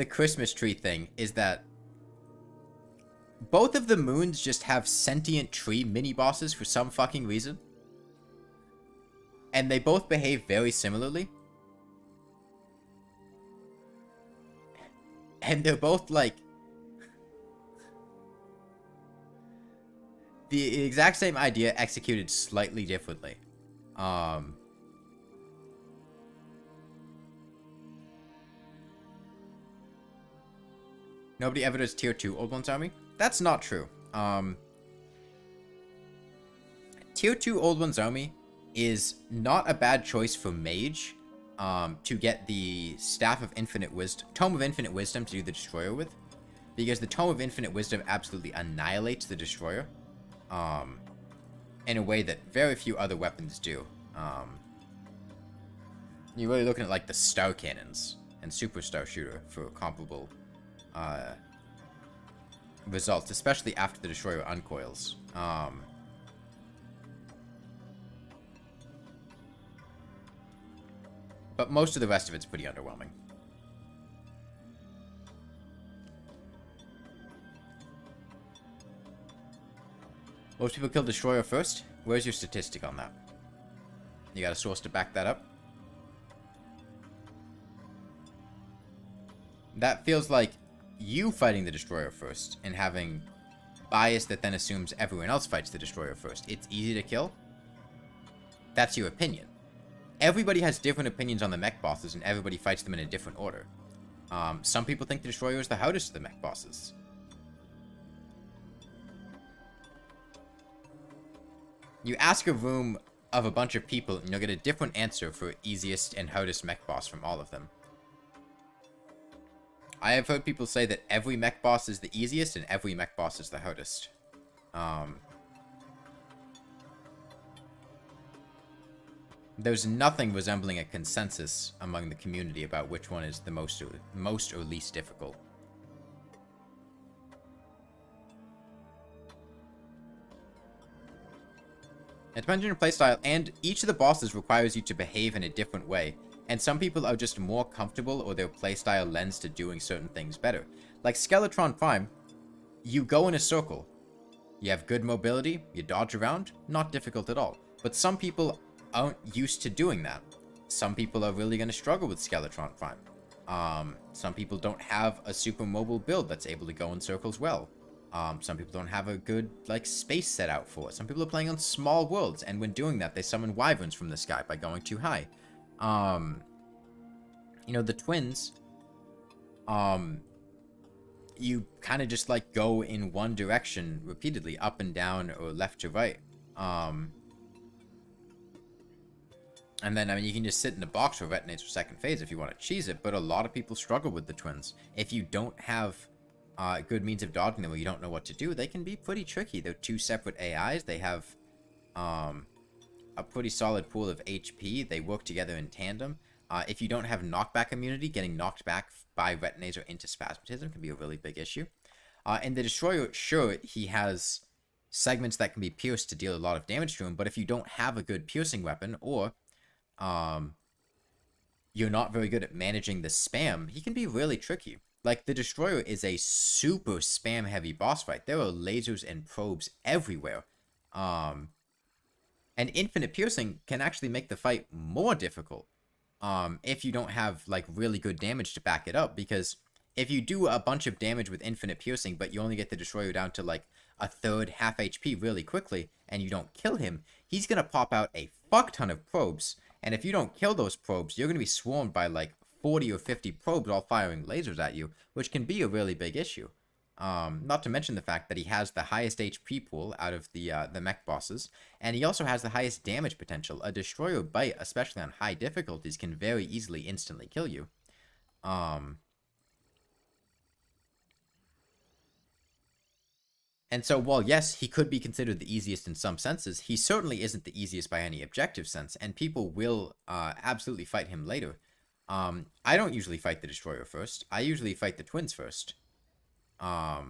Speaker 1: Christmas tree thing is that both of the moons just have sentient tree mini bosses for some fucking reason, and they both behave very similarly. And they're both like the exact same idea executed slightly differently. Um, Nobody ever does tier 2 Old One's Army? That's not true. Tier 2 Old One's Army is not a bad choice for Mage to get the Staff of Infinite Wisdom, Tome of Infinite Wisdom to do the Destroyer with. Because the Tome of Infinite Wisdom absolutely annihilates the Destroyer in a way that very few other weapons do. You're really looking at like the Star Cannons and Super Star Shooter for comparable results, especially after the Destroyer uncoils. But most of the rest of it's pretty underwhelming. Most people kill Destroyer first? Where's your statistic on that? You got a source to back that up? That feels like you fighting the Destroyer first and having bias that then assumes everyone else fights the Destroyer first. It's easy to kill. That's your opinion. Everybody has different opinions on the mech bosses, and everybody fights them in a different order. Some people think the Destroyer is the hardest of the mech bosses. You ask a room of a bunch of people, and you'll get a different answer for easiest and hardest mech boss from all of them. I have heard people say that every mech boss is the easiest, and every mech boss is the hardest. There's nothing resembling a consensus among the community about which one is the most or least difficult. It depends on your playstyle, and each of the bosses requires you to behave in a different way, and some people are just more comfortable or their playstyle lends to doing certain things better. Like Skeletron Prime, you go in a circle. You have good mobility, you dodge around, not difficult at all. But some people aren't used to doing that. Some people are really going to struggle with Skeletron Prime. Some people don't have a super mobile build that's able to go in circles well. Some people don't have a good, like, space set out for it. Some people are playing on small worlds, and when doing that, they summon wyverns from the sky by going too high. You know, the twins, you kind of just, like, go in one direction repeatedly, up and down or left to right. And then, I mean, you can just sit in the box for Retonates for second phase if you want to cheese it, but a lot of people struggle with the twins. If you don't have good means of dodging them or you don't know what to do, they can be pretty tricky. They're two separate AIs. They have a pretty solid pool of HP. They work together in tandem. If you don't have knockback immunity, getting knocked back by Retonates or into Spasmatism can be a really big issue. And the Destroyer, sure, he has segments that can be pierced to deal a lot of damage to him, but if you don't have a good piercing weapon, or you're not very good at managing the spam, he can be really tricky. Like, the Destroyer is a super spam-heavy boss fight. There are lasers and probes everywhere. And infinite piercing can actually make the fight more difficult if you don't have, like, really good damage to back it up. Because if you do a bunch of damage with infinite piercing, but you only get the Destroyer down to, like, a third, half HP really quickly, and you don't kill him, he's going to pop out a fuck ton of probes. And if you don't kill those probes, you're going to be swarmed by, like, 40 or 50 probes all firing lasers at you, which can be a really big issue. Not to mention the fact that he has the highest HP pool out of the mech bosses, and he also has the highest damage potential. A Destroyer bite, especially on high difficulties, can very easily instantly kill you. And so, while yes, he could be considered the easiest in some senses, he certainly isn't the easiest by any objective sense, and people will absolutely fight him later. I don't usually fight the Destroyer first. I usually fight the twins first. I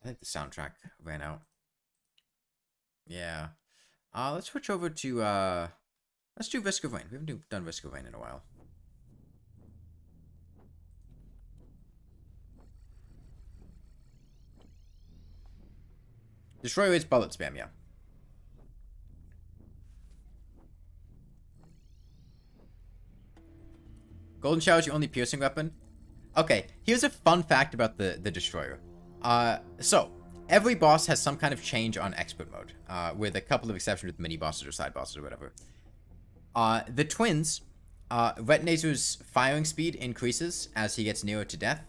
Speaker 1: think the soundtrack ran out. Yeah. Let's switch over to Let's do Risk of Rain. We haven't done Risk of Rain in a while. Destroyer is bullet spam, yeah. Golden Shower is your only piercing weapon? Okay, here's a fun fact about the Destroyer. So, every boss has some kind of change on expert mode, with a couple of exceptions with mini bosses or side bosses or whatever. The twins, Retinazer's firing speed increases as he gets nearer to death.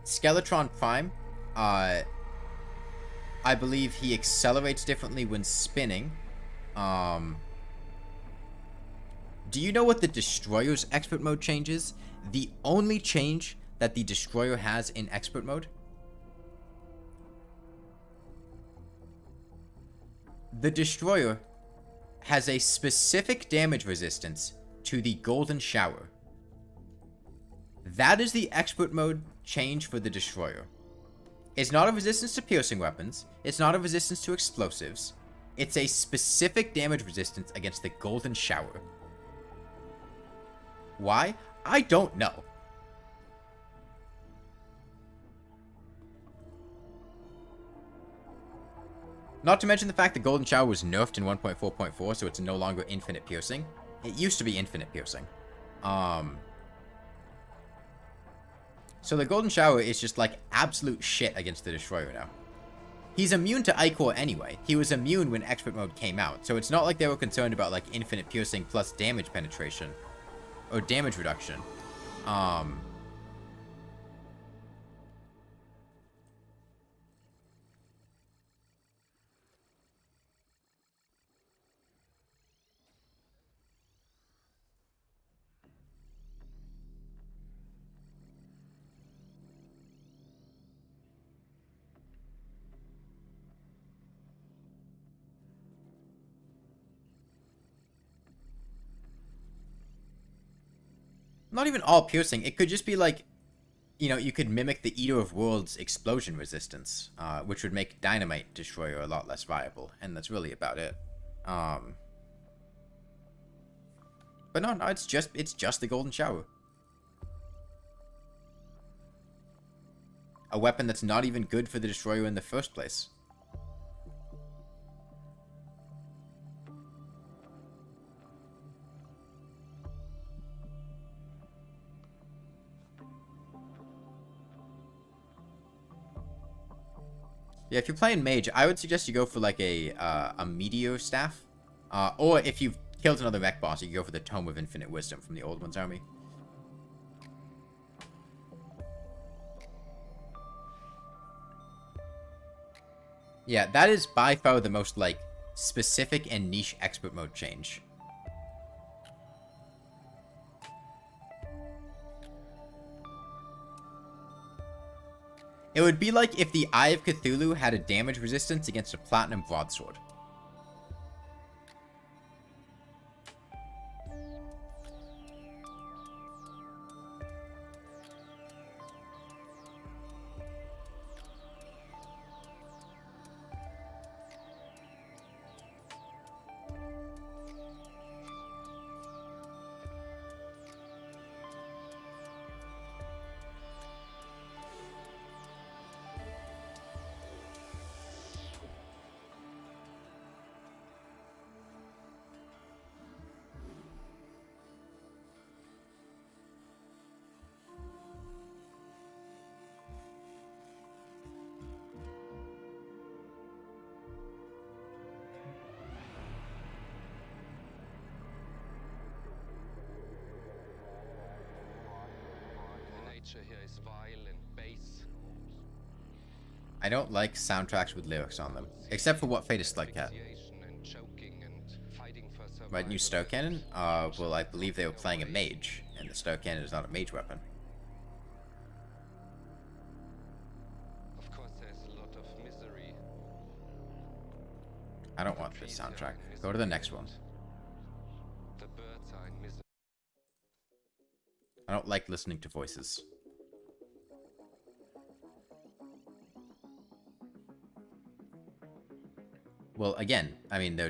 Speaker 1: Skeletron Prime, I believe he accelerates differently when spinning. Do you know what the Destroyer's expert mode changes? The only change that the Destroyer has in expert mode? The Destroyer has a specific damage resistance to the Golden Shower. That is the expert mode change for the Destroyer. It's not a resistance to piercing weapons. It's not a resistance to explosives. It's a specific damage resistance against the Golden Shower. Why? I don't know. Not to mention the fact that Golden Shower was nerfed in 1.4.4, so it's no longer infinite piercing. It used to be infinite piercing. So the Golden Shower is just like absolute shit against the Destroyer now. He's immune to Ichor anyway. He was immune when expert mode came out, so it's not like they were concerned about like infinite piercing plus damage penetration. Or damage reduction. Not even all piercing. It could just be like, you know, you could mimic the Eater of Worlds explosion resistance, which would make Dynamite Destroyer a lot less viable, and that's really about it. But no, it's just the Golden Shower. A weapon that's not even good for the Destroyer in the first place. Yeah, if you're playing Mage, I would suggest you go for like a Meteor Staff. Or if you've killed another mech boss, you can go for the Tome of Infinite Wisdom from the Old One's army. Yeah, that is by far the most like specific and niche expert mode change. It would be like if the Eye of Cthulhu had a damage resistance against a Platinum Broadsword.
Speaker 2: Here is vile and base.
Speaker 1: I don't like soundtracks with lyrics on them, except for What Fate is Slug Cat. Right, new Stow Cannon? Well, I believe they were playing a mage, and the Stow Cannon is not a mage weapon.
Speaker 2: Of course, there's a lot of misery.
Speaker 1: I don't want this soundtrack. Go to the next one.
Speaker 2: The birds are in misery.
Speaker 1: I don't like listening to voices. Well, again, I mean,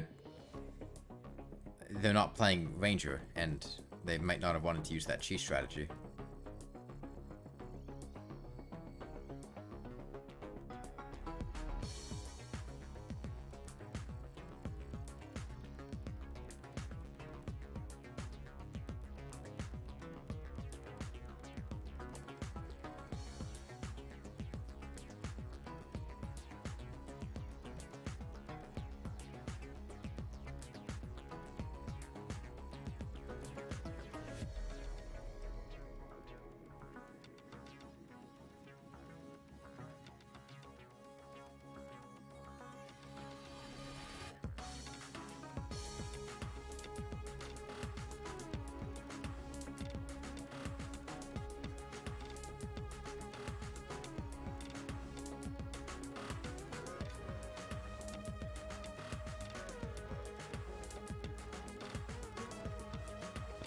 Speaker 1: they're not playing Ranger, and they might not have wanted to use that cheese strategy.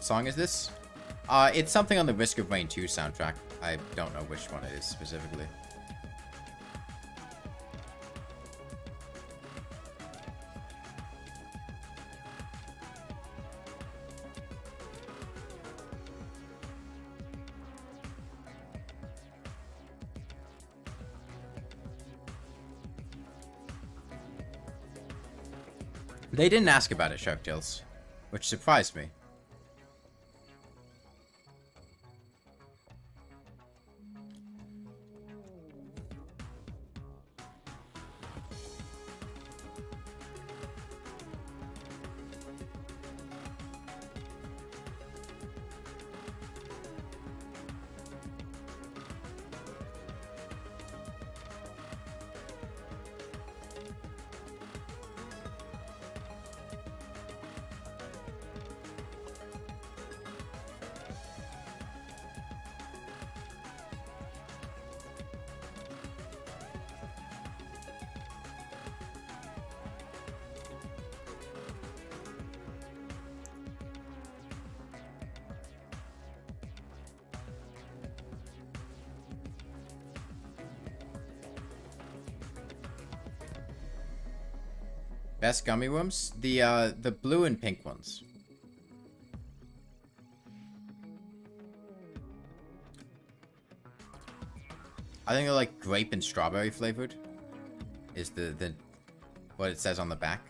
Speaker 1: Song is this? It's something on the Risk of Rain 2 soundtrack. I don't know which one it is specifically. They didn't ask about it, Sharktails, which surprised me. Best gummy worms? The blue and pink ones. I think they're like grape and strawberry flavored. Is the what it says on the back.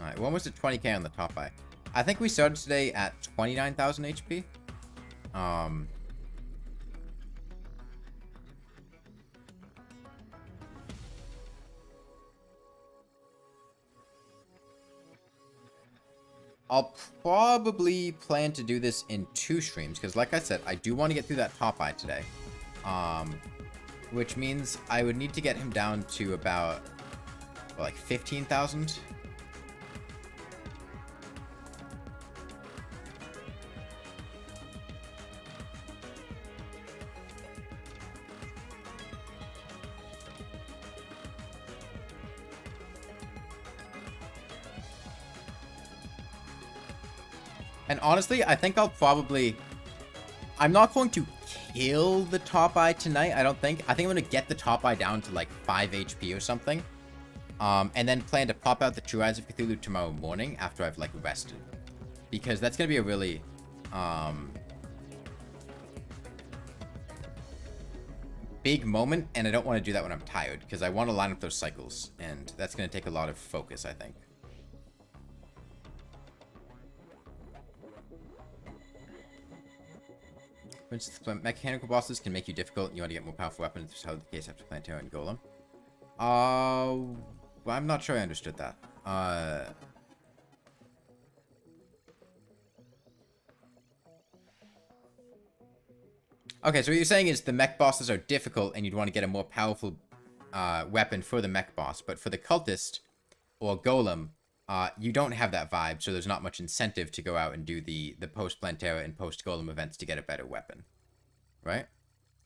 Speaker 1: Alright, we're almost at 20k on the top eye. I think we started today at 29,000 HP. I'll probably plan to do this in 2 streams, because like I said, I do want to get through that top eye today. Which means I would need to get him down to about, well, like 15,000. And honestly, I think I'll probably... I'm not going to kill the top eye tonight, I don't think. I think I'm going to get the top eye down to like 5 HP or something. And then plan to pop out the True Eyes of Cthulhu tomorrow morning after I've like rested. Because that's going to be a really... big moment, and I don't want to do that when I'm tired. Because I want to line up those cycles. And that's going to take a lot of focus, I think. For instance, mechanical bosses can make you difficult and you want to get more powerful weapons, so the case after Planetary and Golem. Well, I'm not sure I understood that. Okay, so what you're saying is the mech bosses are difficult and you'd want to get a more powerful weapon for the mech boss, but for the cultist, or Golem, you don't have that vibe, so there's not much incentive to go out and do the post-Plantera and post-Golem events to get a better weapon. Right?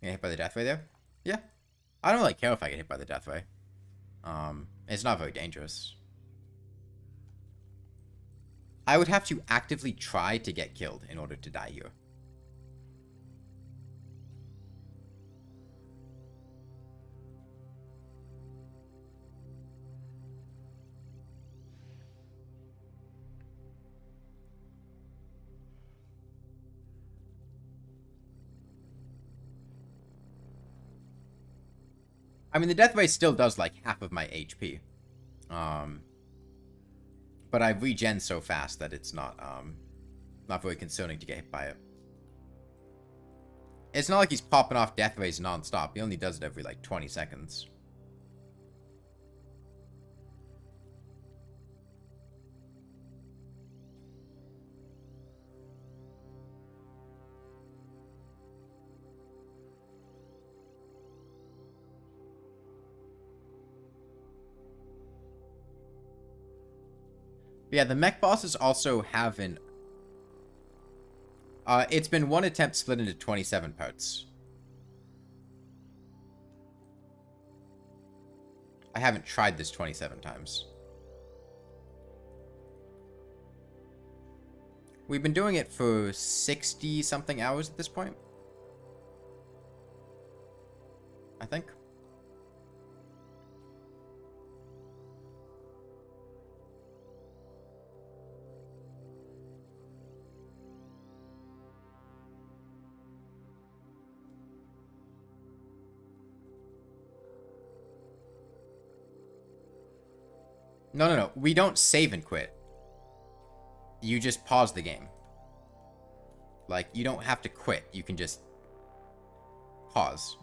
Speaker 1: You get hit by the Death Ray there? Yeah. I don't really care if I get hit by the Death Ray. It's not very dangerous. I would have to actively try to get killed in order to die here. I mean, the Death Ray still does like half of my HP. But I regen so fast that it's not very concerning to get hit by it. It's not like he's popping off Death Rays non-stop. He only does it every like 20 seconds. But yeah, the mech bosses also have an... it's been one attempt split into 27 parts. I haven't tried this 27 times. We've been doing it for 60-something hours at this point. I think. No. We don't save and quit. You just pause the game. Like, you don't have to quit. You can just pause.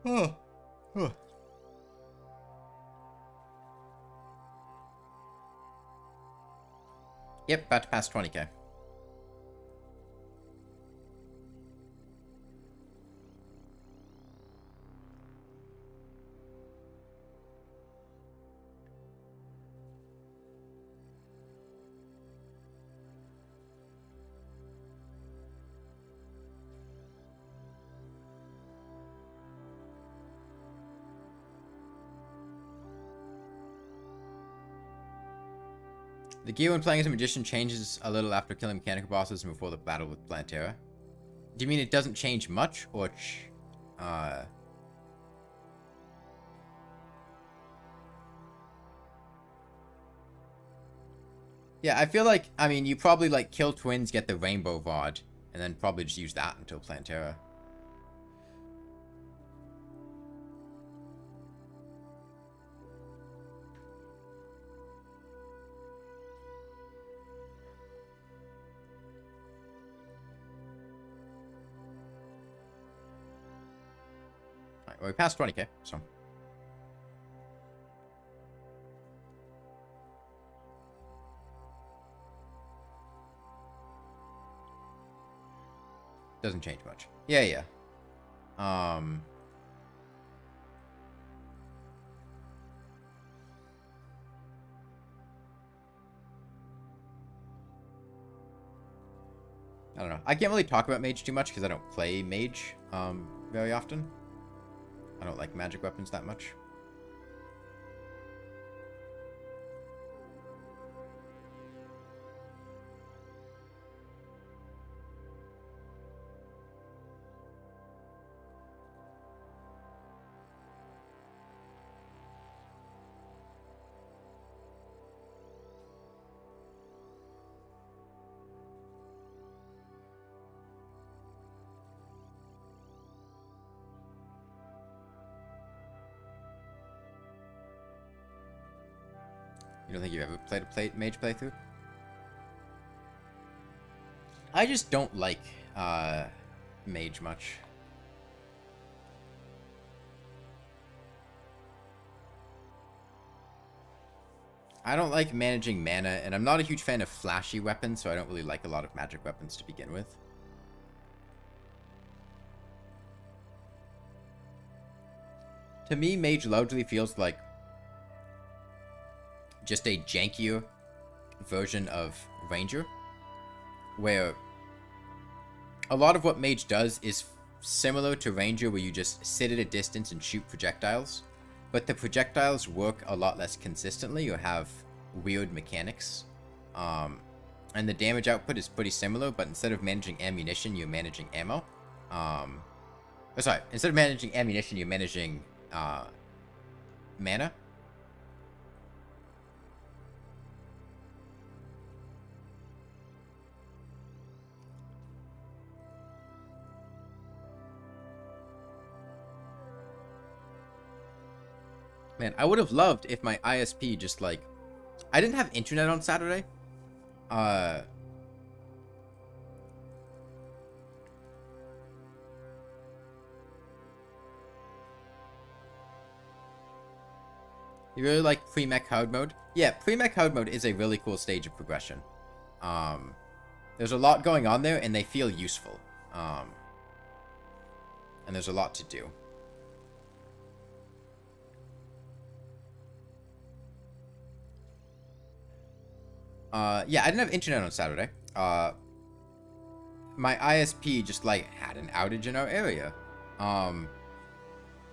Speaker 1: Oh. Yep, about to pass 20k. The gear when playing as a magician changes a little after killing mechanical bosses and before the battle with Plantera. Do you mean it doesn't change much, or Yeah, I feel like, I mean, you probably, like, kill twins, get the rainbow rod, and then probably just use that until Plantera. Alright, well, we passed 20k, so... Doesn't change much. Yeah. I don't know. I can't really talk about mage too much because I don't play mage very often. I don't like magic weapons that much. don't think you've ever played a mage playthrough? I just don't like mage much. I don't like managing mana, and I'm not a huge fan of flashy weapons, so I don't really like a lot of magic weapons to begin with. To me, mage largely feels like just a jankier version of ranger, where a lot of what mage does is similar to ranger, where you just sit at a distance and shoot projectiles, but the projectiles work a lot less consistently or have weird mechanics. And the damage output is pretty similar, but instead of managing ammunition, you're managing ammo. Sorry, instead of managing ammunition, you're managing mana. Man, I would have loved if my ISP just like... I didn't have internet on Saturday. You really like pre-mech hard mode? Yeah, pre-mech hard mode is a really cool stage of progression. There's a lot going on there, and they feel useful. And there's a lot to do. Yeah, I didn't have internet on Saturday. My ISP just, like, had an outage in our area.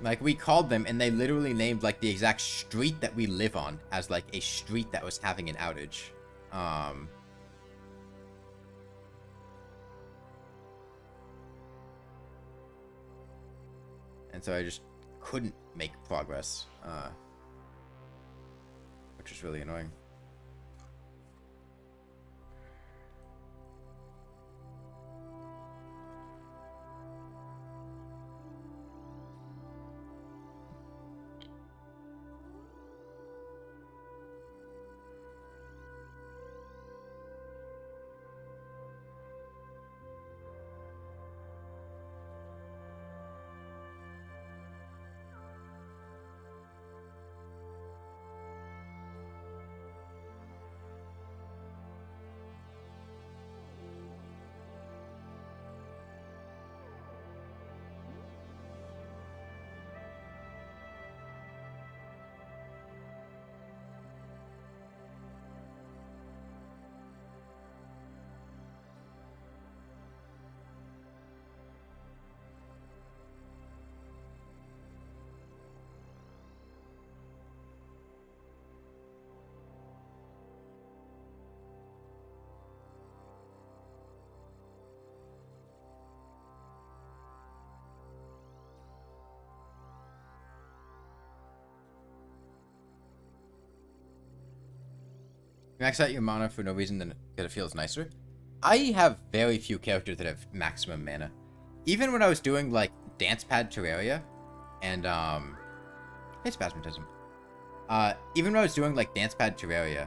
Speaker 1: Like, we called them, and they literally named, like, the exact street that we live on as, like, a street that was having an outage. And so I just couldn't make progress, which is really annoying. Max out your mana for no reason than because it feels nicer. I have very few characters that have maximum mana. Even when I was doing, like, Dance Pad Terraria, and, hey, Spasmatism. Even when I was doing, like, Dance Pad Terraria,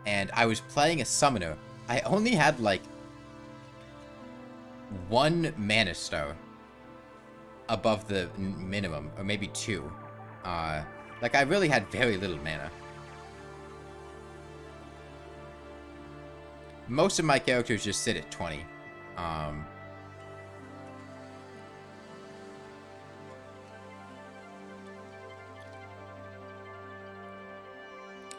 Speaker 1: and I was playing a summoner, I only had, like, 1 mana star above the minimum, or maybe 2. Like, I really had very little mana. Most of my characters just sit at 20.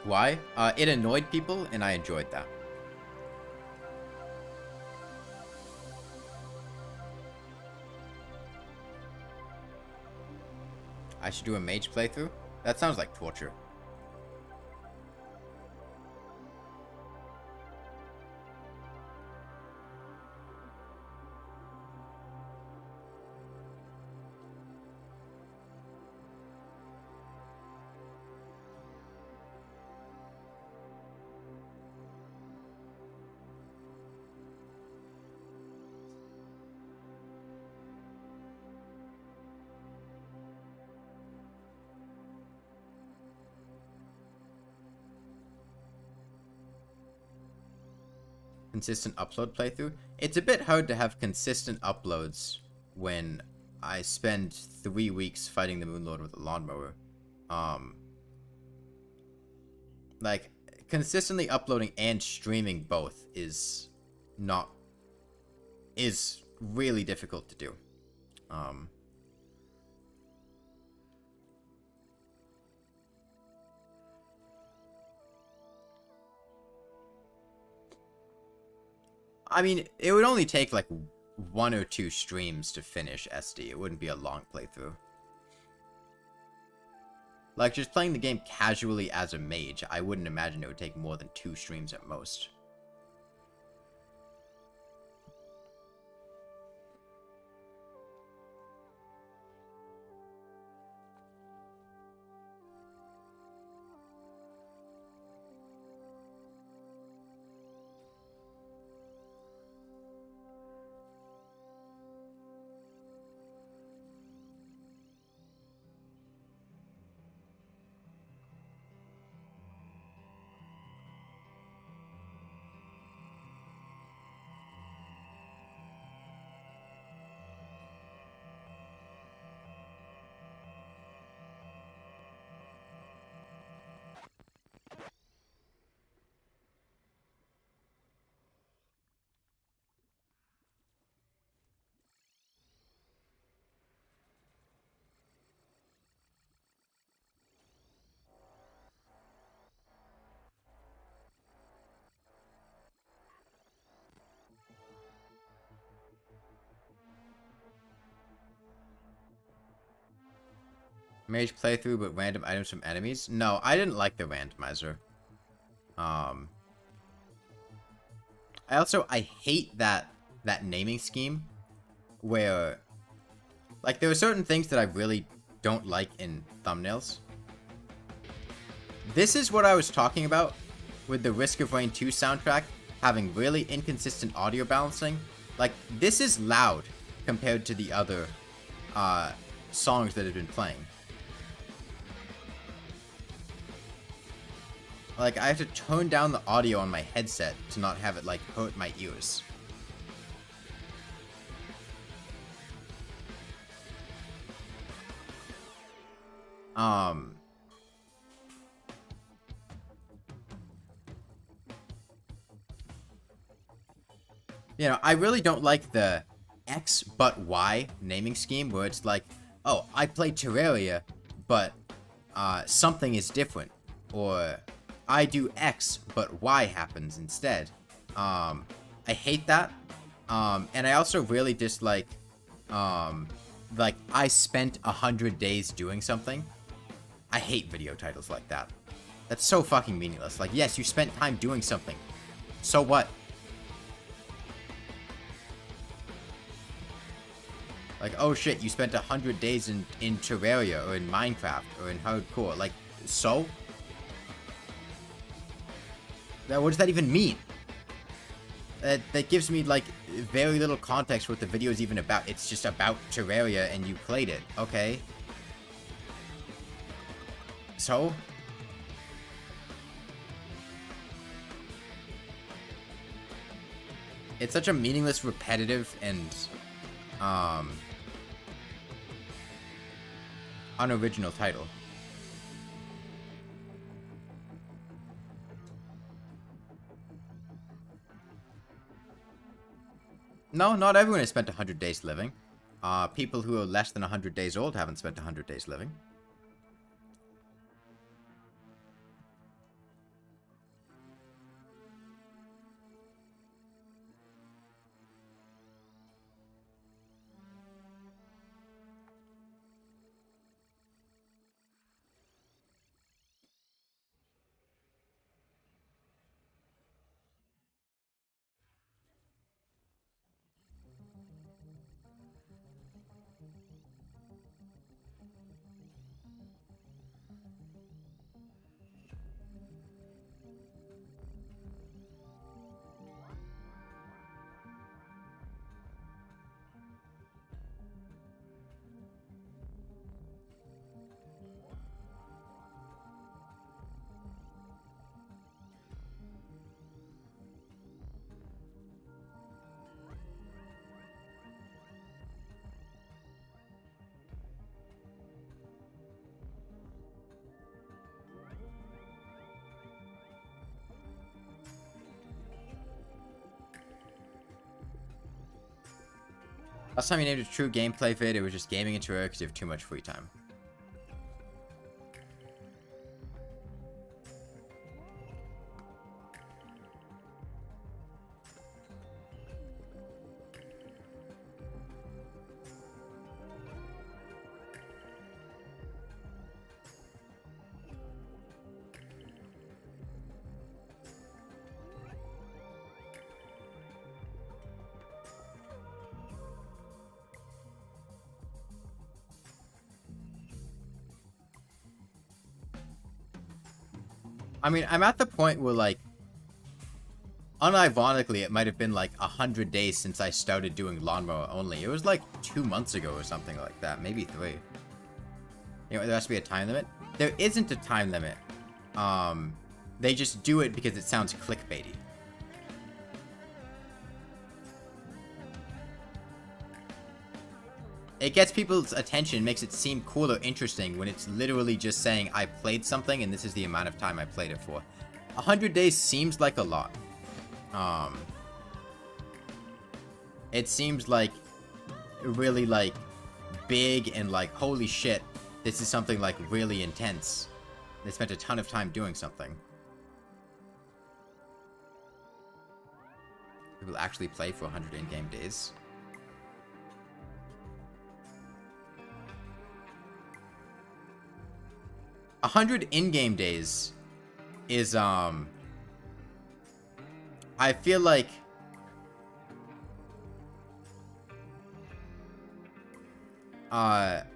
Speaker 1: Why? It annoyed people, and I enjoyed that. I should do a mage playthrough? That sounds like torture. consistent upload playthrough. It's a bit hard to have consistent uploads when I spend 3 weeks fighting the Moonlord with a lawnmower. Like, consistently uploading and streaming both is really difficult to do. I mean, it would only take like 1 or 2 streams to finish SD. It wouldn't be a long playthrough. Like, just playing the game casually as a mage, I wouldn't imagine it would take more than 2 streams at most. Mage playthrough with random items from enemies? No, I didn't like the randomizer. I hate that naming scheme where, like, there are certain things that I really don't like in thumbnails. This is what I was talking about with the Risk of Rain 2 soundtrack having really inconsistent audio balancing. Like, this is loud compared to the other songs that have been playing. Like, I have to tone down the audio on my headset to not have it, like, hurt my ears. You know, I really don't like the X but Y naming scheme where it's like, oh, I play Terraria, but something is different. Or I do X, but Y happens instead. I hate that. And I also really dislike, like, I spent 100 days doing something. I hate video titles like that. That's so fucking meaningless. Like, yes, you spent time doing something. So what? Like, oh shit, you spent 100 days in Terraria, or in Minecraft, or in Hardcore. Like, so? Now, what does that even mean? That gives me, like, very little context for what the video is even about. It's just about Terraria, and you played it. Okay. So? It's such a meaningless, repetitive, and, unoriginal title. No, not everyone has spent 100 days living. People who are less than 100 days old haven't spent 100 days living. Last time you named a true gameplay vid, it was just gaming in Terraria because you have too much free time. I mean, I'm at the point where, like, unironically, it might have been, like, 100 days since I started doing Lawnmower only. It was, like, 2 months ago or something like that. Maybe 3. You know, there has to be a time limit. There isn't a time limit. They just do it because it sounds clickbaity. It gets people's attention, makes it seem cool or interesting when it's literally just saying, I played something and this is the amount of time I played it for. 100 days seems like a lot. It seems like really like big and like, holy shit, this is something like really intense. They spent a ton of time doing something. People actually play for 100 in-game days. A 100 in-game days is, I feel like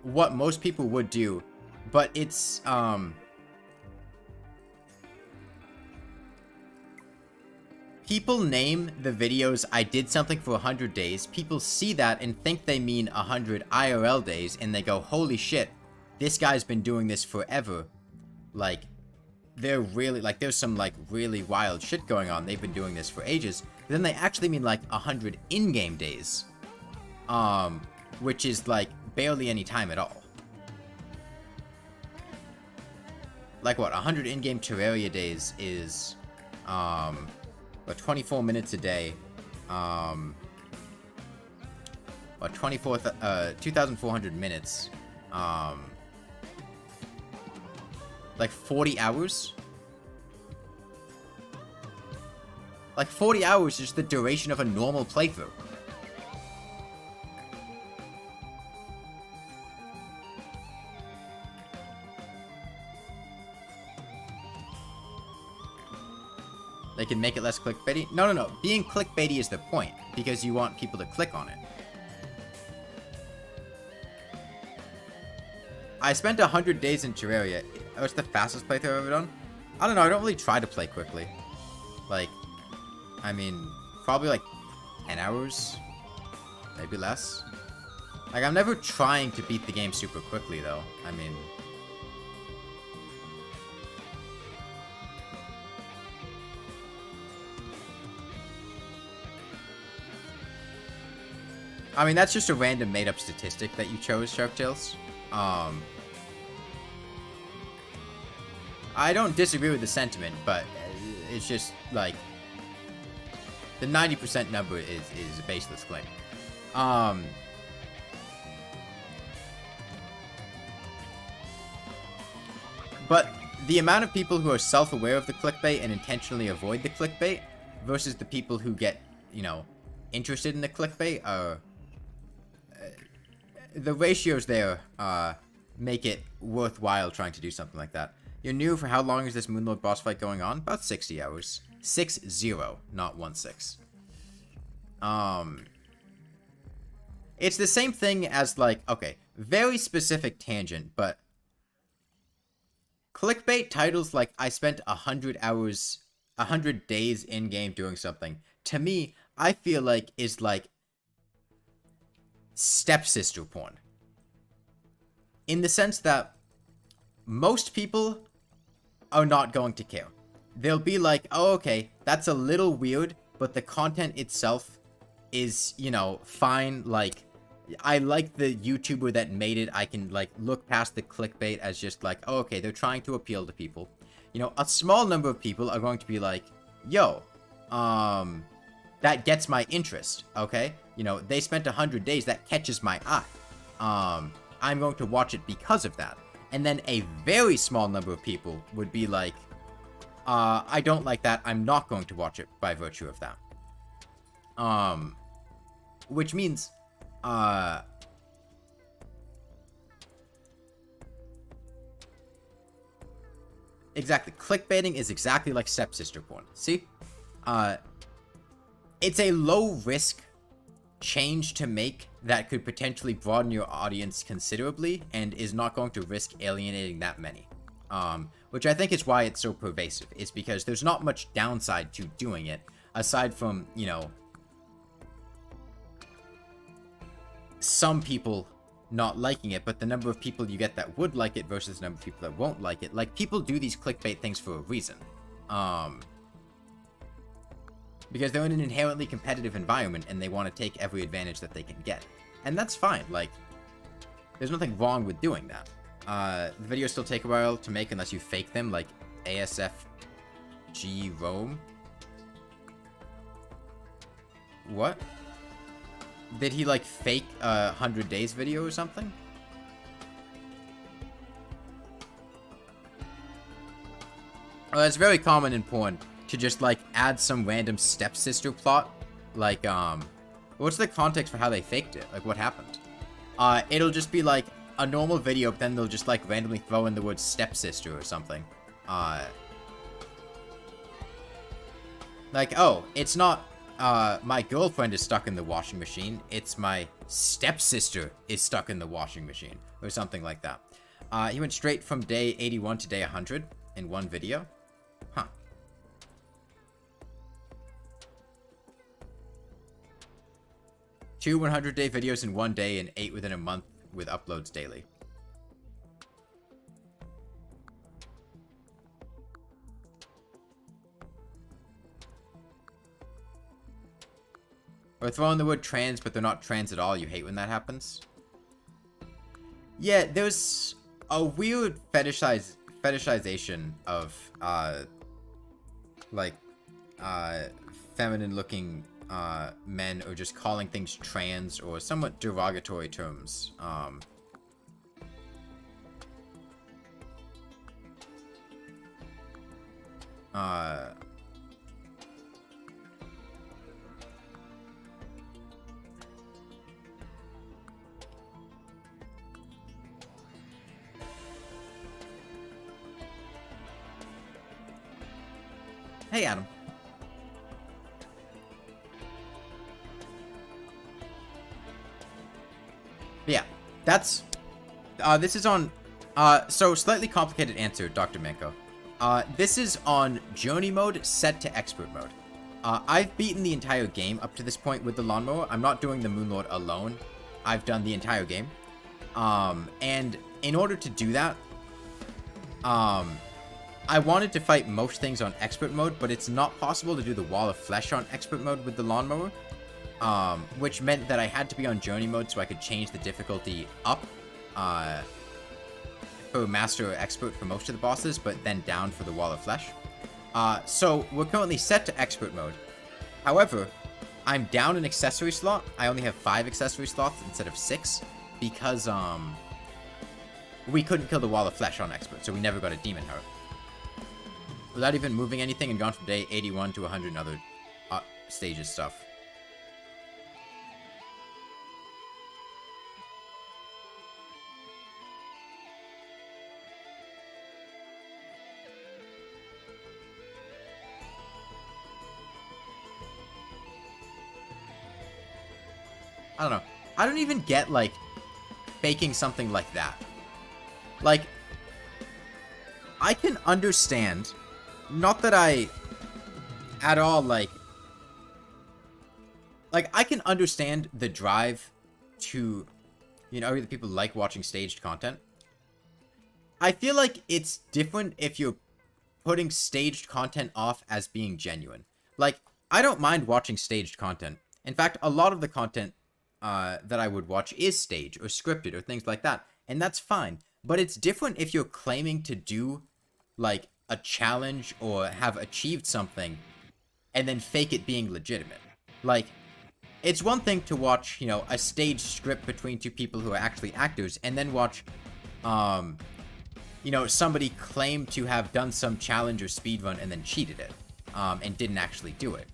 Speaker 1: what most people would do, but it's, people name the videos I did something for 100 days, people see that and think they mean 100 IRL days, and they go, holy shit, this guy's been doing this forever. Like, they're really, like, there's some, like, really wild shit going on. They've been doing this for ages. But then they actually mean, like, 100 in-game days. Which is, like, barely any time at all. Like, what, 100 in-game Terraria days is, what, 24 minutes a day. What, 2,400 minutes. Like 40 hours? Like 40 hours is the duration of a normal playthrough. They can make it less clickbaity? No. Being clickbaity is the point, because you want people to click on it. I spent 100 days in Terraria. Oh, it's the fastest playthrough I've ever done? I don't know, I don't really try to play quickly. Like, I mean, probably like 10 hours? Maybe less? Like, I'm never trying to beat the game super quickly, though. I mean... that's just a random made-up statistic that you chose, Sharktails. I don't disagree with the sentiment, but it's just, like, the 90% number is a baseless claim. But the amount of people who are self-aware of the clickbait and intentionally avoid the clickbait versus the people who get, you know, interested in the clickbait are... the ratios there, make it worthwhile trying to do something like that. You're new. For how long is this Moonlord boss fight going on? About 60 hours. 60, not 16. It's the same thing as, like, okay, very specific tangent, but clickbait titles like, I spent 100 hours, 100 days in-game doing something, to me, I feel like is like stepsister porn. In the sense that most people are not going to care. They'll be like, oh, okay, that's a little weird, but the content itself is, you know, fine. Like, I like the YouTuber that made it. I can, like, look past the clickbait as just like, oh, okay, they're trying to appeal to people. You know, a small number of people are going to be like, yo, that gets my interest, okay? You know, they spent 100 days, that catches my eye. I'm going to watch it because of that. And then a very small number of people would be like, I don't like that, I'm not going to watch it by virtue of that. Which means, exactly, clickbaiting is exactly like stepsister porn. See? It's a low-risk change to make that could potentially broaden your audience considerably and is not going to risk alienating that many. Which I think is why it's so pervasive. It's because there's not much downside to doing it, aside from, you know, some people not liking it, but the number of people you get that would like it versus the number of people that won't like it. Like, people do these clickbait things for a reason. Because they're in an inherently competitive environment and they want to take every advantage that they can get. And that's fine, like, there's nothing wrong with doing that. The videos still take a while to make unless you fake them, like ASFG Rome. What? Did he, like, fake a 100 days video or something? Well, it's very common in porn to just, like, add some random stepsister plot. Like, what's the context for how they faked it? Like, what happened? It'll just be, like, a normal video, but then they'll just, like, randomly throw in the word stepsister or something. Like, oh, it's not, my girlfriend is stuck in the washing machine, it's my stepsister is stuck in the washing machine, or something like that. He went straight from day 81 to day 100 in one video. Huh. Two 100-day videos in one day and 8 within a month with uploads daily. Or throwing the word trans, but they're not trans at all. You hate when that happens. Yeah, there's a weird fetishization of, like, feminine-looking men, or just calling things trans, or somewhat derogatory terms. Hey, Adam. Yeah, that's, this is on, so slightly complicated answer, Dr. Manko. This is on Journey mode set to Expert mode. I've beaten the entire game up to this point with the Lawnmower. I'm not doing the Moonlord alone. I've done the entire game. And in order to do that, I wanted to fight most things on Expert mode, but it's not possible to do the Wall of Flesh on Expert mode with the Lawnmower. Which meant that I had to be on Journey mode so I could change the difficulty up for Master or Expert for most of the bosses, but then down for the Wall of Flesh. So we're currently set to Expert mode. However, I'm down an accessory slot. I only have 5 accessory slots instead of 6 because we couldn't kill the Wall of Flesh on Expert, so we never got a Demon Heart. Without even moving anything, and gone from day 81 to 100 and other stages stuff. I don't know. I don't even get, like, faking something like that. Like, I can understand, not that I at all, like, I can understand the drive to, you know, that people like watching staged content. I feel like it's different if you're putting staged content off as being genuine. Like, I don't mind watching staged content. In fact, a lot of the content that I would watch is staged or scripted or things like that, and that's fine. But it's different if you're claiming to do, like, a challenge or have achieved something and then fake it being legitimate. Like, it's one thing to watch, you know, a stage script between two people who are actually actors, and then watch, you know, somebody claim to have done some challenge or speedrun and then cheated it, and didn't actually do it.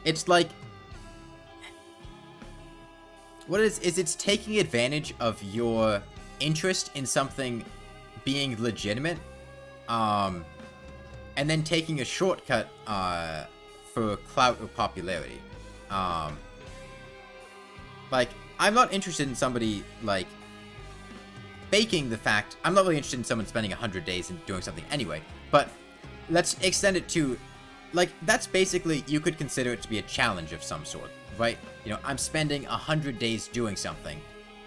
Speaker 1: It's like, what it is it's taking advantage of your interest in something being legitimate, and then taking a shortcut, for clout or popularity. Like, I'm not interested in somebody, like, faking the fact. I'm not really interested in someone spending 100 days and doing something anyway, but let's extend it to, like, that's basically, you could consider it to be a challenge of some sort, right? You know, I'm spending 100 days doing something,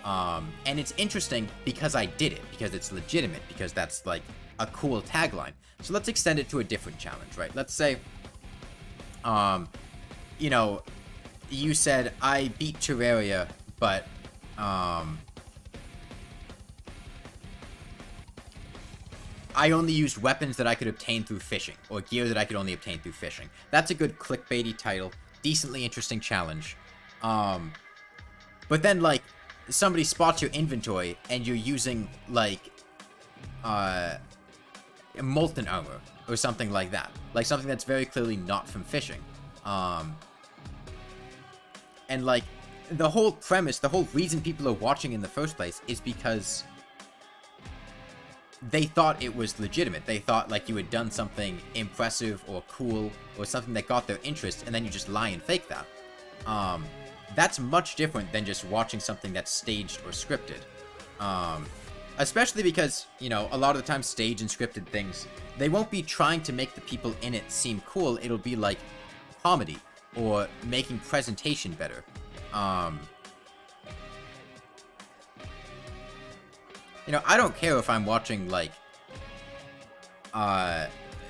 Speaker 1: and it's interesting because I did it, because it's legitimate, because that's, like, a cool tagline. So let's extend it to a different challenge, right? Let's say, you know, you said, I beat Terraria, but, I only used weapons that I could obtain through fishing, or gear that I could only obtain through fishing. That's a good clickbaity title, decently interesting challenge. But then, like, somebody spots your inventory, and you're using, like, molten armor, or something like that. Like, something that's very clearly not from fishing. And, like, the whole premise, the whole reason people are watching in the first place is because they thought it was legitimate. They thought, like, you had done something impressive or cool or something that got their interest, and then you just lie and fake that. That's much different than just watching something that's staged or scripted. Especially because, you know, a lot of the time staged and scripted things, they won't be trying to make the people in it seem cool. It'll be like comedy or making presentation better. You know, I don't care if I'm watching, like,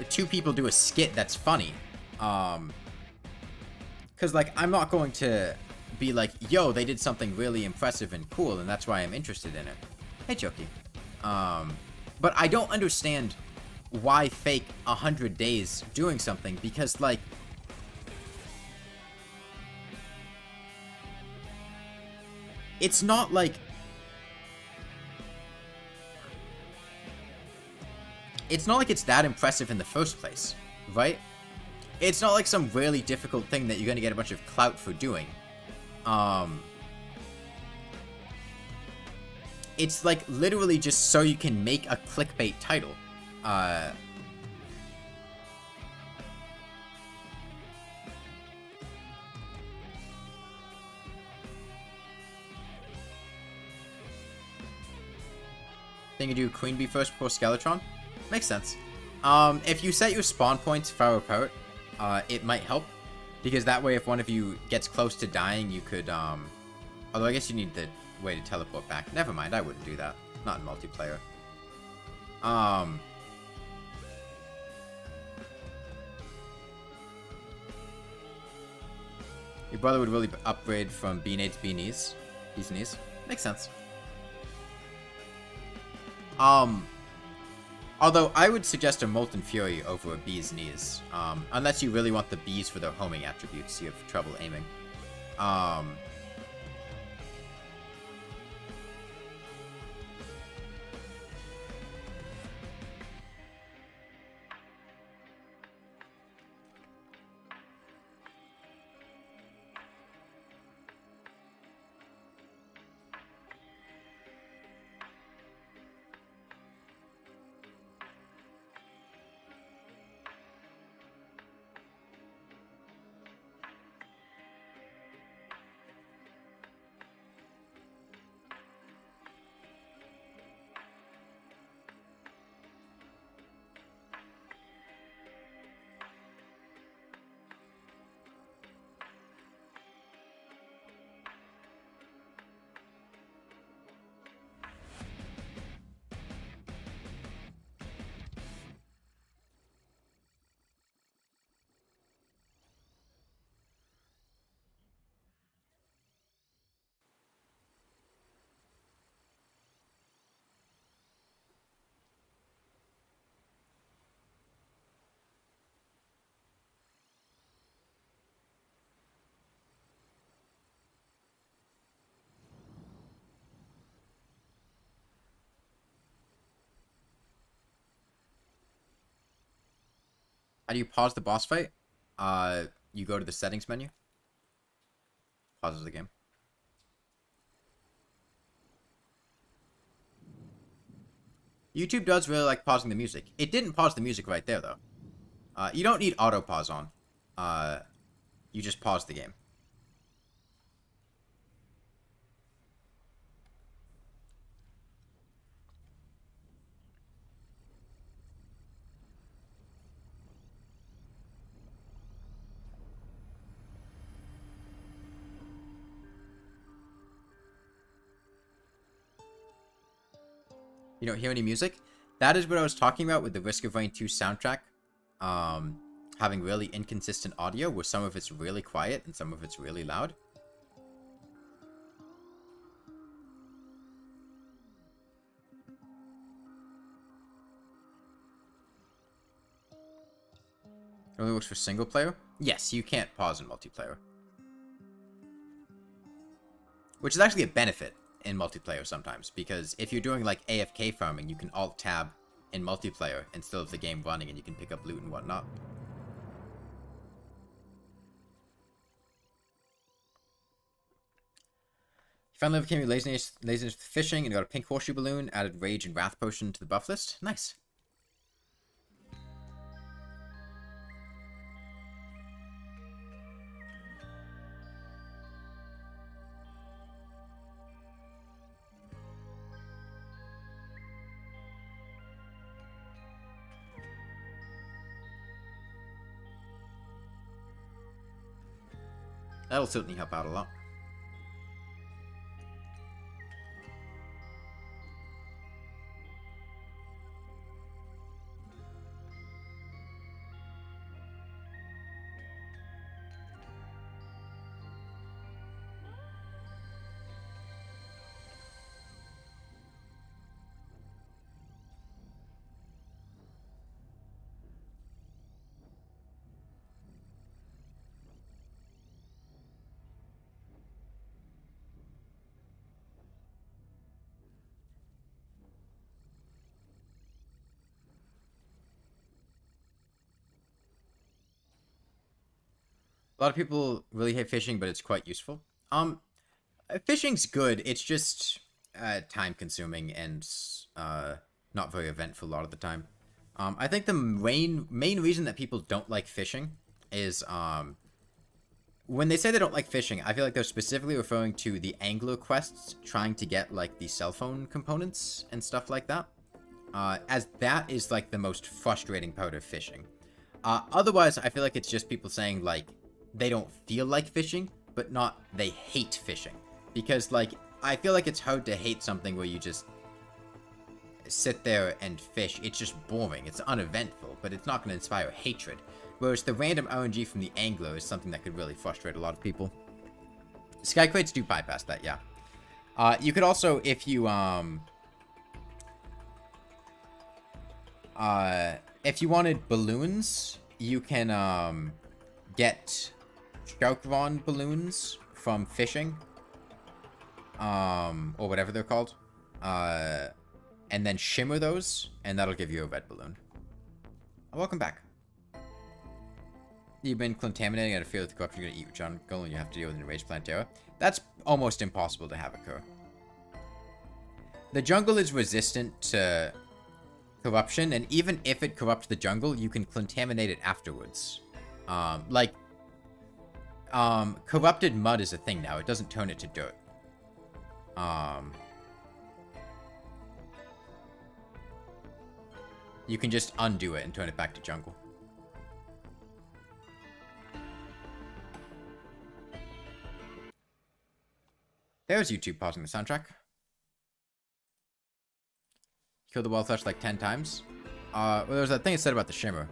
Speaker 1: two people do a skit that's funny. Because, like, I'm not going to be like, yo, they did something really impressive and cool, and that's why I'm interested in it. Hey, Choki. But I don't understand why fake 100 days doing something, because, like, it's not like, it's that impressive in the first place, right? It's not like some really difficult thing that you're gonna get a bunch of clout for doing. It's like literally just so you can make a clickbait title. Think you do Queen Bee first before Skeletron? Makes sense. If you set your spawn points Pharaoh Parrot, it might help. Because that way, if one of you gets close to dying, you could, although I guess you need the way to teleport back. Never mind, I wouldn't do that. Not in multiplayer. Your brother would really upgrade from B-Nade to B-Knees. Bees Knees. Makes sense. Although, I would suggest a Molten Fury over a Bee's Knees. Unless you really want the bees for their homing attributes, you have trouble aiming. How do you pause the boss fight? You go to the settings menu. Pauses the game. YouTube does really like pausing the music. It didn't pause the music right there, though. You don't need auto pause on. You just pause the game. You don't hear any music? That is what I was talking about with the Risk of Rain 2 soundtrack. Having really inconsistent audio, where some of it's really quiet and some of it's really loud. It only works for single player? Yes, you can't pause in multiplayer. Which is actually a benefit in multiplayer sometimes, because if you're doing like AFK farming, you can alt-tab in multiplayer instead of the game running, and you can pick up loot and whatnot. Finally overcame your laziness with fishing and got a pink horseshoe balloon, added rage and wrath potion to the buff list. Nice. That'll certainly help out a lot. A lot of people really hate fishing, but it's quite useful. Fishing's good. It's just time consuming and not very eventful a lot of the time. I think the main reason that people don't like fishing is when they say they don't like fishing, I feel like they're specifically referring to the angler quests, trying to get like the cell phone components and stuff like that, as that is like the most frustrating part of fishing. Otherwise, I feel like it's just people saying like they don't feel like fishing, but not they hate fishing. Because, like, I feel like it's hard to hate something where you just sit there and fish. It's just boring. It's uneventful, but it's not going to inspire hatred. Whereas the random RNG from the angler is something that could really frustrate a lot of people. Sky crates do bypass that, yeah. You could also, if you wanted balloons, you can, get Sharkron balloons from fishing, or whatever they're called, and then shimmer those, and that'll give you a red balloon. Welcome back. You've been contaminating out of fear that the corruption is going to eat your jungle, and you have to deal with an enraged Plantera. That's almost impossible to have occur. The jungle is resistant to corruption, and even if it corrupts the jungle, you can contaminate it afterwards. Corrupted mud is a thing now. It doesn't turn it to dirt. You can just undo it and turn it back to jungle. There's YouTube pausing the soundtrack. Kill the wildflesh like 10 times. Well, there's that thing it said about the shimmer.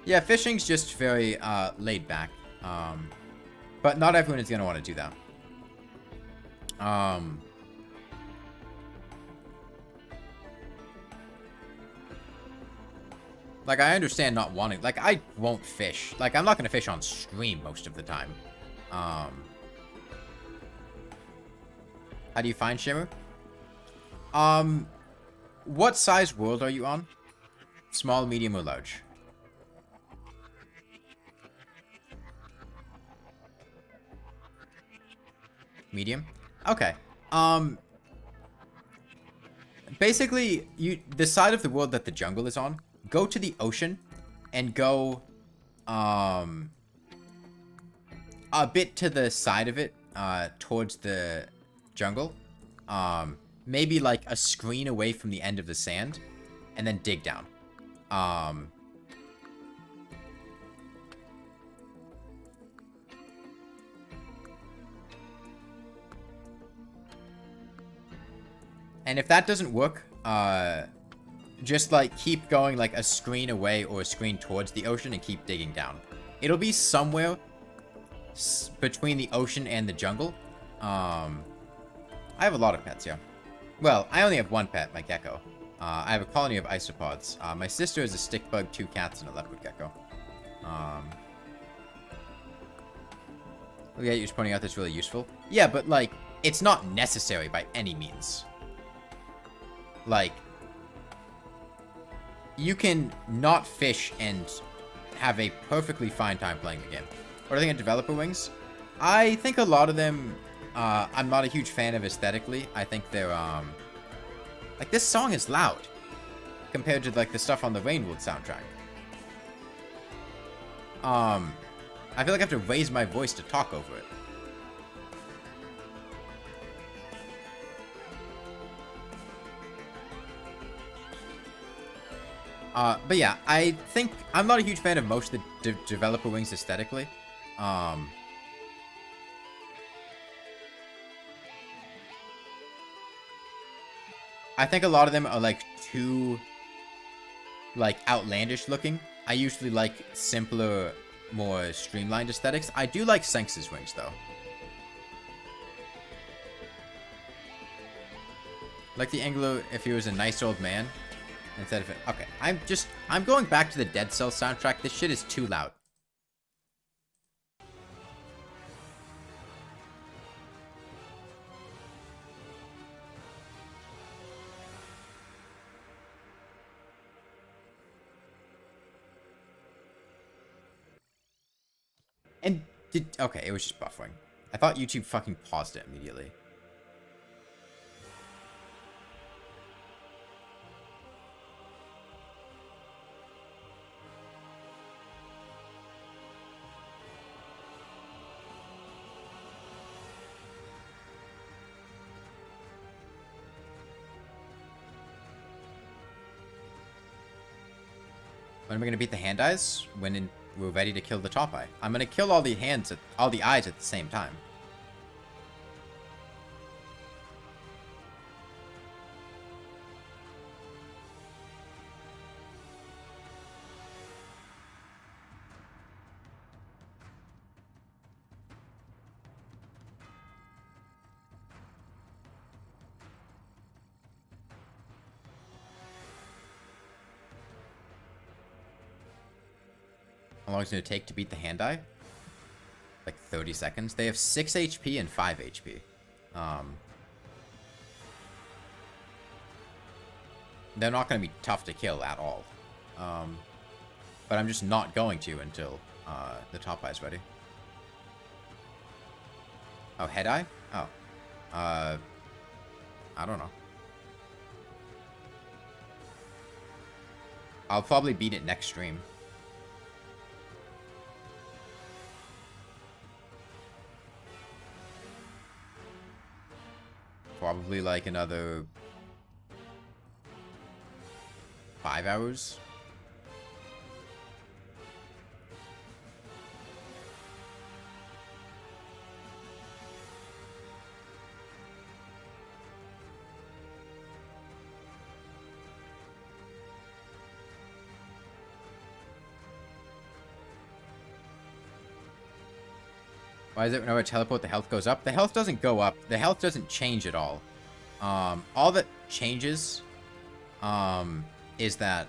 Speaker 1: Yeah, fishing's just very laid back. But not everyone is gonna want to do that. Like, I understand not wanting... Like, I won't fish. Like, I'm not gonna fish on stream most of the time. How do you find shimmer? What size world are you on? Small, medium, or large? Medium? Okay. Basically, the side of the world that the jungle is on, go to the ocean and go a bit to the side of it, towards the jungle. Maybe like a screen away from the end of the sand, and then dig down. And if that doesn't work, just like keep going like a screen away or a screen towards the ocean and keep digging down. It'll be somewhere between the ocean and the jungle. I have a lot of pets, yeah. Well, I only have one pet, my gecko. I have a colony of isopods. My sister is a stick bug, 2 cats, and a leopard gecko. Yeah, you're just pointing out that's really useful. Yeah, but like, it's not necessary by any means. Like, you can not fish and have a perfectly fine time playing the game. What do I think of developer wings? I think a lot of them, I'm not a huge fan of aesthetically. I think they're, like, this song is loud compared to, like, the stuff on the Rainwood soundtrack. I feel like I have to raise my voice to talk over it. But yeah, I think I'm not a huge fan of most of the developer wings aesthetically. I think a lot of them are like too like outlandish looking. I usually like simpler, more streamlined aesthetics. I do like Senx's wings though. Like the Anglo if he was a nice old man. Instead of it. Okay, I'm going back to the Dead Cells soundtrack. This shit is too loud. And okay, it was just buffering. I thought YouTube fucking paused it immediately. When am I gonna beat the hand eyes? When we're ready to kill the top eye. I'm gonna kill all the eyes at the same time. How long is it going to take to beat the hand eye? Like 30 seconds. They have 6 HP and 5 HP. They're not going to be tough to kill at all. But I'm just not going to until the top eye's ready. Oh, head eye? Oh. I don't know. I'll probably beat it next stream. Probably like another 5 hours. Why is it whenever I teleport the health goes up? The health doesn't go up. The health doesn't change at all. All that changes is that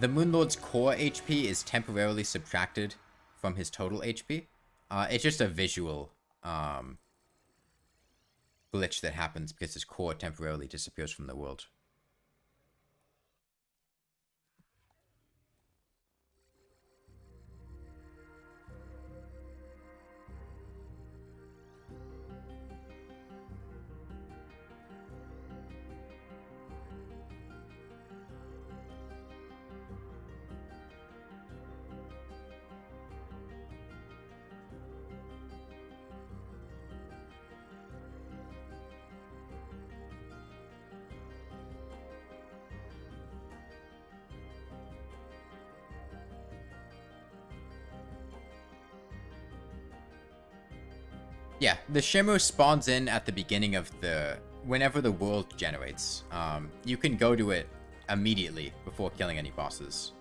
Speaker 1: the Moonlord's core HP is temporarily subtracted from his total HP. It's just a visual glitch that happens because his core temporarily disappears from the world. Yeah, the shimmer spawns in at the beginning of the... Whenever the world generates. You can go to it immediately before killing any bosses.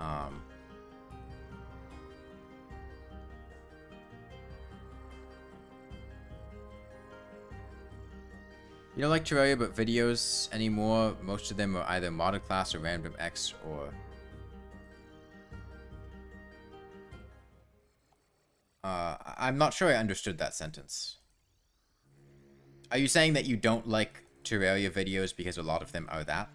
Speaker 1: You don't like Terraria but videos anymore. Most of them are either modded class or random X or... I'm not sure I understood that sentence. Are you saying that you don't like Terraria videos because a lot of them are that?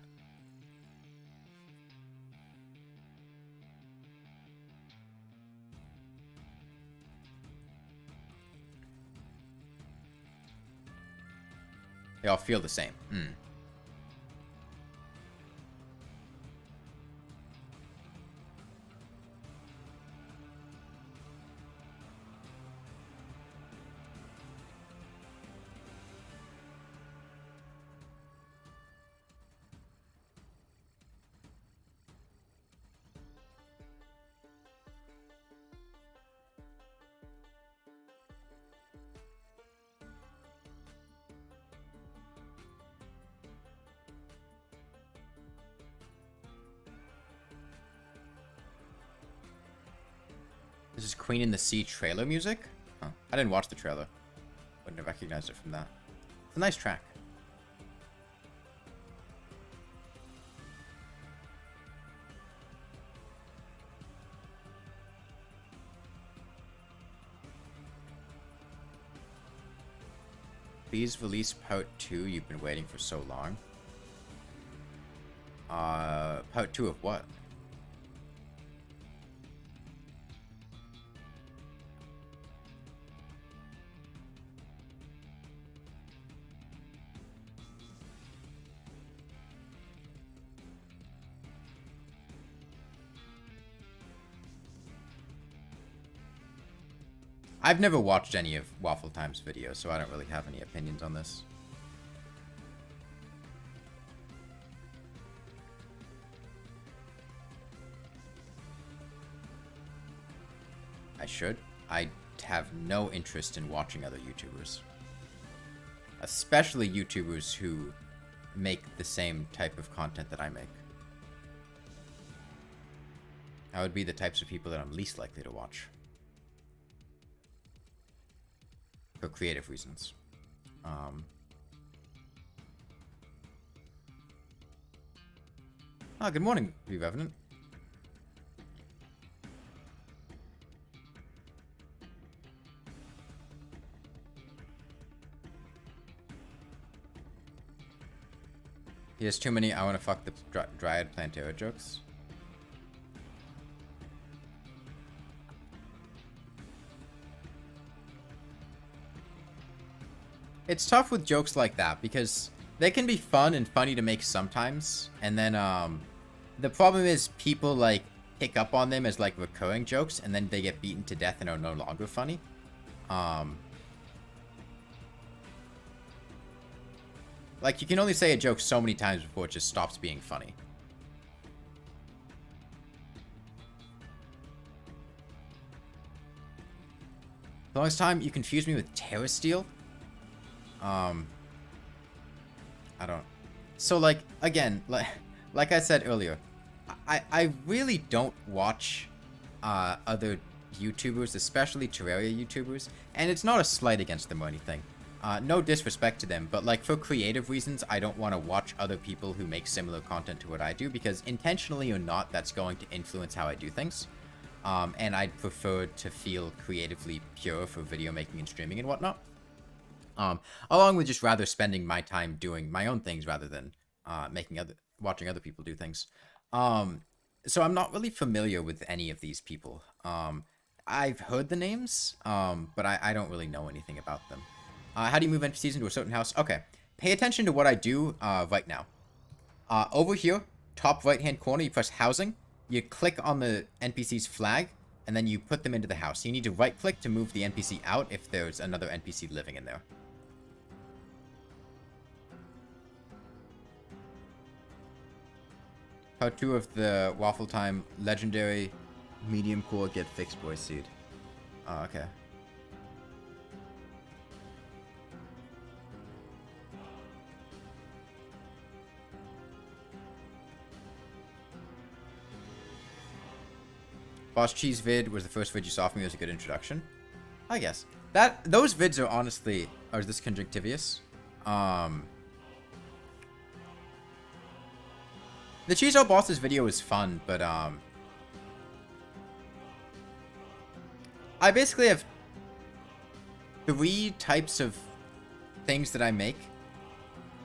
Speaker 1: They all feel the same. This is Queen in the Sea trailer music? Huh. I didn't watch the trailer. Wouldn't have recognized it from that. It's a nice track. Please release part 2. You've been waiting for so long. Part 2 of what? I've never watched any of Waffle Time's videos, so I don't really have any opinions on this. I should. I have no interest in watching other YouTubers. Especially YouTubers who make the same type of content that I make. That would be the types of people that I'm least likely to watch. For creative reasons. Good morning, Revenant. He has too many I wanna fuck the Dryad Plantera jokes. It's tough with jokes like that because they can be fun and funny to make sometimes, and then the problem is people like pick up on them as like recurring jokes, and then they get beaten to death and are no longer funny. Like you can only say a joke so many times before it just stops being funny. The longest time you confused me with Terra Steel. I don't... So, like, again, like I said earlier, I really don't watch other YouTubers, especially Terraria YouTubers, and it's not a slight against them or anything. No disrespect to them, but, like, for creative reasons, I don't want to watch other people who make similar content to what I do, because intentionally or not, that's going to influence how I do things. And I'd prefer to feel creatively pure for video making and streaming and whatnot. Along with just rather spending my time doing my own things rather than watching other people do things. So I'm not really familiar with any of these people. I've heard the names, but I don't really know anything about them. How do you move NPCs into a certain house? Okay, pay attention to what I do right now. Over here, top right-hand corner, you press housing. You click on the NPC's flag, and then you put them into the house. You need to right-click to move the NPC out if there's another NPC living in there. Part 2 of the Waffle Time legendary medium core get fixed boy seed. Oh, okay. Boss Cheese vid was the first vid you saw from me. It was a good introduction. I guess. Those vids are honestly... Oh, is this conjunctivious? The Cheese All Bosses video was fun, but I basically have 3 types of things that I make.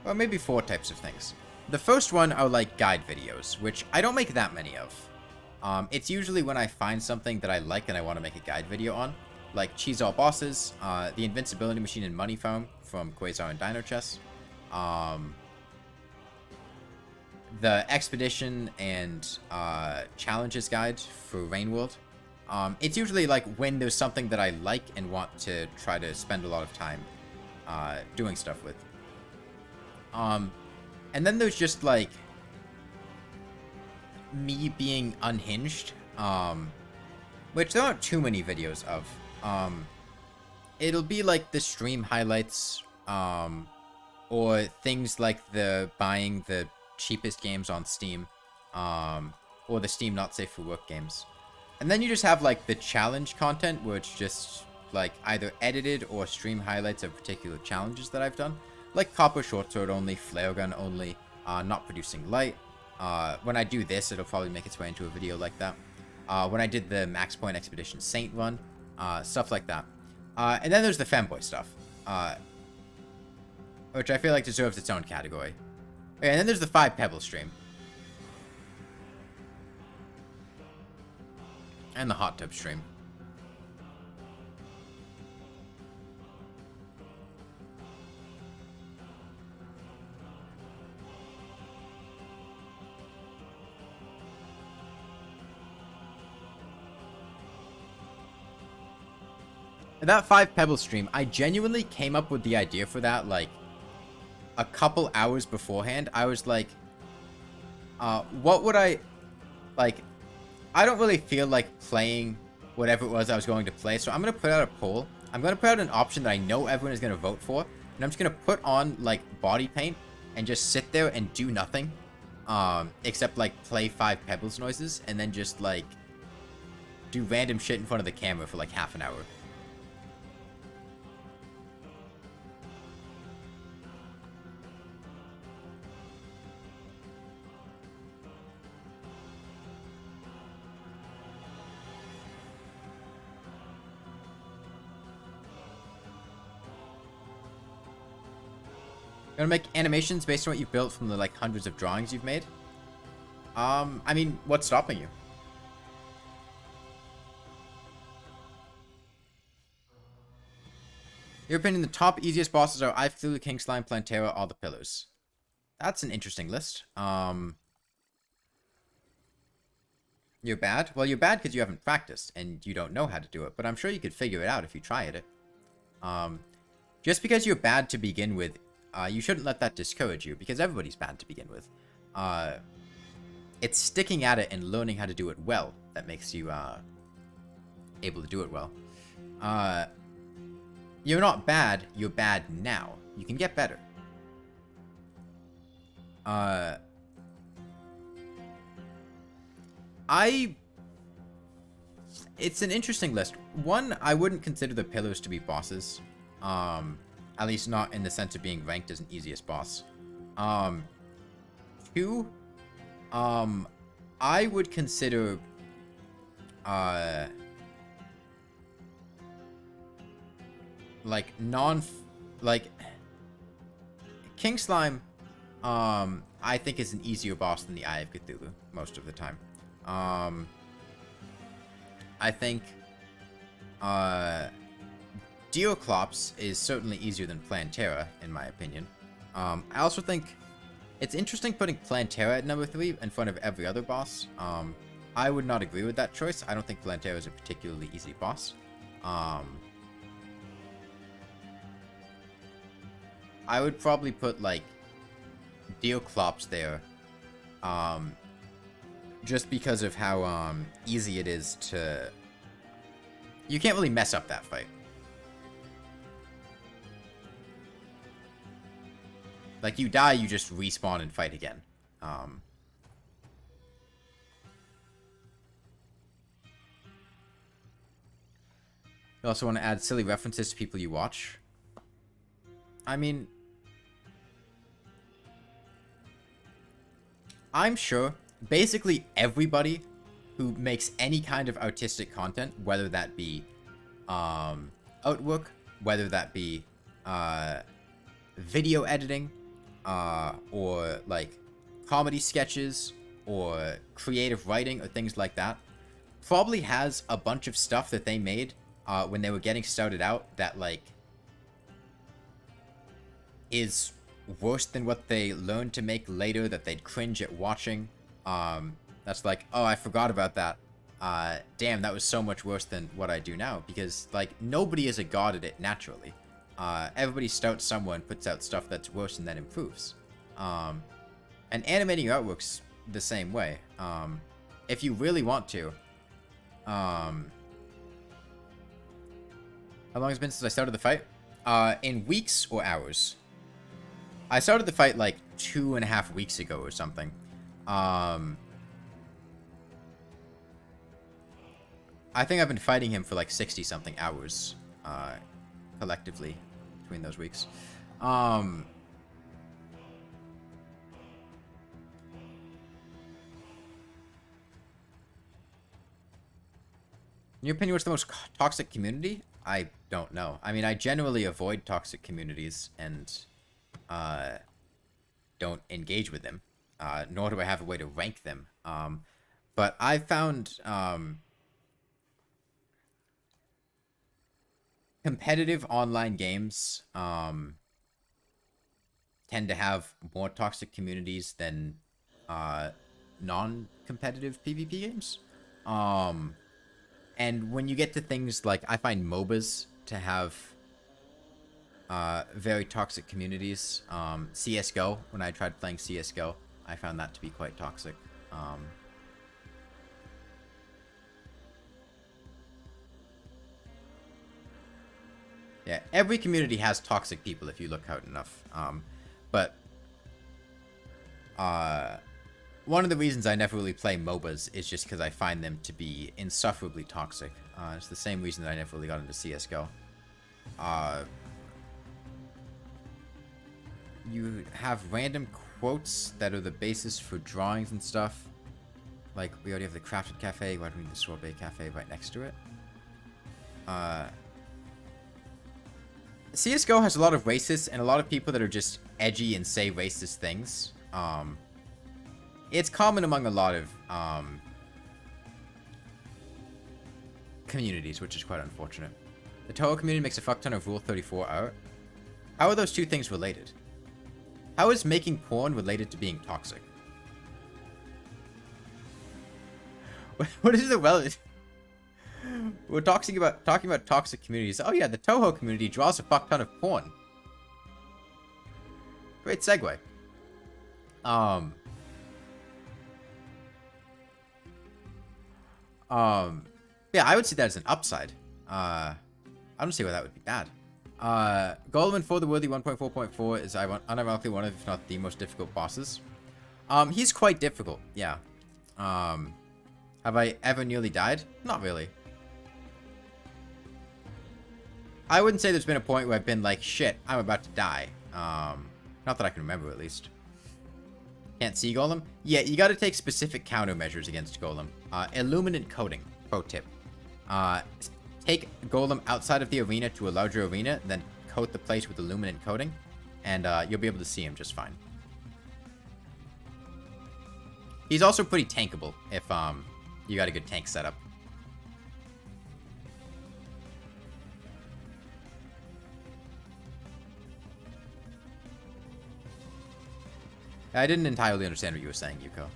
Speaker 1: Or maybe 4 types of things. The first one are like guide videos, which I don't make that many of. It's usually when I find something that I like and I want to make a guide video on. Like Cheese All Bosses, the Invincibility Machine and Money Farm from Quasar and Dino Chess. The Expedition and Challenges guide for Rainworld. It's usually like when there's something that I like and want to try to spend a lot of time doing stuff with. And then there's just like me being unhinged, which there aren't too many videos of. It'll be like the stream highlights, or things like the buying the cheapest games on Steam, or the Steam Not Safe for Work games. And then you just have like the challenge content, where it's just like either edited or stream highlights of particular challenges that I've done. Like Copper Short Sword only, Flare Gun only, not producing light. When I do this, it'll probably make its way into a video like that. When I did the Max Point Expedition Saint run, stuff like that. And then there's the fanboy stuff, which I feel like deserves its own category. Okay, and then there's the 5 Pebble stream. And the Hot Tub stream. That 5 Pebble stream, I genuinely came up with the idea for that, like, a couple hours beforehand. I was like, what would I... Like, I don't really feel like playing whatever it was I was going to play, so I'm going to put out a poll. I'm going to put out an option that I know everyone is going to vote for, and I'm just going to put on, like, body paint and just sit there and do nothing, except, like, play 5 Pebbles noises, and then just, like, do random shit in front of the camera for, like, half an hour. You want to make animations based on what you've built from the, like, hundreds of drawings you've made? I mean, what's stopping you? Your opinion, the top easiest bosses are I've Cthulhu, King Slime, Plantera, all the pillars. That's an interesting list. You're bad? Well, you're bad because you haven't practiced, and you don't know how to do it, but I'm sure you could figure it out if you try at it. Just because you're bad to begin with, you shouldn't let that discourage you, because everybody's bad to begin with. It's sticking at it and learning how to do it well that makes you able to do it well. You're not bad, you're bad now. You can get better. It's an interesting list. One, I wouldn't consider the pillars to be bosses. At least not in the sense of being ranked as an easiest boss. 2, I would consider, like, King Slime, I think is an easier boss than the Eye of Cthulhu, most of the time. I think, Deoclops is certainly easier than Plantera, in my opinion. I also think it's interesting putting Plantera at number 3 in front of every other boss. I would not agree with that choice. I don't think Plantera is a particularly easy boss. I would probably put, like, Deoclops there, just because of how easy it is to... You can't really mess up that fight. Like, you die, you just respawn and fight again. You also want to add silly references to people you watch. I mean, I'm sure basically everybody who makes any kind of artistic content, whether that be artwork, whether that be video editing, or like comedy sketches, or creative writing, or things like that, probably has a bunch of stuff that they made when they were getting started out that like is worse than what they learned to make later that they'd cringe at watching. That's like, oh, I forgot about that. Damn, that was so much worse than what I do now, because like nobody is a god at it naturally. Everybody starts somewhere and puts out stuff that's worse and then improves. And animating your artwork's the same way. If you really want to. How long has it been since I started the fight? In weeks or hours? I started the fight like 2.5 weeks ago or something. I think I've been fighting him for like 60-something hours, collectively, between those weeks. In your opinion, what's the most toxic community? I don't know. I mean, I generally avoid toxic communities and don't engage with them, nor do I have a way to rank them. But I found competitive online games tend to have more toxic communities than non-competitive PvP games. And when you get to things like, I find MOBAs to have very toxic communities. CSGO, when I tried playing CSGO, I found that to be quite toxic. Yeah, every community has toxic people if you look hard enough. But one of the reasons I never really play MOBAs is just because I find them to be insufferably toxic. It's the same reason that I never really got into CSGO. You have random quotes that are the basis for drawings and stuff. Like, we already have the Crafted Cafe, why do we need the Sorbet Cafe right next to it? CSGO has a lot of racists and a lot of people that are just edgy and say racist things. It's common among a lot of communities, which is quite unfortunate. The Toho community makes a fuck ton of Rule 34 art. How are those two things related? How is making porn related to being toxic? What is the relative? We're talking about toxic communities. Oh yeah, the Toho community draws a fuck ton of porn. Great segue. Yeah, I would see that as an upside. I don't see why that would be bad. Golem for the Worthy 1.4.4 is unironically one of, if not the most difficult bosses. He's quite difficult, yeah. Have I ever nearly died? Not really. I wouldn't say there's been a point where I've been like, shit, I'm about to die. Not that I can remember, at least. Can't see Golem? Yeah, you gotta take specific countermeasures against Golem. Illuminant coating, pro tip. Take Golem outside of the arena to a larger arena, then coat the place with illuminant coating, and you'll be able to see him just fine. He's also pretty tankable if you got a good tank setup. I didn't entirely understand what you were saying, Yuko.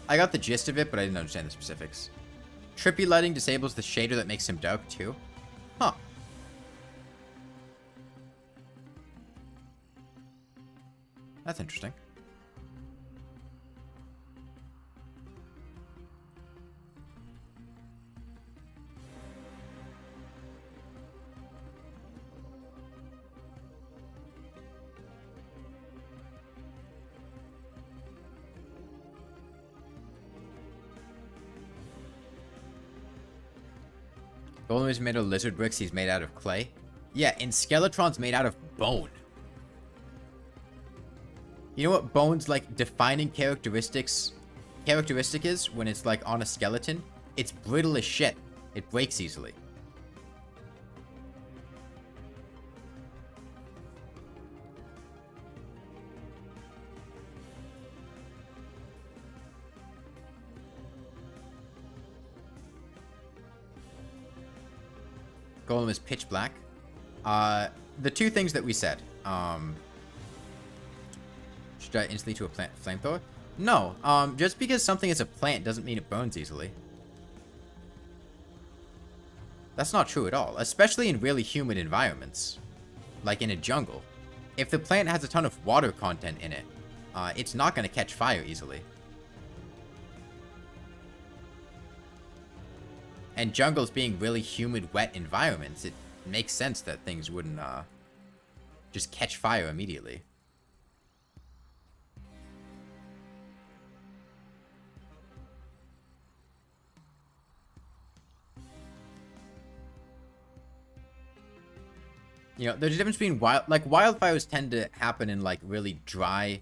Speaker 1: I got the gist of it, but I didn't understand the specifics. Trippy lighting disables the shader that makes him dark, too? Huh. That's interesting. Golem is made of lizard bricks, he's made out of clay. Yeah, and Skeletron's made out of bone. You know what bone's, like, defining characteristic is when it's, like, on a skeleton? It's brittle as shit. It breaks easily. Golem is pitch black. The two things that we said. Should I instantly to a plant flamethrower? No. Just because something is a plant doesn't mean it burns easily. That's not true at all, especially in really humid environments. Like in a jungle. If the plant has a ton of water content in it, it's not going to catch fire easily. And jungles being really humid, wet environments, it makes sense that things wouldn't just catch fire immediately. You know, there's a difference between wildfires tend to happen in like really dry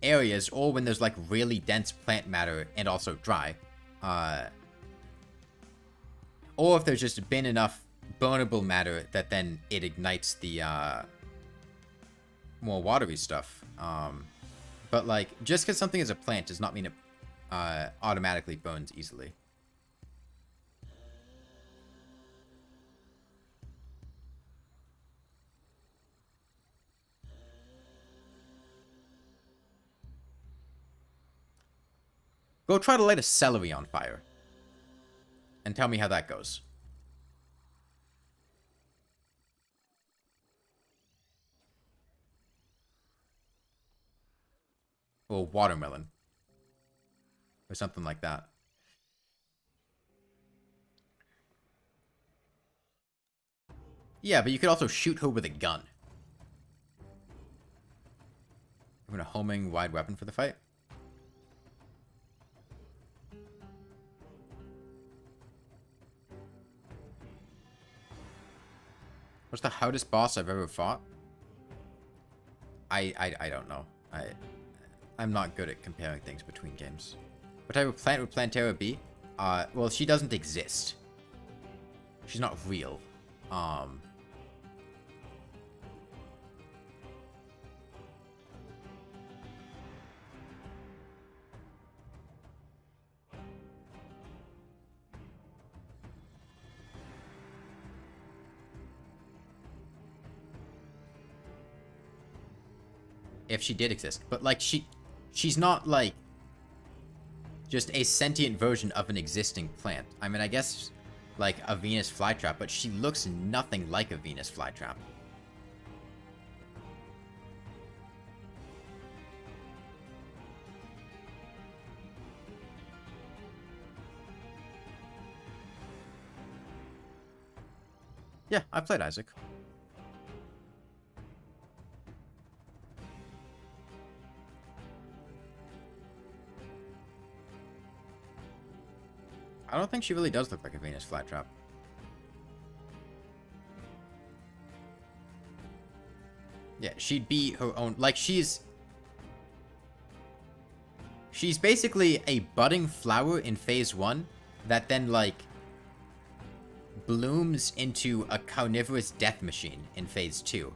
Speaker 1: areas, or when there's like really dense plant matter and also dry, or if there's just been enough burnable matter that then it ignites the more watery stuff. But like, just because something is a plant does not mean it automatically burns easily. Go try to light a celery on fire. And tell me how that goes. Or watermelon. Or something like that. Yeah, but you could also shoot her with a gun. Having a homing wide weapon for the fight. What's the hardest boss I've ever fought? I don't know. I'm not good at comparing things between games. What type of plant would Plantera be? Well, she doesn't exist. She's not real. If she did exist. But, like, she's not, like, just a sentient version of an existing plant. I mean, I guess, like, a Venus flytrap, but she looks nothing like a Venus flytrap. Yeah, I played Isaac. I don't think she really does look like a Venus flytrap. Yeah, she'd be her own... Like, she's basically a budding flower in Phase 1 that then, like, blooms into a carnivorous death machine in Phase 2.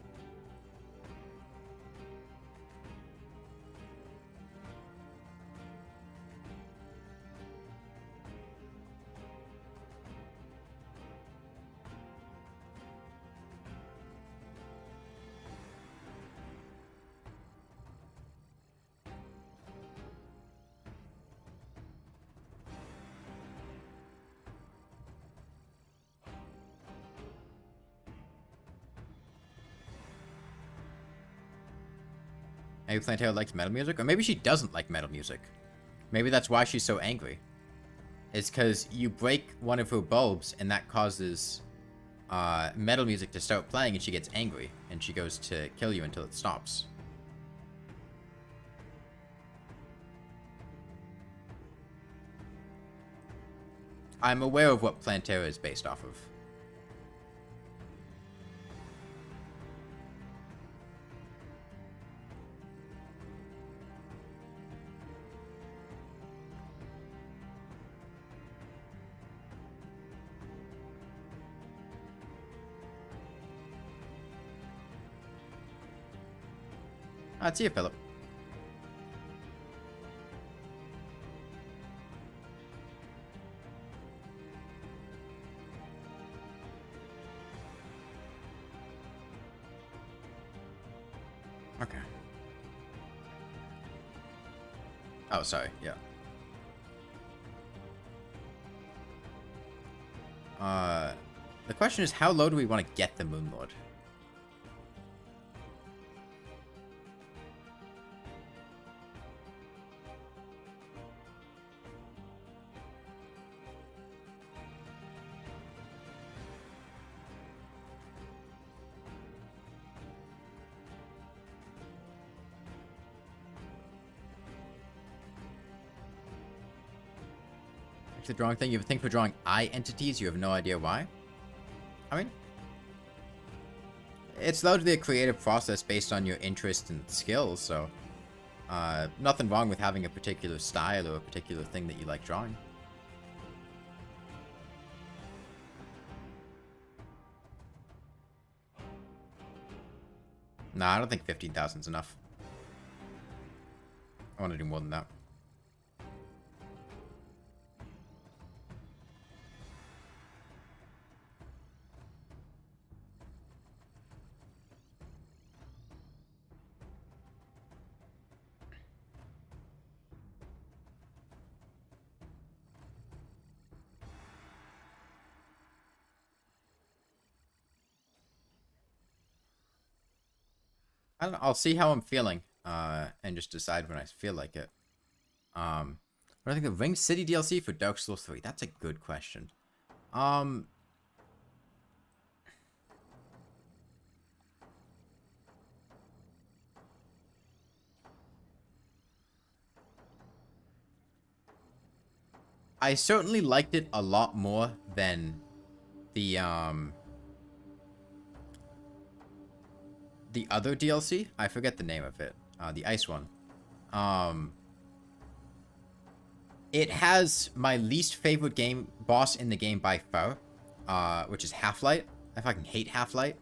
Speaker 1: Maybe Plantera likes metal music, or maybe she doesn't like metal music. Maybe that's why she's so angry. It's because you break one of her bulbs, and that causes metal music to start playing, and she gets angry, and she goes to kill you until it stops. I'm aware of what Plantera is based off of. See you, Philip. Okay. Oh, sorry. Yeah. The question is, how low do we want to get the Moonlord? The drawing thing, you would think for drawing eye entities, you have no idea why. I mean, it's largely a creative process based on your interest and skills, so nothing wrong with having a particular style or a particular thing that you like drawing. Nah, I don't think 15,000 is enough. I want to do more than that. I don't know, I'll see how I'm feeling, and just decide when I feel like it. What do I think of Ring City DLC for Dark Souls 3? That's a good question. I certainly liked it a lot more than the other DLC. I forget the name of it. The ice one. It has my least favorite boss in the game by far, which is Half-Light. I fucking hate Half-Light.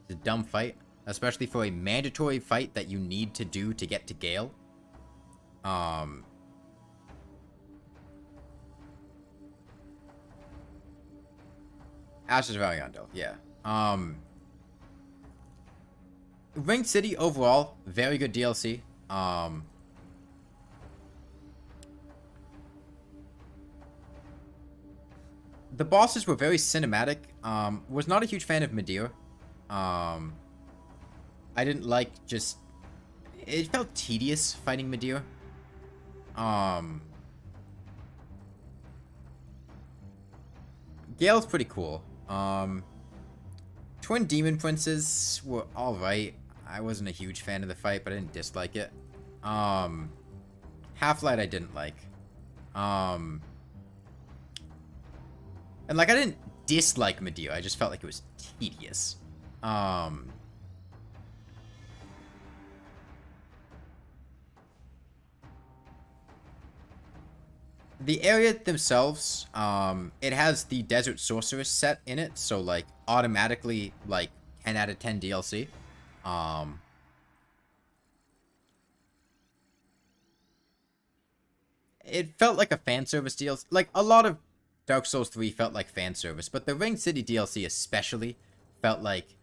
Speaker 1: It's a dumb fight, especially for a mandatory fight that you need to do to get to Gale. Ashes of Ariandel, yeah. Ring City overall, very good DLC. The bosses were very cinematic. Was not a huge fan of Medea. I didn't like just... It felt tedious fighting Medea. Gale's pretty cool. Twin Demon Princes were alright. I wasn't a huge fan of the fight, but I didn't dislike it. Half-Light I didn't like. And like, I didn't dislike Medea, I just felt like it was tedious. The area themselves, it has the Desert Sorceress set in it, so like automatically like 10 out of 10 DLC. It felt like a fan service DLC. Like a lot of Dark Souls 3 felt like fan service, but the Ring City DLC especially felt like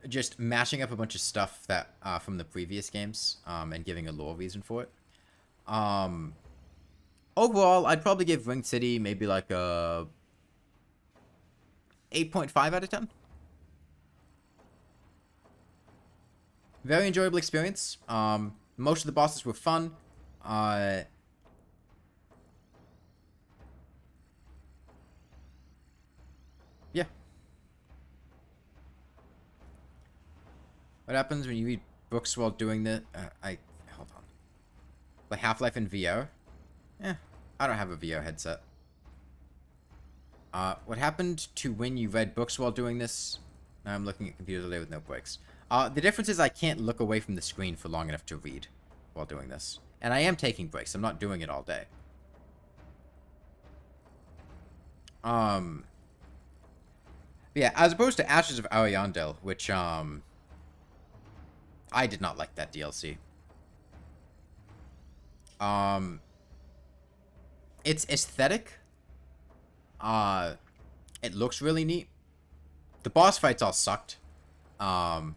Speaker 1: just mashing up a bunch of stuff that from the previous games, and giving a lore reason for it. Overall, I'd probably give Ring City maybe like a 8.5 out of 10. Very enjoyable experience. Most of the bosses were fun. Yeah. What happens when you read books while doing the... hold on. Like Half-Life in VR? I don't have a VR headset. What happened to when you read books while doing this? Now I'm looking at computers all day with no breaks. The difference is I can't look away from the screen for long enough to read while doing this. And I am taking breaks. I'm not doing it all day. Yeah, as opposed to Ashes of Ariandel, which, I did not like that DLC. It's aesthetic. It looks really neat. The boss fights all sucked. I'm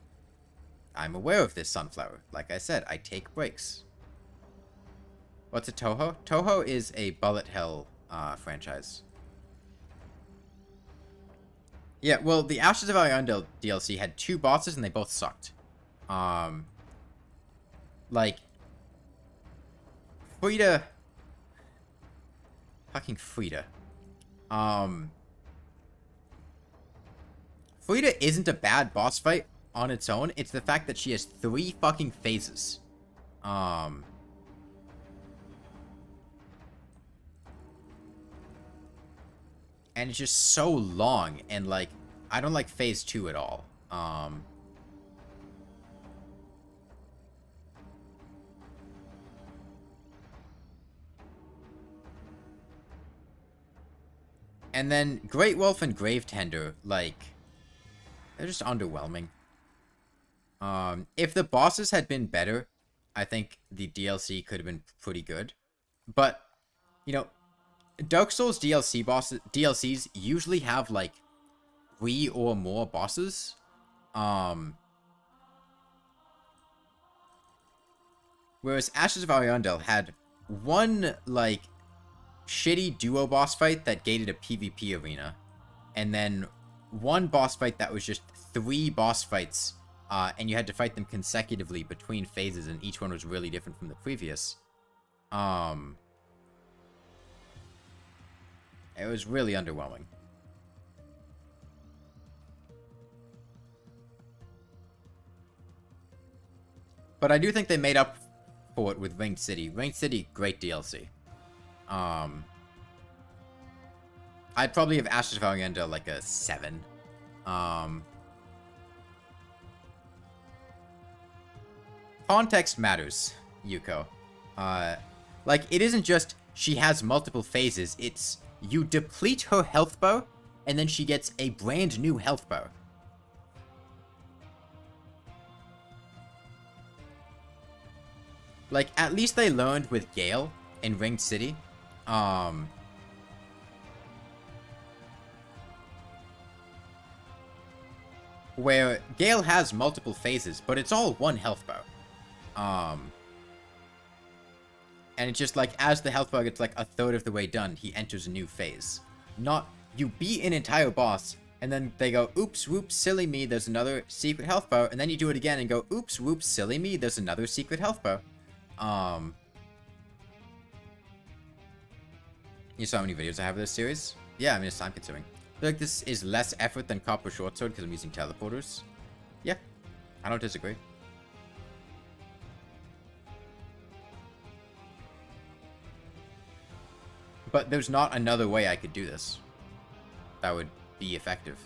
Speaker 1: aware of this, Sunflower. Like I said, I take breaks. What's a Toho? Toho is a bullet hell franchise. Yeah, well, the Ashes of Ariandel DLC had 2 bosses and they both sucked. Like, Frida. Fucking Frida. Frida isn't a bad boss fight on its own. It's the fact that she has 3 fucking phases. And it's just so long, and, like, I don't like phase 2 at all. And then Great Wolf and Gravetender, like, they're just underwhelming. If the bosses had been better, I think the DLC could have been pretty good. But, you know, Dark Souls DLCs usually have, like, 3 or more bosses. Whereas Ashes of Ariandel had one, like, shitty duo boss fight that gated a PvP arena. And then one boss fight that was just 3 boss fights, and you had to fight them consecutively between phases, and each one was really different from the previous. It was really underwhelming. But I do think they made up for it with Ringed City. Ringed City, great DLC. I'd probably have Ashes of Ariandel like a 7. Context matters, Yuko. Like, it isn't just she has multiple phases, it's you deplete her health bar, and then she gets a brand new health bar. Like, at least they learned with Gale in Ringed City. Where Gale has multiple phases, but it's all one health bar. And it's just like, as the health bar gets like a third of the way done, he enters a new phase. Not, you beat an entire boss, and then they go, oops, whoops, silly me, there's another secret health bar, and then you do it again and go, oops, whoops, silly me, there's another secret health bar. You saw how many videos I have of this series? Yeah, I mean, it's time consuming. I feel like this is less effort than Copper Short Sword because I'm using teleporters. Yeah, I don't disagree. But there's not another way I could do this that would be effective.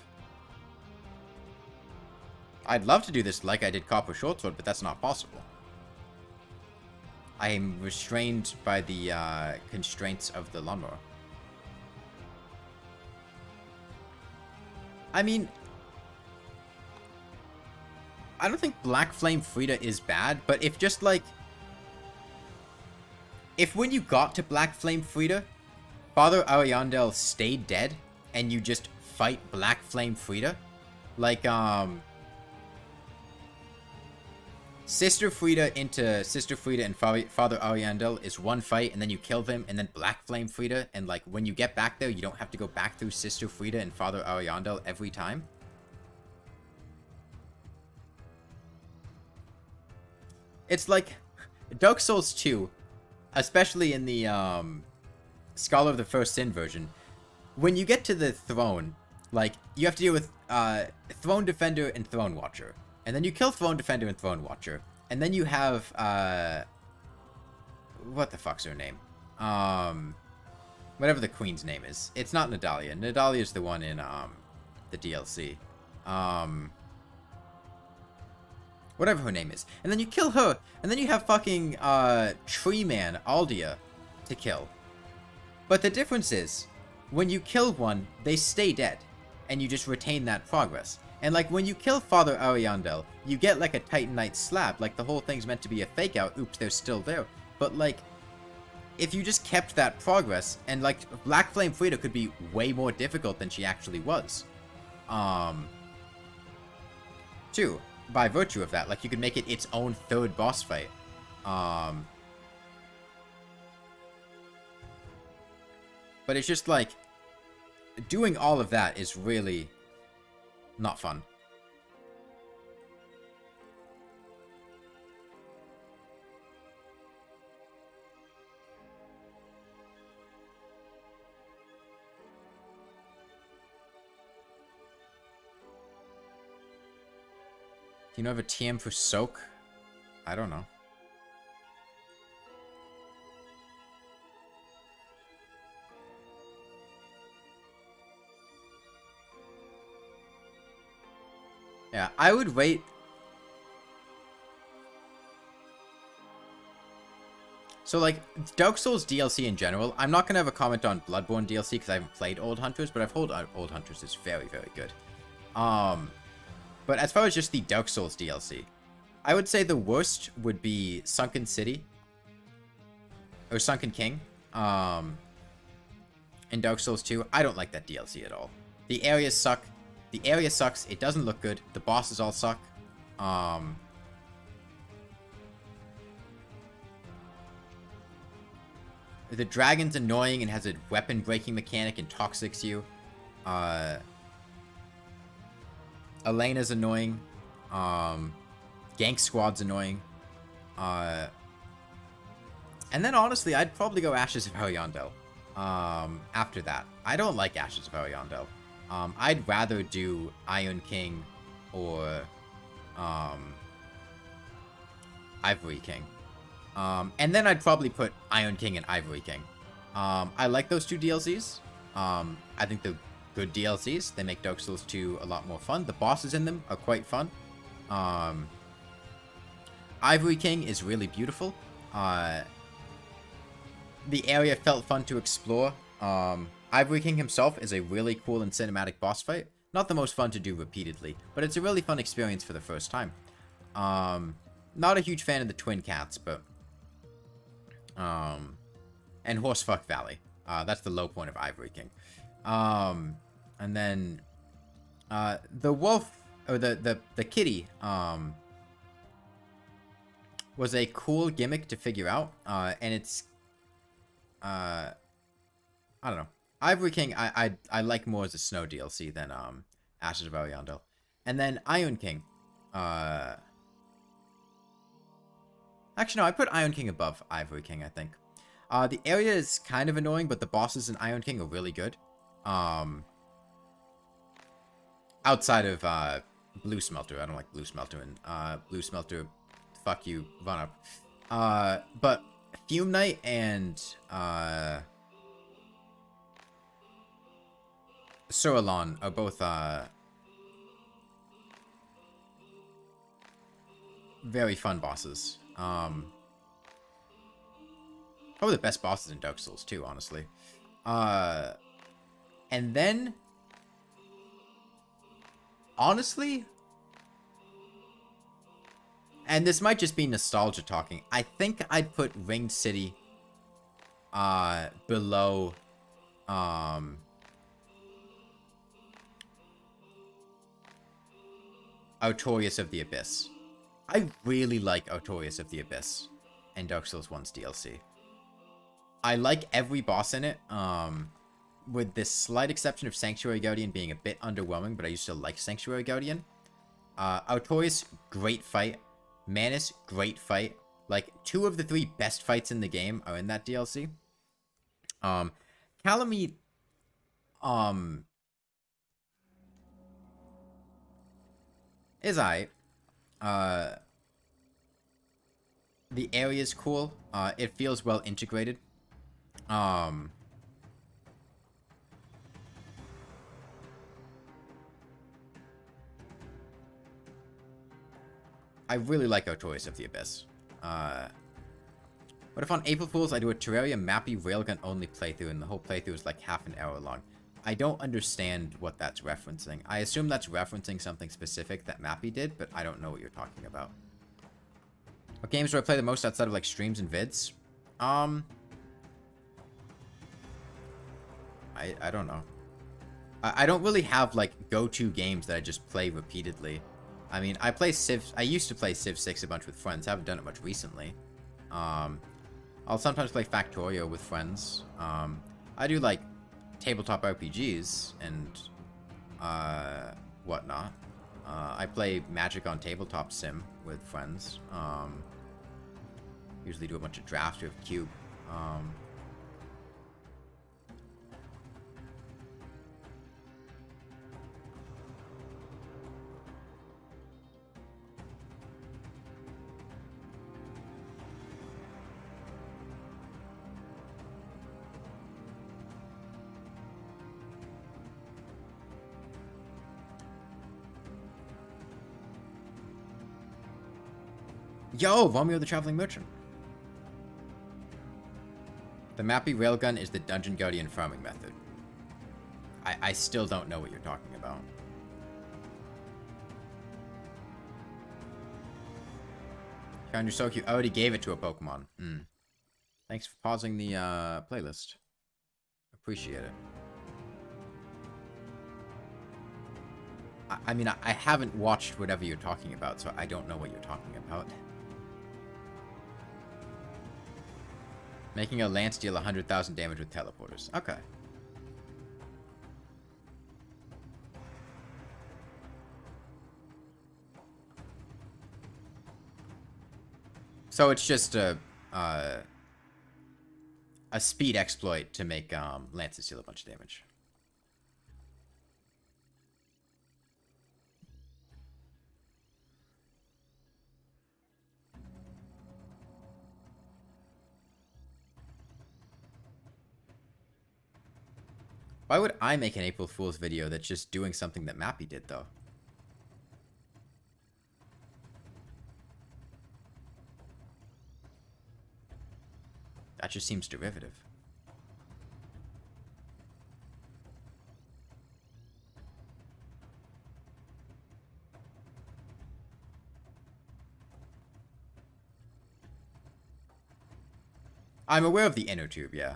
Speaker 1: I'd love to do this like I did Copper Short Sword, but that's not possible. I am restrained by the constraints of the Lawnmower. I mean, I don't think Black Flame Frida is bad, but if just like... If when you got to Black Flame Frida, Father Ariandel stayed dead, and you just fight Black Flame Frida, like, Sister Frida into Sister Frida and Father Ariandel is one fight, and then you kill them, and then Black Flame Frida, and like, when you get back there, you don't have to go back through Sister Frida and Father Ariandel every time. It's like, Dark Souls 2, especially in the, Scholar of the First Sin version, when you get to the throne, like, you have to deal with, Throne Defender and Throne Watcher. And then you kill Throne Defender and Throne Watcher. And then you have, what the fuck's her name? Whatever the queen's name is. It's not Nadalia. Nadalia is the one in, the DLC. Whatever her name is. And then you kill her, and then you have fucking, Tree Man, Aldia, to kill. But the difference is, when you kill one, they stay dead, and you just retain that progress. And, like, when you kill Father Ariandel, you get, like, a Titanite slab. Like, the whole thing's meant to be a fake-out. Oops, they're still there. But, like, if you just kept that progress, and, like, Black Flame Frida could be way more difficult than she actually was. Too, by virtue of that. Like, you could make it its own third boss fight. But it's just, like, doing all of that is really not fun. Do you know of a TM for Soak? I don't know. Yeah, I would wait. So, like, Dark Souls DLC in general, I'm not going to have a comment on Bloodborne DLC because I haven't played Old Hunters, but I've heard Old Hunters is very, very good. But as far as just the Dark Souls DLC, I would say the worst would be Sunken City. Or Sunken King. In Dark Souls 2, I don't like that DLC at all. The areas suck. The area sucks. It doesn't look good. The bosses all suck. The dragon's annoying and has a weapon breaking mechanic and toxics you. Elena's annoying. Gank Squad's annoying. And then honestly, I'd probably go Ashes of Ariandel. After that. I don't like Ashes of Ariandel. I'd rather do Iron King or Ivory King. And then I'd probably put Iron King and Ivory King. I like those two DLCs. I think they're good DLCs. They make Dark Souls 2 a lot more fun. The bosses in them are quite fun. Ivory King is really beautiful. The area felt fun to explore. Ivory King himself is a really cool and cinematic boss fight. Not the most fun to do repeatedly, but it's a really fun experience for the first time. Not a huge fan of the Twin Cats, but... and Horsefuck Valley. That's the low point of Ivory King. And then... the wolf... Or the kitty... was a cool gimmick to figure out. And it's... I don't know. Ivory King, I like more as a snow DLC than Ashes of Ariandel. And then Iron King. Actually, no, I put Iron King above Ivory King, I think. The area is kind of annoying, but the bosses in Iron King are really good. Outside of Blue Smelter. I don't like Blue Smelter. And Blue Smelter, fuck you, run up. But Fume Knight and... Suralon are both, very fun bosses. Probably the best bosses in Dark Souls too, honestly. And then... Honestly... And this might just be nostalgia talking. I think I'd put Ringed City, below, Artorias of the Abyss. I really like Artorias of the Abyss in Dark Souls 1's DLC. I like every boss in it, with this slight exception of Sanctuary Guardian being a bit underwhelming, but I used to like Sanctuary Guardian. Artorias, great fight. Manus, great fight. Like, 2 of the 3 best fights in the game are in that DLC. Calamite, is aight. The area is cool. It feels well integrated. Um, I really like our Toys of the Abyss. What if on April Fools I do a Terraria Mappy Railgun only playthrough and the whole playthrough is like half an hour long? I don't understand what that's referencing. I assume that's referencing something specific that Mappy did, but I don't know what you're talking about. What games do I play the most outside of like streams and vids? I don't know. I don't really have like go-to games that I just play repeatedly. I mean, I used to play Civ 6 a bunch with friends. I haven't done it much recently. I'll sometimes play Factorio with friends. I do like tabletop RPGs and whatnot. I play Magic on Tabletop Sim with friends. Usually do a bunch of drafts with Cube. Yo, Romeo the Traveling Merchant. The Mappy Railgun is the Dungeon Guardian farming method. I still don't know what you're talking about. Found you so cute. I already gave it to a Pokemon. Thanks for pausing the playlist. Appreciate it. I mean, I haven't watched whatever you're talking about, so I don't know what you're talking about. Making a Lance deal 100,000 damage with teleporters. Okay. So it's just a speed exploit to make Lances deal a bunch of damage. Why would I make an April Fool's video that's just doing something that Mappy did, though? That just seems derivative. I'm aware of the inner tube, yeah.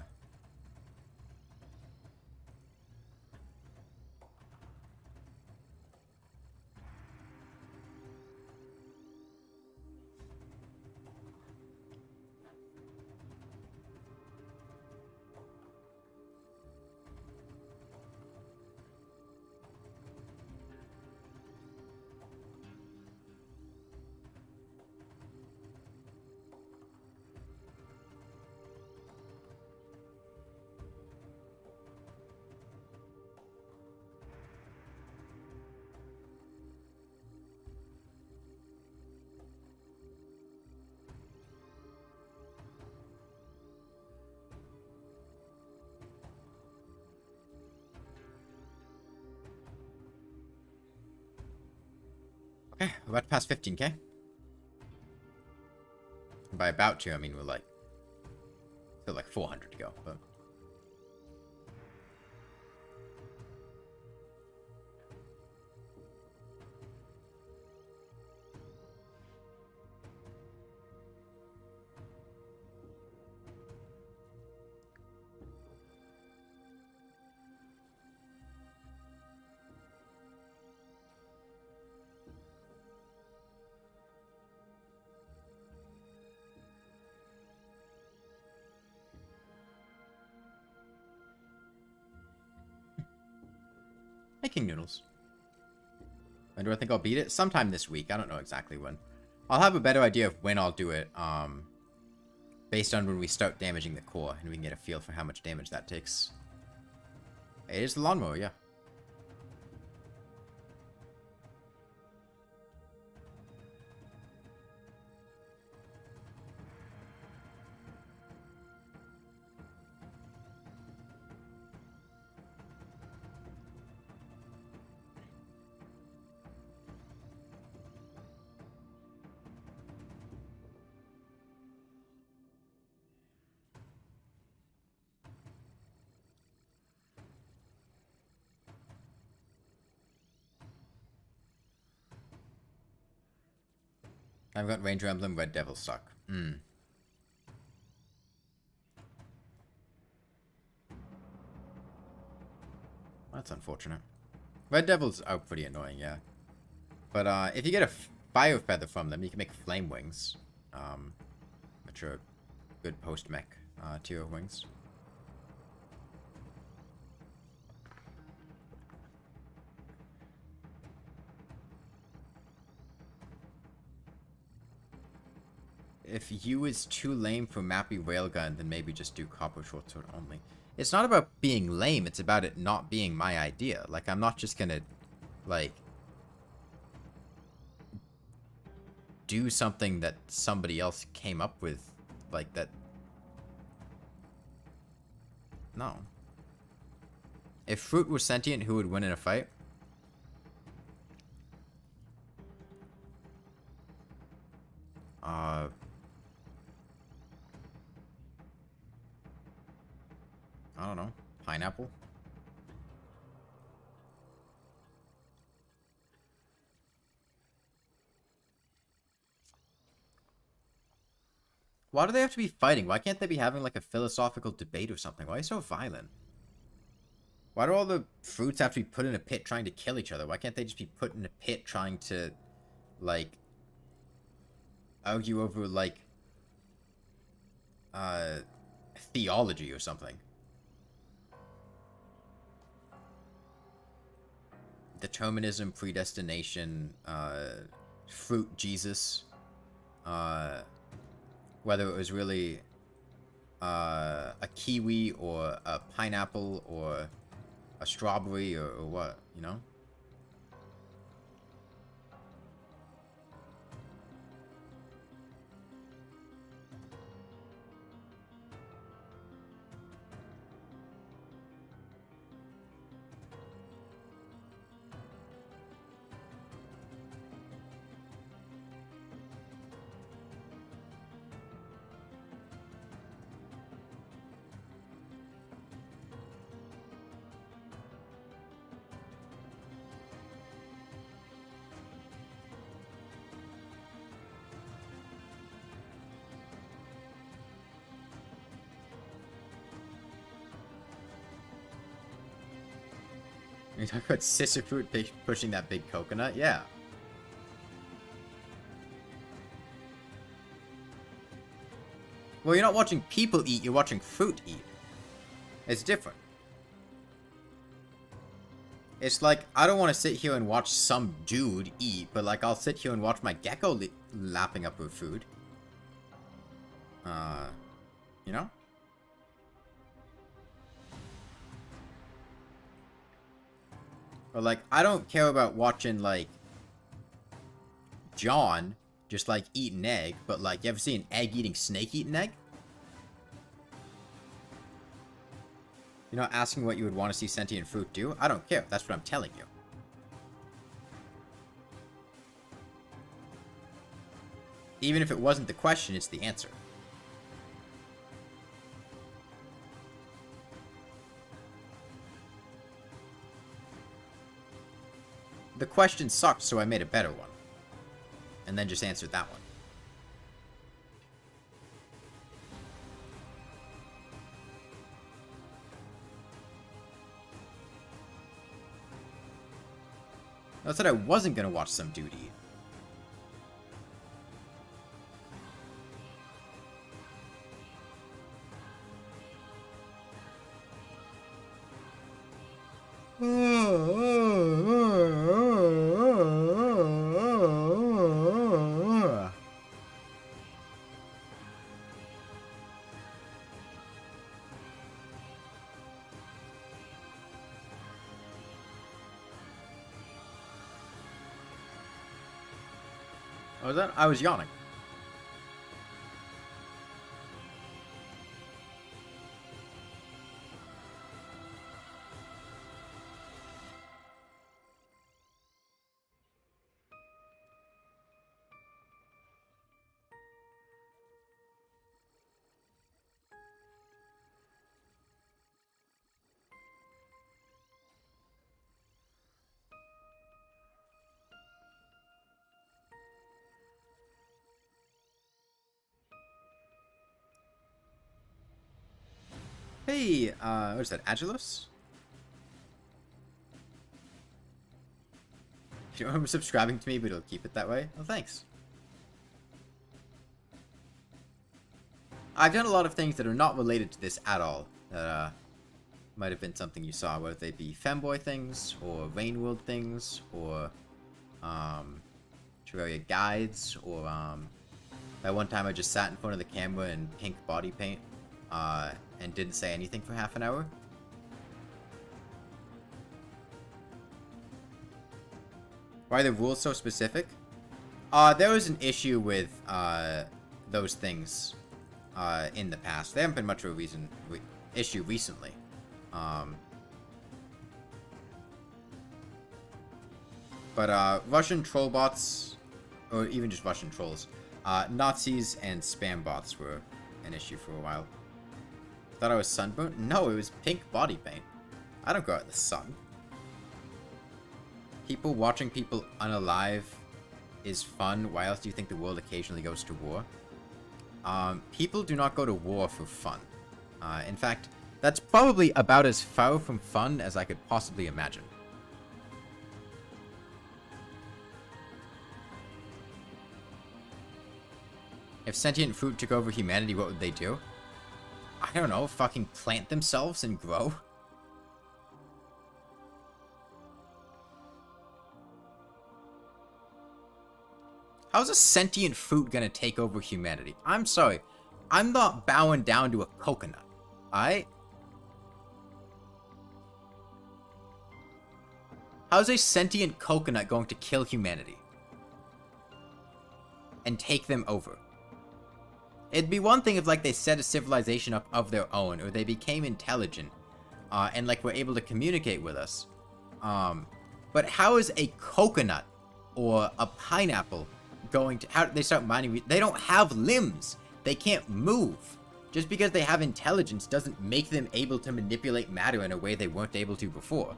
Speaker 1: Okay, we're about to pass 15k. And by about to, I mean we're like... still like 400 to go, but... Making noodles. When do I think I'll beat it? Sometime this week. I don't know exactly when. I'll have a better idea of when I'll do it, based on when we start damaging the core, and we can get a feel for how much damage that takes. It is the lawnmower, yeah. I've got Ranger Emblem, Red Devil suck. That's unfortunate. Red Devils are pretty annoying, yeah. But if you get a fire feather from them, you can make flame wings. Which are good post-mech tier wings. If you is too lame for Mappy Railgun, then maybe just do Copper Short Sword only. It's not about being lame, it's about it not being my idea. Like, I'm not just gonna, like, do something that somebody else came up with, like, that... No. If fruit were sentient, who would win in a fight? I don't know. Pineapple? Why do they have to be fighting? Why can't they be having like a philosophical debate or something? Why are you so violent? Why do all the fruits have to be put in a pit trying to kill each other? Why can't they just be put in a pit trying to, like, argue over, like, theology or something? Determinism, predestination, fruit Jesus, whether it was really a kiwi or a pineapple or a strawberry or what, you know? You talk about Sisyphus pushing that big coconut? Yeah. Well, you're not watching people eat, you're watching fruit eat. It's different. It's like, I don't want to sit here and watch some dude eat, but like, I'll sit here and watch my gecko lapping up her food. You know? Or like, I don't care about watching, like, John just, like, eat an egg, but, like, you ever see an egg eating snake eat an egg? You're not asking what you would want to see sentient fruit do? I don't care. That's what I'm telling you. Even if it wasn't the question, it's the answer. The question sucked, so I made a better one. And then just answered that one. I said I wasn't gonna watch some dude eat. What was that? I was yawning. Hey, what is that, Agilus? Do you remember subscribing to me, but it'll keep it that way? Oh, thanks. I've done a lot of things that are not related to this at all. That, might have been something you saw, whether they be femboy things, or Rain World things, or, Terraria guides, or, that one time I just sat in front of the camera in pink body paint, and didn't say anything for half an hour. Why are the rules so specific? There was an issue with, those things, in the past. There haven't been much of a issue recently. But Russian troll bots, or even just Russian trolls, Nazis and spam bots were an issue for a while. Thought I was sunburned? No, it was pink body paint. I don't go out in the sun. People watching people unalive is fun. Why else do you think the world occasionally goes to war? People do not go to war for fun. In fact, that's probably about as far from fun as I could possibly imagine. If sentient fruit took over humanity, what would they do? I don't know, fucking plant themselves and grow? How's a sentient fruit gonna take over humanity? I'm sorry. I'm not bowing down to a coconut. Alright? How's a sentient coconut going to kill humanity? And take them over? It'd be one thing if, like, they set a civilization up of their own, or they became intelligent, and, like, were able to communicate with us. But how is a coconut or a pineapple going to... How do they start mining? They don't have limbs. They can't move. Just because they have intelligence doesn't make them able to manipulate matter in a way they weren't able to before.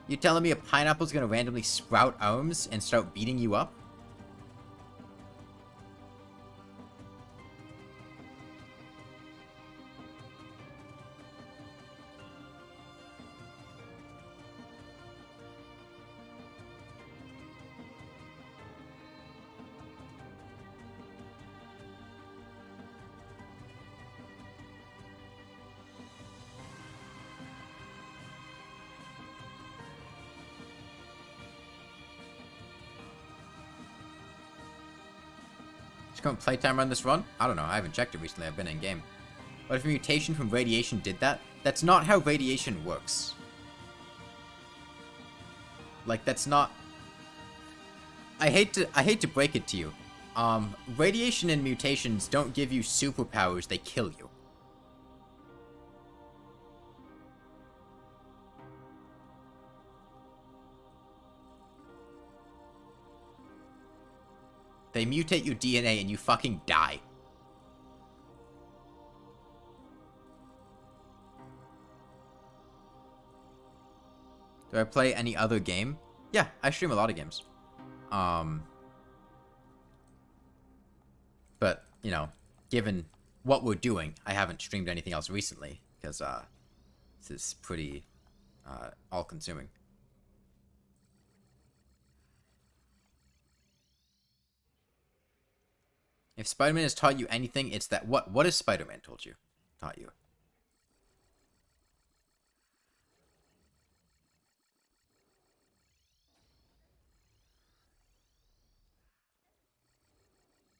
Speaker 1: You telling me a pineapple's gonna randomly sprout arms and start beating you up? Current playtime on this run? I don't know, I haven't checked it recently, I've been in-game. But if a mutation from radiation did that, that's not how radiation works. Like, that's not... I hate to break it to you. Radiation and mutations don't give you superpowers, they kill you. They mutate your DNA and you fucking die. Do I play any other game? Yeah, I stream a lot of games. But, you know, given what we're doing, I haven't streamed anything else recently, because, this is pretty, all-consuming. If Spider-Man has taught you anything, it's that... What has Spider-Man taught you? Taught you?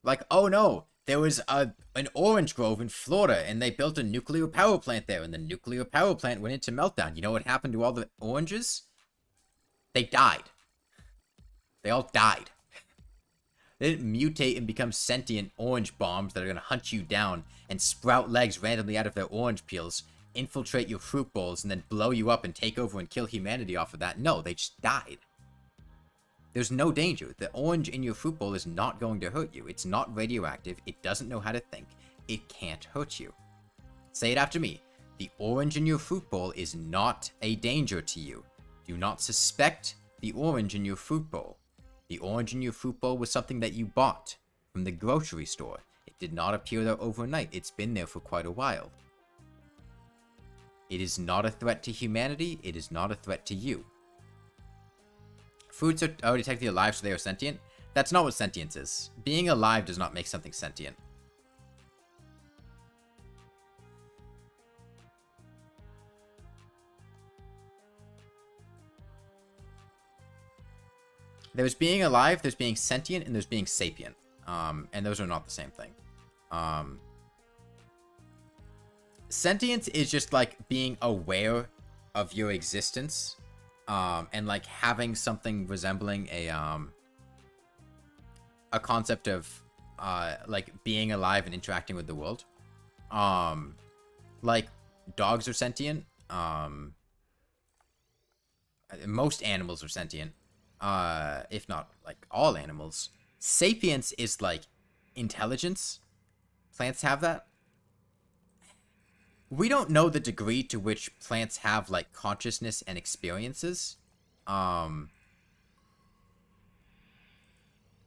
Speaker 1: Like, oh no, there was an orange grove in Florida, and they built a nuclear power plant there, and the nuclear power plant went into meltdown. You know what happened to all the oranges? They died. They all died. They didn't mutate and become sentient orange bombs that are gonna hunt you down and sprout legs randomly out of their orange peels, infiltrate your fruit bowls, and then blow you up and take over and kill humanity off of that. No, they just died. There's no danger. The orange in your fruit bowl is not going to hurt you. It's not radioactive. It doesn't know how to think. It can't hurt you. Say it after me. The orange in your fruit bowl is not a danger to you. Do not suspect the orange in your fruit bowl. The orange in your fruit bowl was something that you bought from the grocery store. It did not appear there overnight. It's been there for quite a while. It is not a threat to humanity. It is not a threat to you. Fruits are already technically alive, so they are sentient. That's not what sentience is. Being alive does not make something sentient. There's being alive, there's being sentient, and there's being sapient. And those are not the same thing. Sentience is just like being aware of your existence, and like having something resembling a concept of like being alive and interacting with the world. Like dogs are sentient. Most animals are sentient, if not like all animals. Sapience is like intelligence. Plants have that. We don't know the degree to which plants have like consciousness and experiences.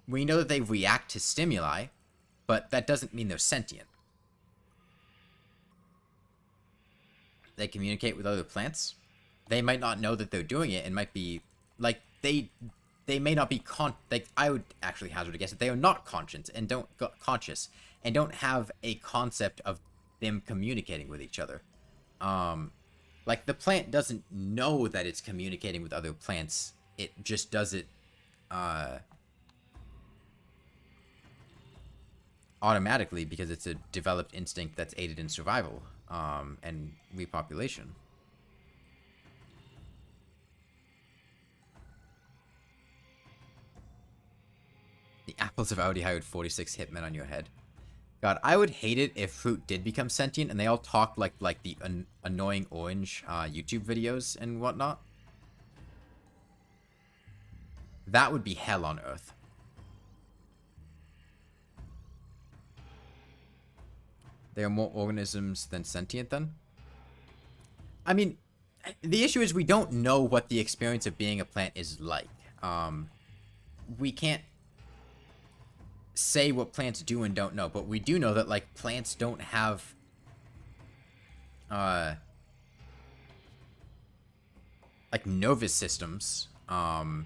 Speaker 1: We know that they react to stimuli, but that doesn't mean they're sentient. They communicate with other plants. They might not know that they're doing it, and might be like they may not be like I would actually hazard a guess that they are not conscious and don't have a concept of them communicating with each other. Like the plant doesn't know that it's communicating with other plants. It just does it automatically because it's a developed instinct that's aided in survival and repopulation. The apples have already hired 46 hitmen on your head. God, I would hate it if fruit did become sentient and they all talk like the annoying orange YouTube videos and whatnot. That would be hell on earth. There are more organisms than sentient then? I mean, the issue is we don't know what the experience of being a plant is like. We can't say what plants do and don't know, but we do know that like plants don't have like nervous systems, and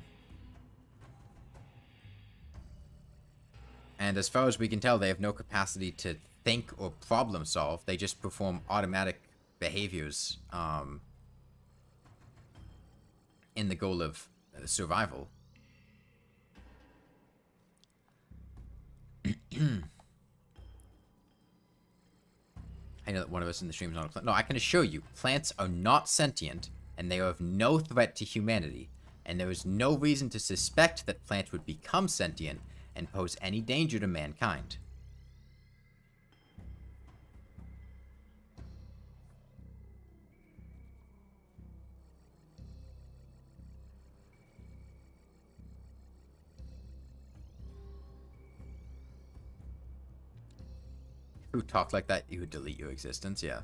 Speaker 1: as far as we can tell, they have no capacity to think or problem solve. They just perform automatic behaviors in the goal of survival. I know that one of us in the stream is not a plant. No, I can assure you, plants are not sentient, and they are of no threat to humanity, and there is no reason to suspect that plants would become sentient and pose any danger to mankind. Who talked like that, you would delete your existence, yeah.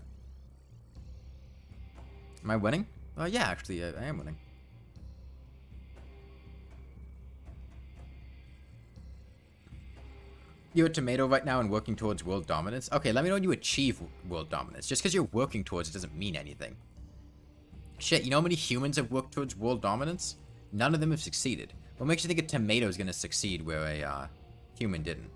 Speaker 1: Am I winning? Yeah, actually, I am winning. You're a tomato right now and working towards world dominance? Okay, let me know when you achieve world dominance. Just because you're working towards it doesn't mean anything. Shit, you know how many humans have worked towards world dominance? None of them have succeeded. What makes you think a tomato is going to succeed where a human didn't?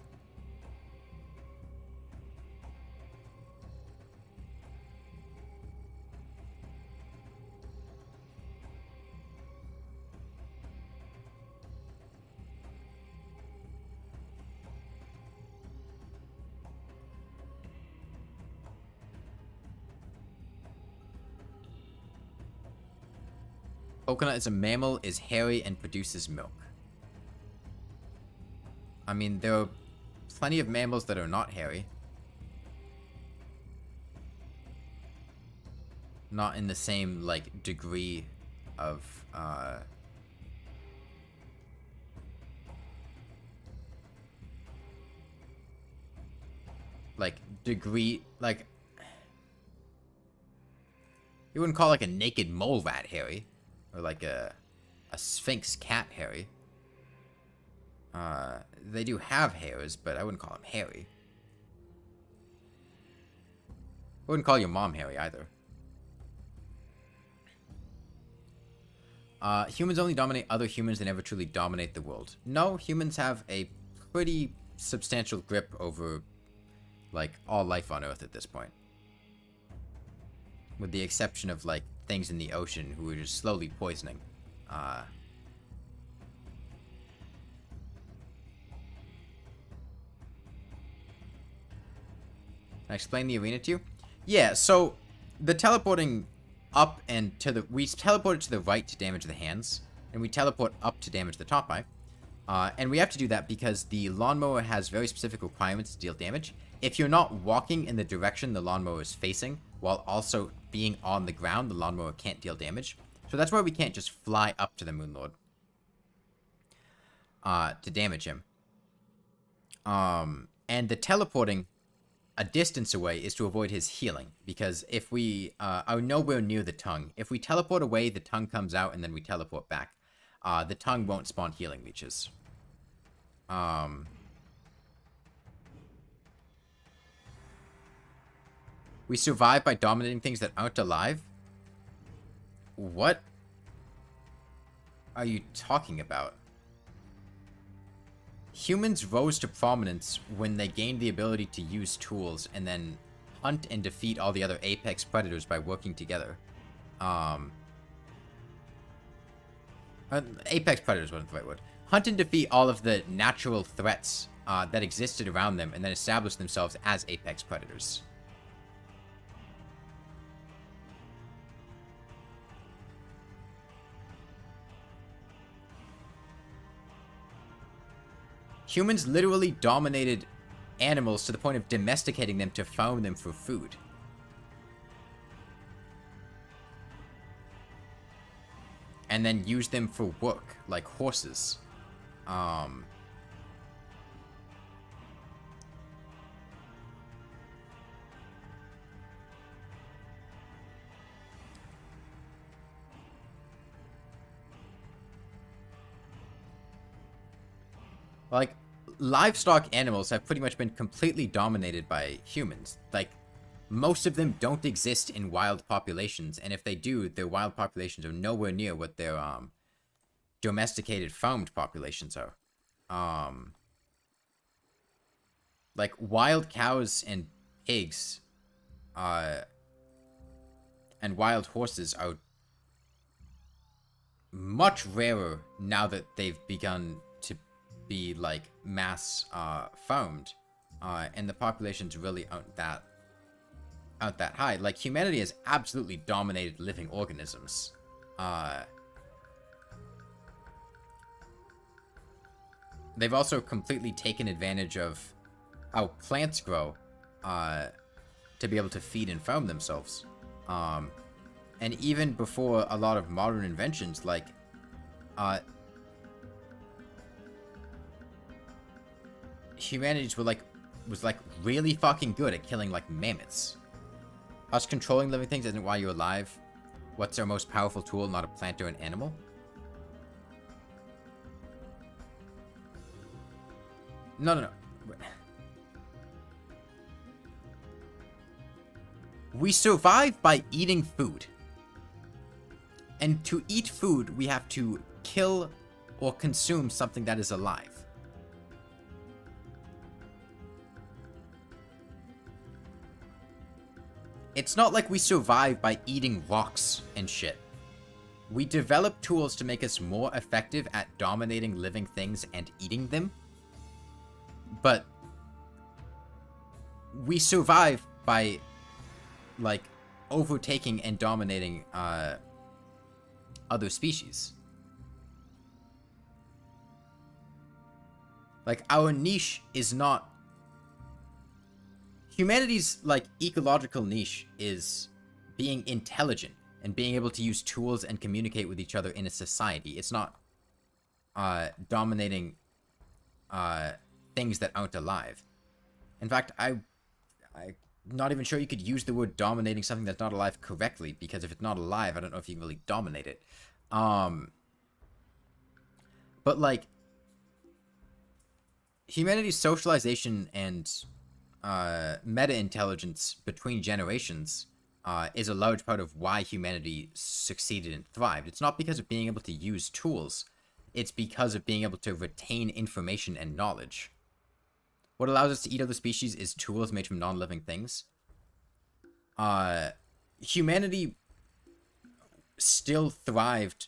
Speaker 1: Coconut is a mammal, is hairy, and produces milk. I mean, there are plenty of mammals that are not hairy. Not in the same, like, degree of, like, degree, like... You wouldn't call, like, a naked mole rat hairy. Or like a sphinx cat hairy. They do have hairs, but I wouldn't call them hairy. I wouldn't call your mom hairy either. Humans only dominate other humans, they never truly dominate the world. No, humans have a pretty substantial grip over, like, all life on Earth at this point. With the exception of, like, things in the ocean who are just slowly poisoning. Can I explain the arena to you? Yeah, so the teleporting up and to the... We teleported to the right to damage the hands, and we teleport up to damage the top eye. And we have to do that because the lawnmower has very specific requirements to deal damage. If you're not walking in the direction the lawnmower is facing, while also being on the ground, the lawnmower can't deal damage. So that's why we can't just fly up to the Moonlord to damage him. And the teleporting a distance away is to avoid his healing, because if we are nowhere near the tongue, if we teleport away, the tongue comes out, and then we teleport back. The tongue won't spawn healing leeches. We survive by dominating things that aren't alive? What are you talking about? Humans rose to prominence when they gained the ability to use tools and then hunt and defeat all the other apex predators by working together. Apex predators wasn't the right word. Hunt and defeat all of the natural threats that existed around them and then establish themselves as apex predators. Humans literally dominated animals to the point of domesticating them to farm them for food. And then use them for work, like horses. Like, livestock animals have pretty much been completely dominated by humans. Like, most of them don't exist in wild populations, and if they do, their wild populations are nowhere near what their, domesticated farmed populations are. Like, wild cows and pigs, and wild horses are much rarer now that they've begun to be, like, mass, farmed, and the populations really aren't that high. Like, humanity has absolutely dominated living organisms. They've also completely taken advantage of how plants grow, to be able to feed and farm themselves. And even before a lot of modern inventions, like, humanity was really fucking good at killing, like, mammoths. Us controlling living things isn't why you're alive. What's our most powerful tool, not a plant or an animal? No. We survive by eating food. And to eat food, we have to kill or consume something that is alive. It's not like we survive by eating rocks and shit. We develop tools to make us more effective at dominating living things and eating them. But we survive by, like, overtaking and dominating other species. Like, our niche is not... Humanity's, like, ecological niche is being intelligent and being able to use tools and communicate with each other in a society. It's not dominating things that aren't alive. In fact, I'm not even sure you could use the word dominating something that's not alive correctly, because if it's not alive, I don't know if you can really dominate it. But, like, humanity's socialization and meta-intelligence between generations is a large part of why humanity succeeded and thrived. It's not because of being able to use tools. It's because of being able to retain information and knowledge. What allows us to eat other species is tools made from non-living things. Humanity still thrived,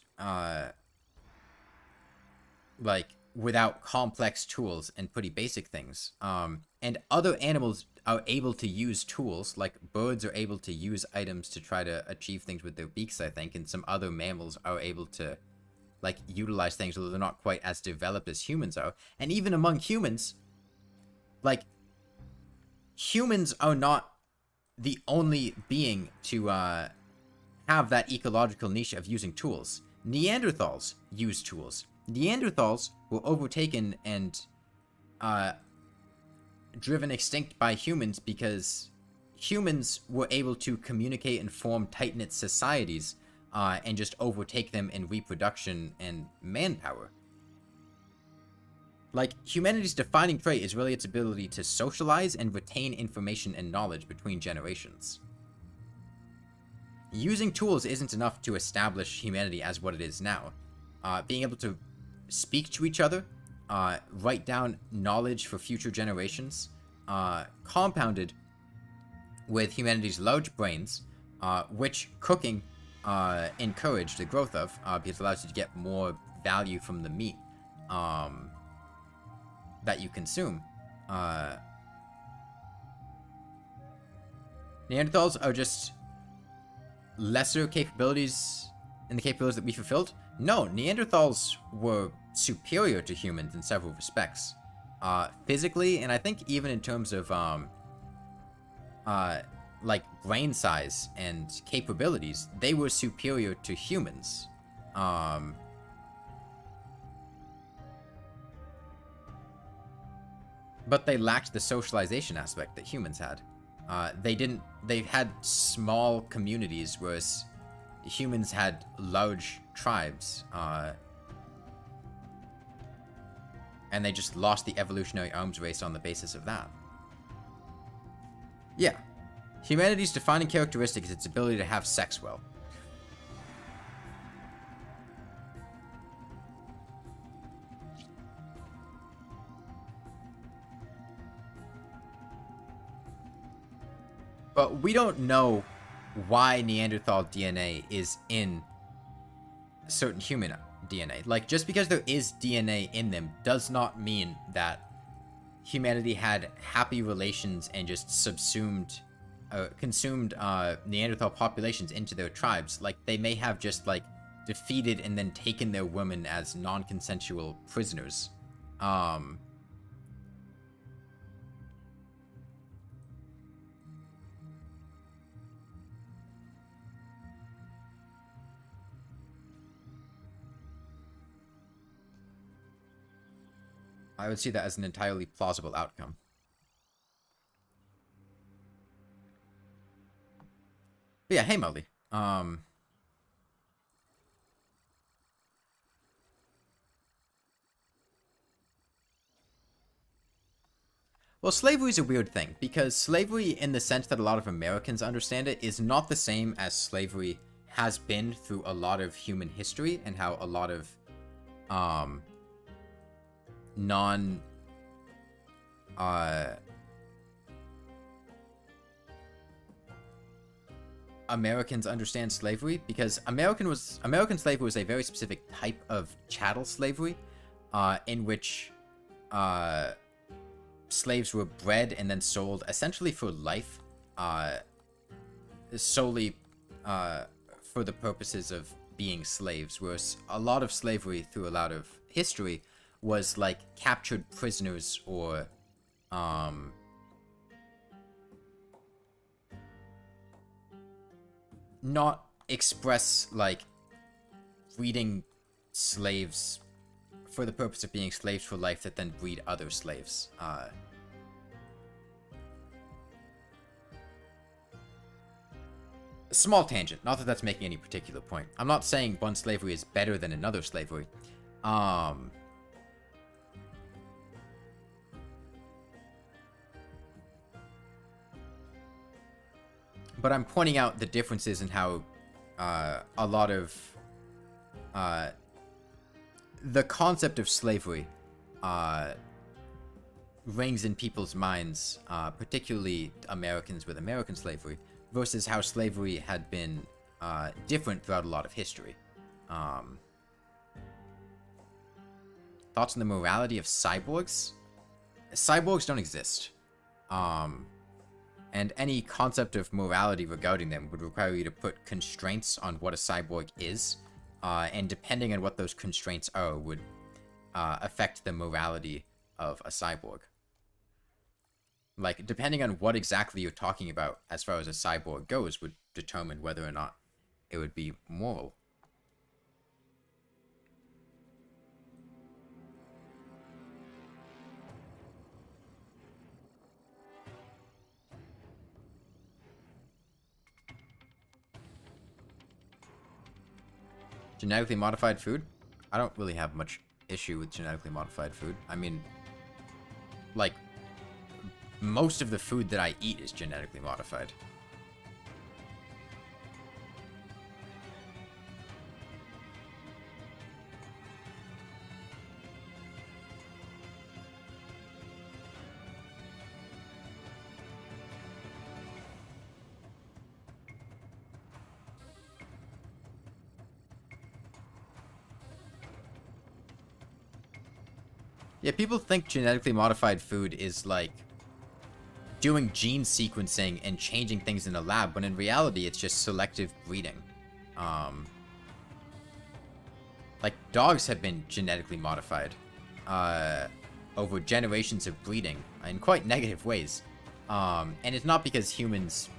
Speaker 1: like, without complex tools and pretty basic things. And other animals are able to use tools, like birds are able to use items to try to achieve things with their beaks, I think, and some other mammals are able to, like, utilize things, although they're not quite as developed as humans are. And even among humans, like, humans are not the only being to have that ecological niche of using tools. Neanderthals use tools. Neanderthals were overtaken and driven extinct by humans because humans were able to communicate and form tight-knit societies and just overtake them in reproduction and manpower. Like, humanity's defining trait is really its ability to socialize and retain information and knowledge between generations. Using tools isn't enough to establish humanity as what it is now. Being able to speak to each other, write down knowledge for future generations, compounded with humanity's large brains, which cooking encouraged the growth of, because it allows you to get more value from the meat that you consume. Neanderthals are just lesser capabilities in the capabilities that we fulfilled? No, Neanderthals were superior to humans in several respects. Physically, and I think even in terms of, like, brain size and capabilities, they were superior to humans. But they lacked the socialization aspect that humans had. They had small communities, whereas humans had large tribes, and they just lost the evolutionary arms race on the basis of that. Yeah. Humanity's defining characteristic is its ability to have sex well. But we don't know why Neanderthal DNA is in certain human DNA. Like, just because there is DNA in them does not mean that humanity had happy relations and just consumed Neanderthal populations into their tribes. Like, they may have just, like, defeated and then taken their women as non-consensual prisoners. I would see that as an entirely plausible outcome. But yeah, hey Molly. Well, slavery is a weird thing, because slavery, in the sense that a lot of Americans understand it, is not the same as slavery has been through a lot of human history, and how a lot of Americans understand slavery, because American slavery was a very specific type of chattel slavery, in which slaves were bred and then sold essentially for life, solely for the purposes of being slaves, whereas a lot of slavery through a lot of history was like captured prisoners or not express, like, breeding slaves for the purpose of being slaves for life that then breed other slaves. Small tangent, not that that's making any particular point. I'm not saying one slavery is better than another slavery. But I'm pointing out the differences in how a lot of the concept of slavery rings in people's minds, particularly Americans with American slavery, versus how slavery had been different throughout a lot of history. Thoughts on the morality of cyborgs? Cyborgs don't exist. And any concept of morality regarding them would require you to put constraints on what a cyborg is, and depending on what those constraints are would affect the morality of a cyborg. Like, depending on what exactly you're talking about as far as a cyborg goes would determine whether or not it would be moral. Genetically modified food? I don't really have much issue with genetically modified food. I mean, like, most of the food that I eat is genetically modified. Yeah, people think genetically modified food is like doing gene sequencing and changing things in a lab, when in reality it's just selective breeding. Like, dogs have been genetically modified over generations of breeding in quite negative ways. And it's not because humans,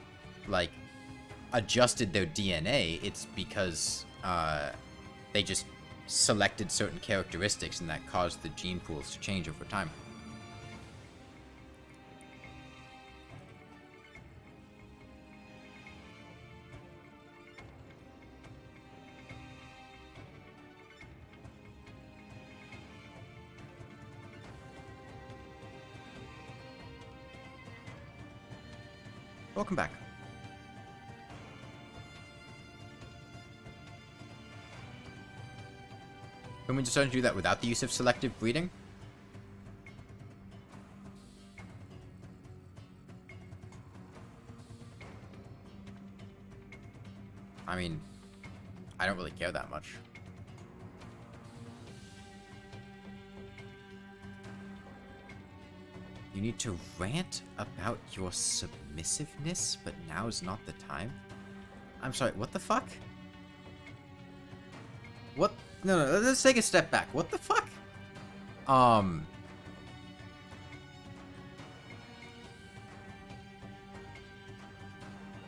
Speaker 1: like, adjusted their DNA, it's because they just selected certain characteristics and that caused the gene pools to change over time. Welcome back. Can we just start to do that without the use of selective breeding? I mean, I don't really care that much. You need to rant about your submissiveness, but now is not the time? I'm sorry, what the fuck? What? No, let's take a step back. What the fuck?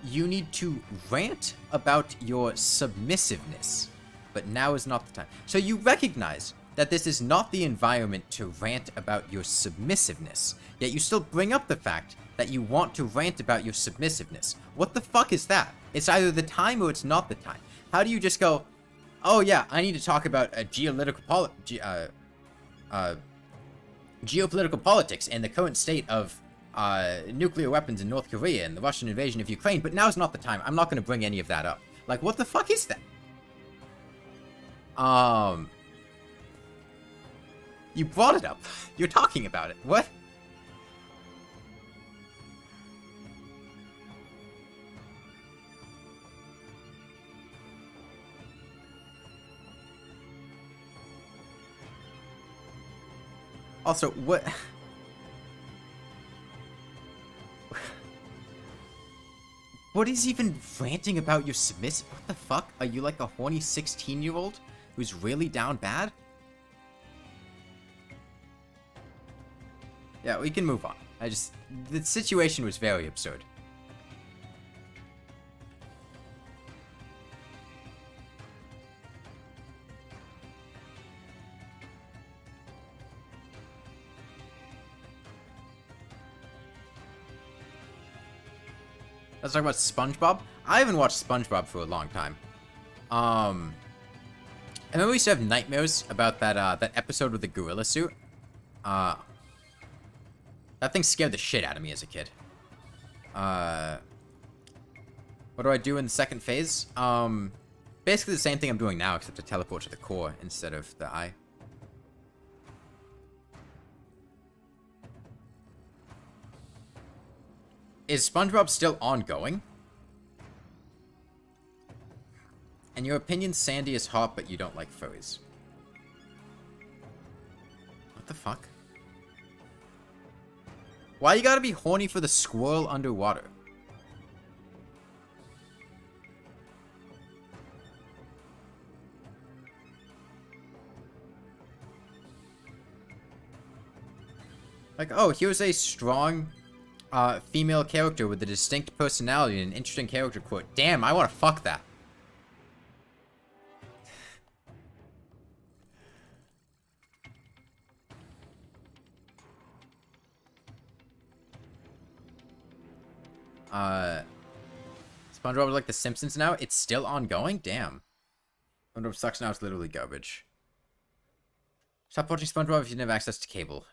Speaker 1: You need to rant about your submissiveness, but now is not the time. So you recognize that this is not the environment to rant about your submissiveness, yet you still bring up the fact that you want to rant about your submissiveness. What the fuck is that? It's either the time or it's not the time. How do you just go, oh yeah, I need to talk about geopolitical politics and the current state of nuclear weapons in North Korea and the Russian invasion of Ukraine, but now's not the time. I'm not going to bring any of that up. Like, what the fuck is that? You brought it up. You're talking about it. What? Also, what? What is even ranting about your submissive? What the fuck? Are you like a horny 16-year-old who's really down bad? Yeah, we can move on. The situation was very absurd. Let's talk about SpongeBob. I haven't watched SpongeBob for a long time. I remember we used to have nightmares about that episode with the gorilla suit. That thing scared the shit out of me as a kid. What do I do in the second phase? Basically the same thing I'm doing now, except to teleport to the core instead of the eye. Is SpongeBob still ongoing? In your opinion, Sandy is hot, but you don't like furries. What the fuck? Why you gotta be horny for the squirrel underwater? Like, oh, here's a strong female character with a distinct personality and an interesting character quote. Damn, I want to fuck that. SpongeBob is like The Simpsons now? It's still ongoing? Damn. SpongeBob sucks now, it's literally garbage. Stop watching SpongeBob if you didn't have access to cable.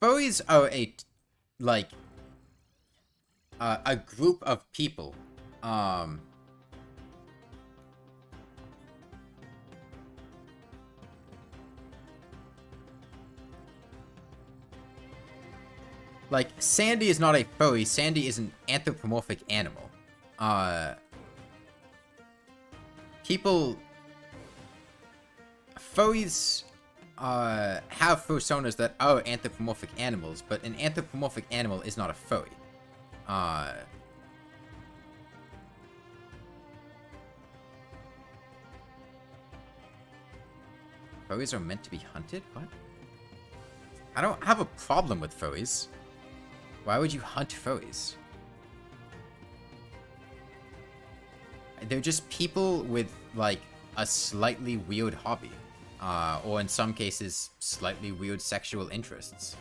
Speaker 1: Furries are a group of people. Like, Sandy is not a furry. Sandy is an anthropomorphic animal. Furries have personas that are anthropomorphic animals, but an anthropomorphic animal is not a furry. Furries are meant to be hunted? What? I don't have a problem with furries. Why would you hunt furries? They're just people with, like, a slightly weird hobby. Or in some cases, slightly weird sexual interests.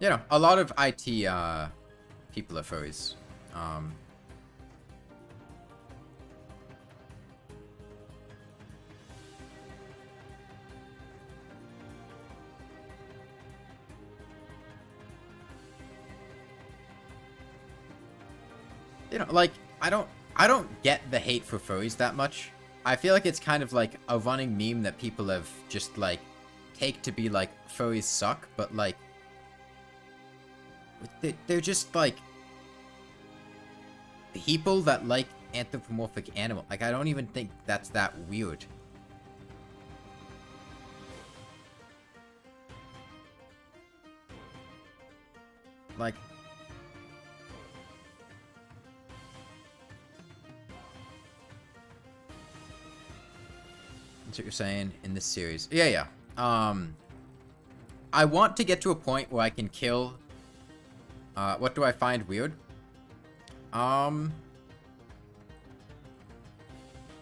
Speaker 1: You know, a lot of IT, people are furries. You know, like, I don't get the hate for furries that much. I feel like it's kind of like a running meme that people have just, like, take to be like, furries suck, but, like, they're just, like, people that like anthropomorphic animal. Like, I don't even think that's that weird. Like, that's what you're saying in this series. Yeah. I want to get to a point where I can kill. What do I find weird?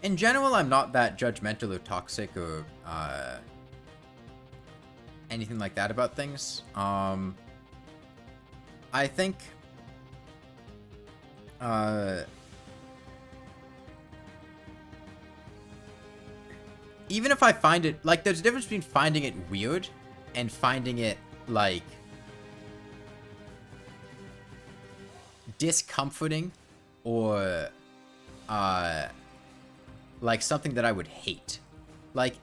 Speaker 1: In general, I'm not that judgmental or toxic or, anything like that about things. I think, even if I find it, like, there's a difference between finding it weird and finding it, like, discomforting or, like, something that I would hate. Like,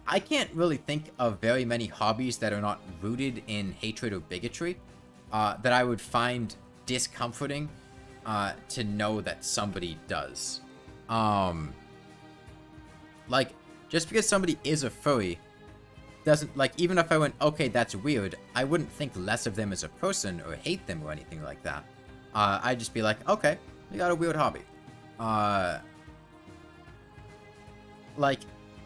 Speaker 1: I can't really think of very many hobbies that are not rooted in hatred or bigotry, that I would find discomforting, to know that somebody does. Like, just because somebody is a furry doesn't, like, even if I went, okay, that's weird, I wouldn't think less of them as a person or hate them or anything like that. I'd just be like, okay, you got a weird hobby. Like,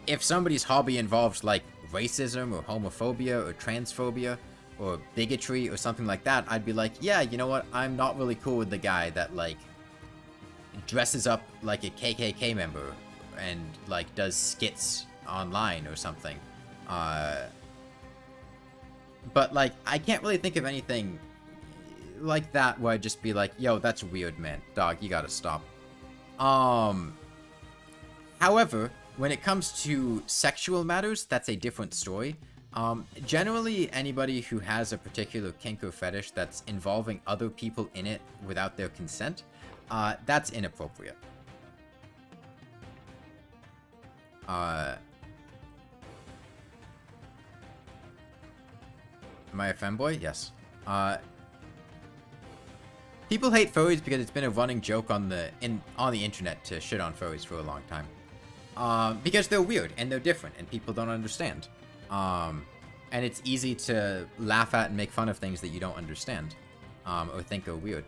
Speaker 1: if somebody's hobby involves, like, racism or homophobia or transphobia or bigotry or something like that, I'd be like, yeah, you know what, I'm not really cool with the guy that, like, dresses up like a KKK member and, like, does skits online or something. But, like, I can't really think of anything like that where I'd just be like, yo, that's weird, man. Dog, you gotta stop. However, when it comes to sexual matters, that's a different story. Generally, anybody who has a particular kink or fetish that's involving other people in it without their consent, that's inappropriate. Am I a femboy? Yes. People hate furries because it's been a running joke on the internet to shit on furries for a long time. Because they're weird and they're different and people don't understand. And it's easy to laugh at and make fun of things that you don't understand, or think are weird.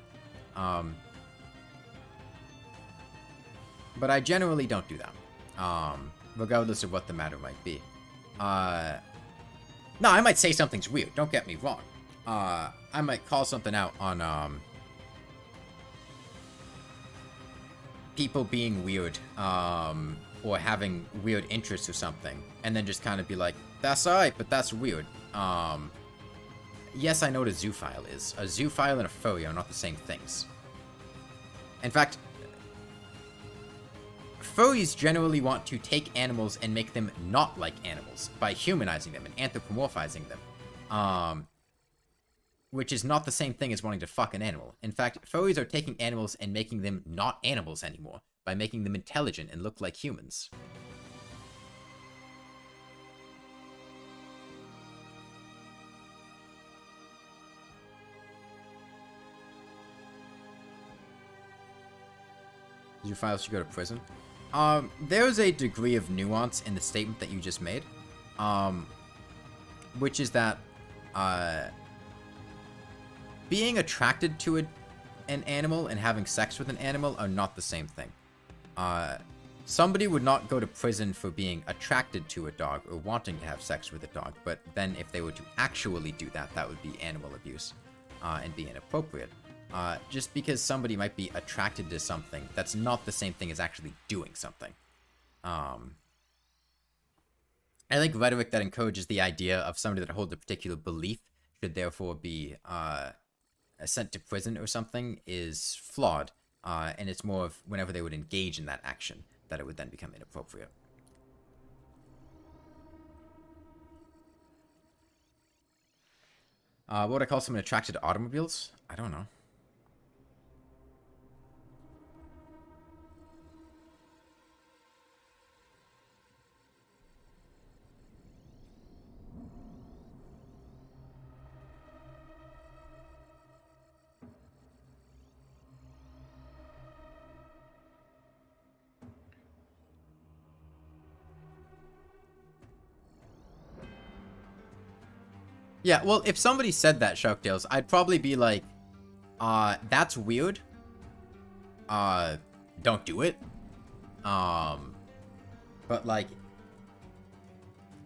Speaker 1: But I generally don't do that, regardless of what the matter might be. No, I might say something's weird, don't get me wrong. I might call something out on, people being weird, or having weird interests or something, and then just kind of be like, that's alright, but that's weird. Yes, I know what a zoophile is. A zoophile and a furry are not the same things. In fact, furries generally want to take animals and make them not like animals by humanizing them and anthropomorphizing them. Which is not the same thing as wanting to fuck an animal. In fact, furries are taking animals and making them not animals anymore by making them intelligent and look like humans. Zoophiles should go to prison. There's a degree of nuance in the statement that you just made, which is that, being attracted to an animal and having sex with an animal are not the same thing. Somebody would not go to prison for being attracted to a dog or wanting to have sex with a dog, but then if they were to actually do that, that would be animal abuse, and be inappropriate. Just because somebody might be attracted to something, that's not the same thing as actually doing something. I think rhetoric that encourages the idea of somebody that holds a particular belief should therefore be sent to prison or something is flawed, and it's more of whenever they would engage in that action that it would then become inappropriate. What would I call someone attracted to automobiles? I don't know. Yeah, well, if somebody said that, Sharktails, I'd probably be like, that's weird. Don't do it. But, like,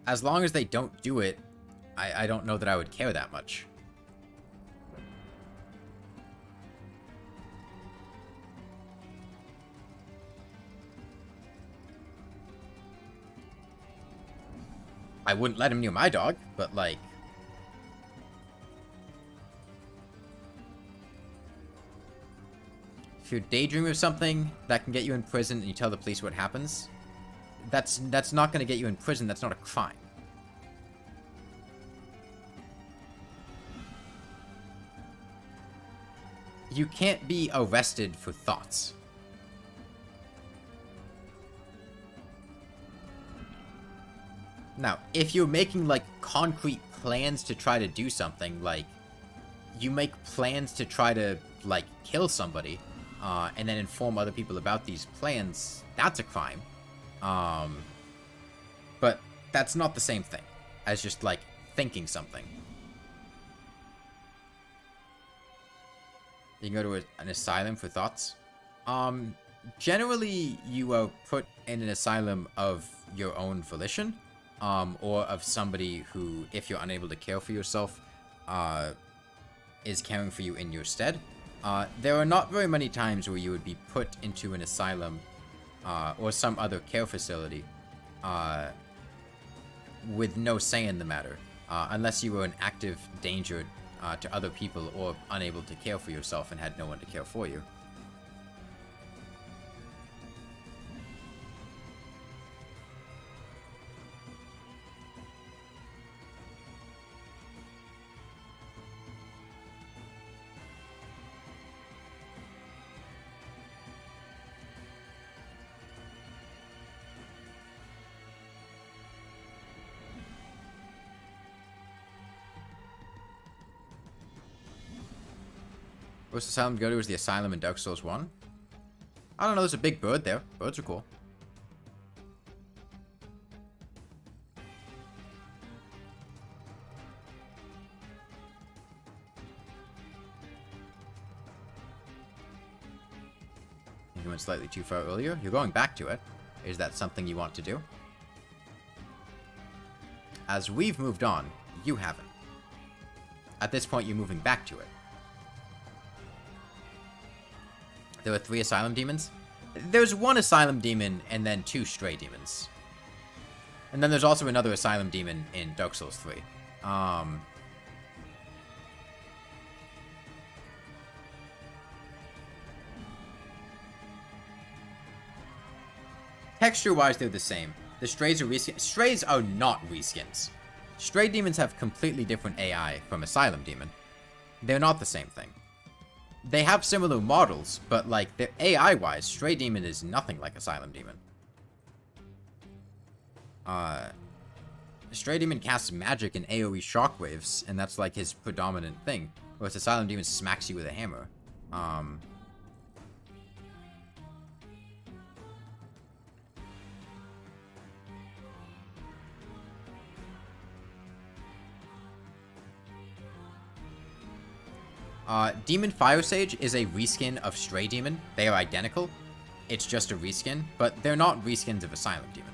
Speaker 1: as long as they don't do it, I don't know that I would care that much. I wouldn't let him near my dog, but, like, if you're daydreaming of something that can get you in prison and you tell the police what happens, that's not going to get you in prison. That's not a crime. You can't be arrested for thoughts. Now, if you're making, like, concrete plans to try to do something, like, you make plans to try to, like, kill somebody, and then inform other people about these plans, that's a crime. But that's not the same thing as just, like, thinking something. You can go to an asylum for thoughts. Generally, you are put in an asylum of your own volition, or of somebody who, if you're unable to care for yourself, is caring for you in your stead. There are not very many times where you would be put into an asylum, or some other care facility, with no say in the matter. unless you were an active danger to other people or unable to care for yourself and had no one to care for you. What's the asylum to go to? Is the asylum in Dark Souls 1? I don't know, there's a big bird there. Birds are cool. You went slightly too far earlier. You're going back to it. Is that something you want to do? As we've moved on, you haven't. At this point, you're moving back to it. There were 3 asylum demons. There's 1 asylum demon and then 2 stray demons. And then there's also another asylum demon in Dark Souls 3. Texture-wise, they're the same. The strays are reskins. Strays are not reskins. Stray demons have completely different AI from asylum demon. They're not the same thing. They have similar models, but, like, the AI-wise, Stray Demon is nothing like Asylum Demon. Stray Demon casts magic and AoE shockwaves, and that's, like, his predominant thing. Whereas Asylum Demon smacks you with a hammer. Demon Fire Sage is a reskin of Stray Demon. They are identical. It's just a reskin, but they're not reskins of Asylum Demon.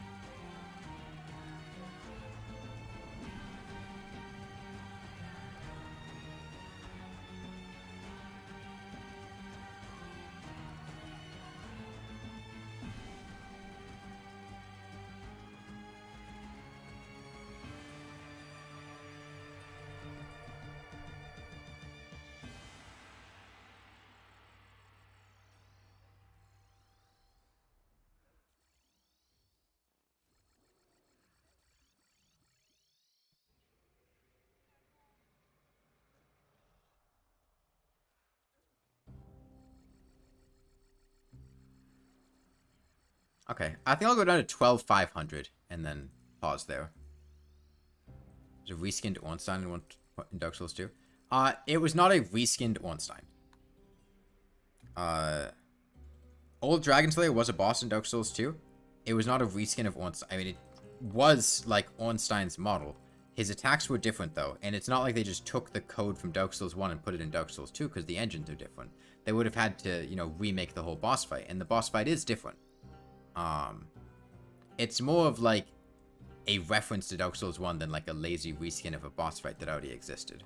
Speaker 1: Okay, I think I'll go down to 12,500 and then pause there. There's a reskinned Ornstein in Dark Souls 2. It was not a reskinned Ornstein. Old Dragon Slayer was a boss in Dark Souls 2. It was not a reskin of Ornstein. I mean, it was like Ornstein's model. His attacks were different, though, and it's not like they just took the code from Dark Souls 1 and put it in Dark Souls 2, because the engines are different. They would have had to, you know, remake the whole boss fight, and the boss fight is different. It's more of like a reference to Dark Souls 1 than like a lazy reskin of a boss fight that already existed.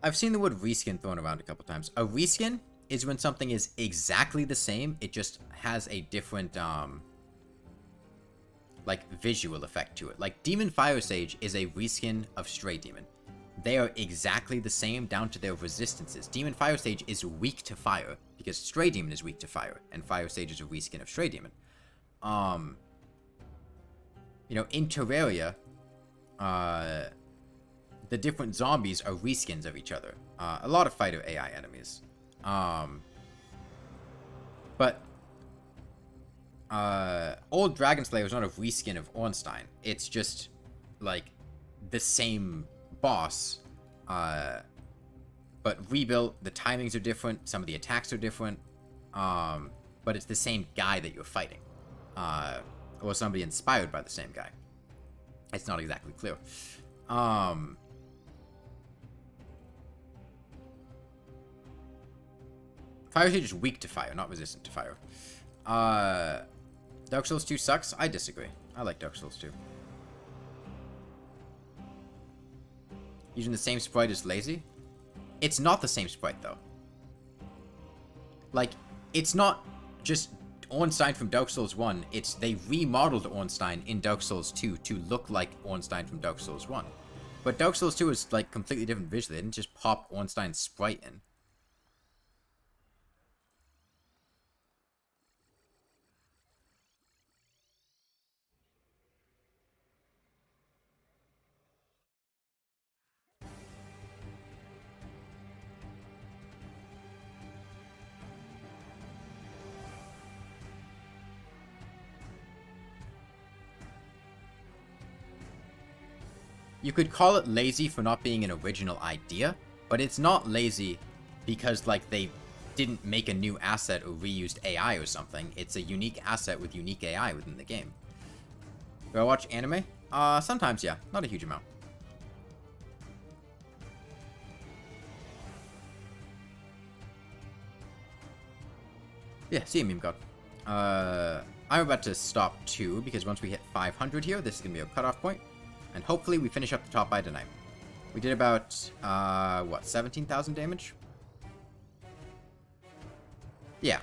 Speaker 1: I've seen the word reskin thrown around a couple times. A reskin is when something is exactly the same, it just has a different, like, visual effect to it. Like, Demon Fire Sage is a reskin of Stray Demon. They are exactly the same down to their resistances. Demon Fire Sage is weak to fire, because Stray Demon is weak to fire, and Fire Sage is a reskin of Stray Demon. You know, in Terraria, the different zombies are reskins of each other. A lot of fighter AI enemies. But Old Dragon Slayer is not a reskin of Ornstein. It's just, like, the same boss, but rebuilt. The timings are different. Some of the attacks are different. But it's the same guy that you're fighting. Or somebody inspired by the same guy. It's not exactly clear. Fire is just weak to fire, not resistant to fire. Dark Souls 2 sucks? I disagree. I like Dark Souls 2. Using the same sprite is lazy? It's not the same sprite, though. Like, it's not just Ornstein from Dark Souls 1. It's they remodeled Ornstein in Dark Souls 2 to look like Ornstein from Dark Souls 1. But Dark Souls 2 is, like, completely different visually. They didn't just pop Ornstein's sprite in. You could call it lazy for not being an original idea, but it's not lazy because, like, they didn't make a new asset or reused AI or something. It's a unique asset with unique AI within the game. Do I watch anime? Sometimes, yeah. Not a huge amount. Yeah, see you, Meme God. I'm about to stop too, because once we hit 500 here, this is going to be a cutoff point. And hopefully we finish up the top by tonight. We did about, what, 17,000 damage? Yeah.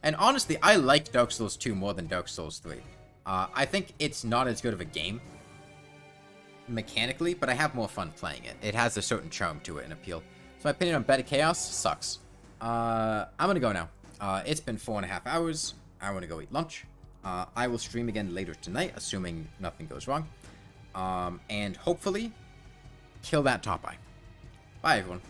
Speaker 1: And honestly, I like Dark Souls 2 more than Dark Souls 3. I think it's not as good of a game, mechanically, but I have more fun playing it. It has a certain charm to it and appeal. So my opinion on Bed of Chaos sucks. I'm gonna go now. It's been 4.5 hours. I want to go eat lunch. I will stream again later tonight, assuming nothing goes wrong. And hopefully, kill that top eye. Bye, everyone.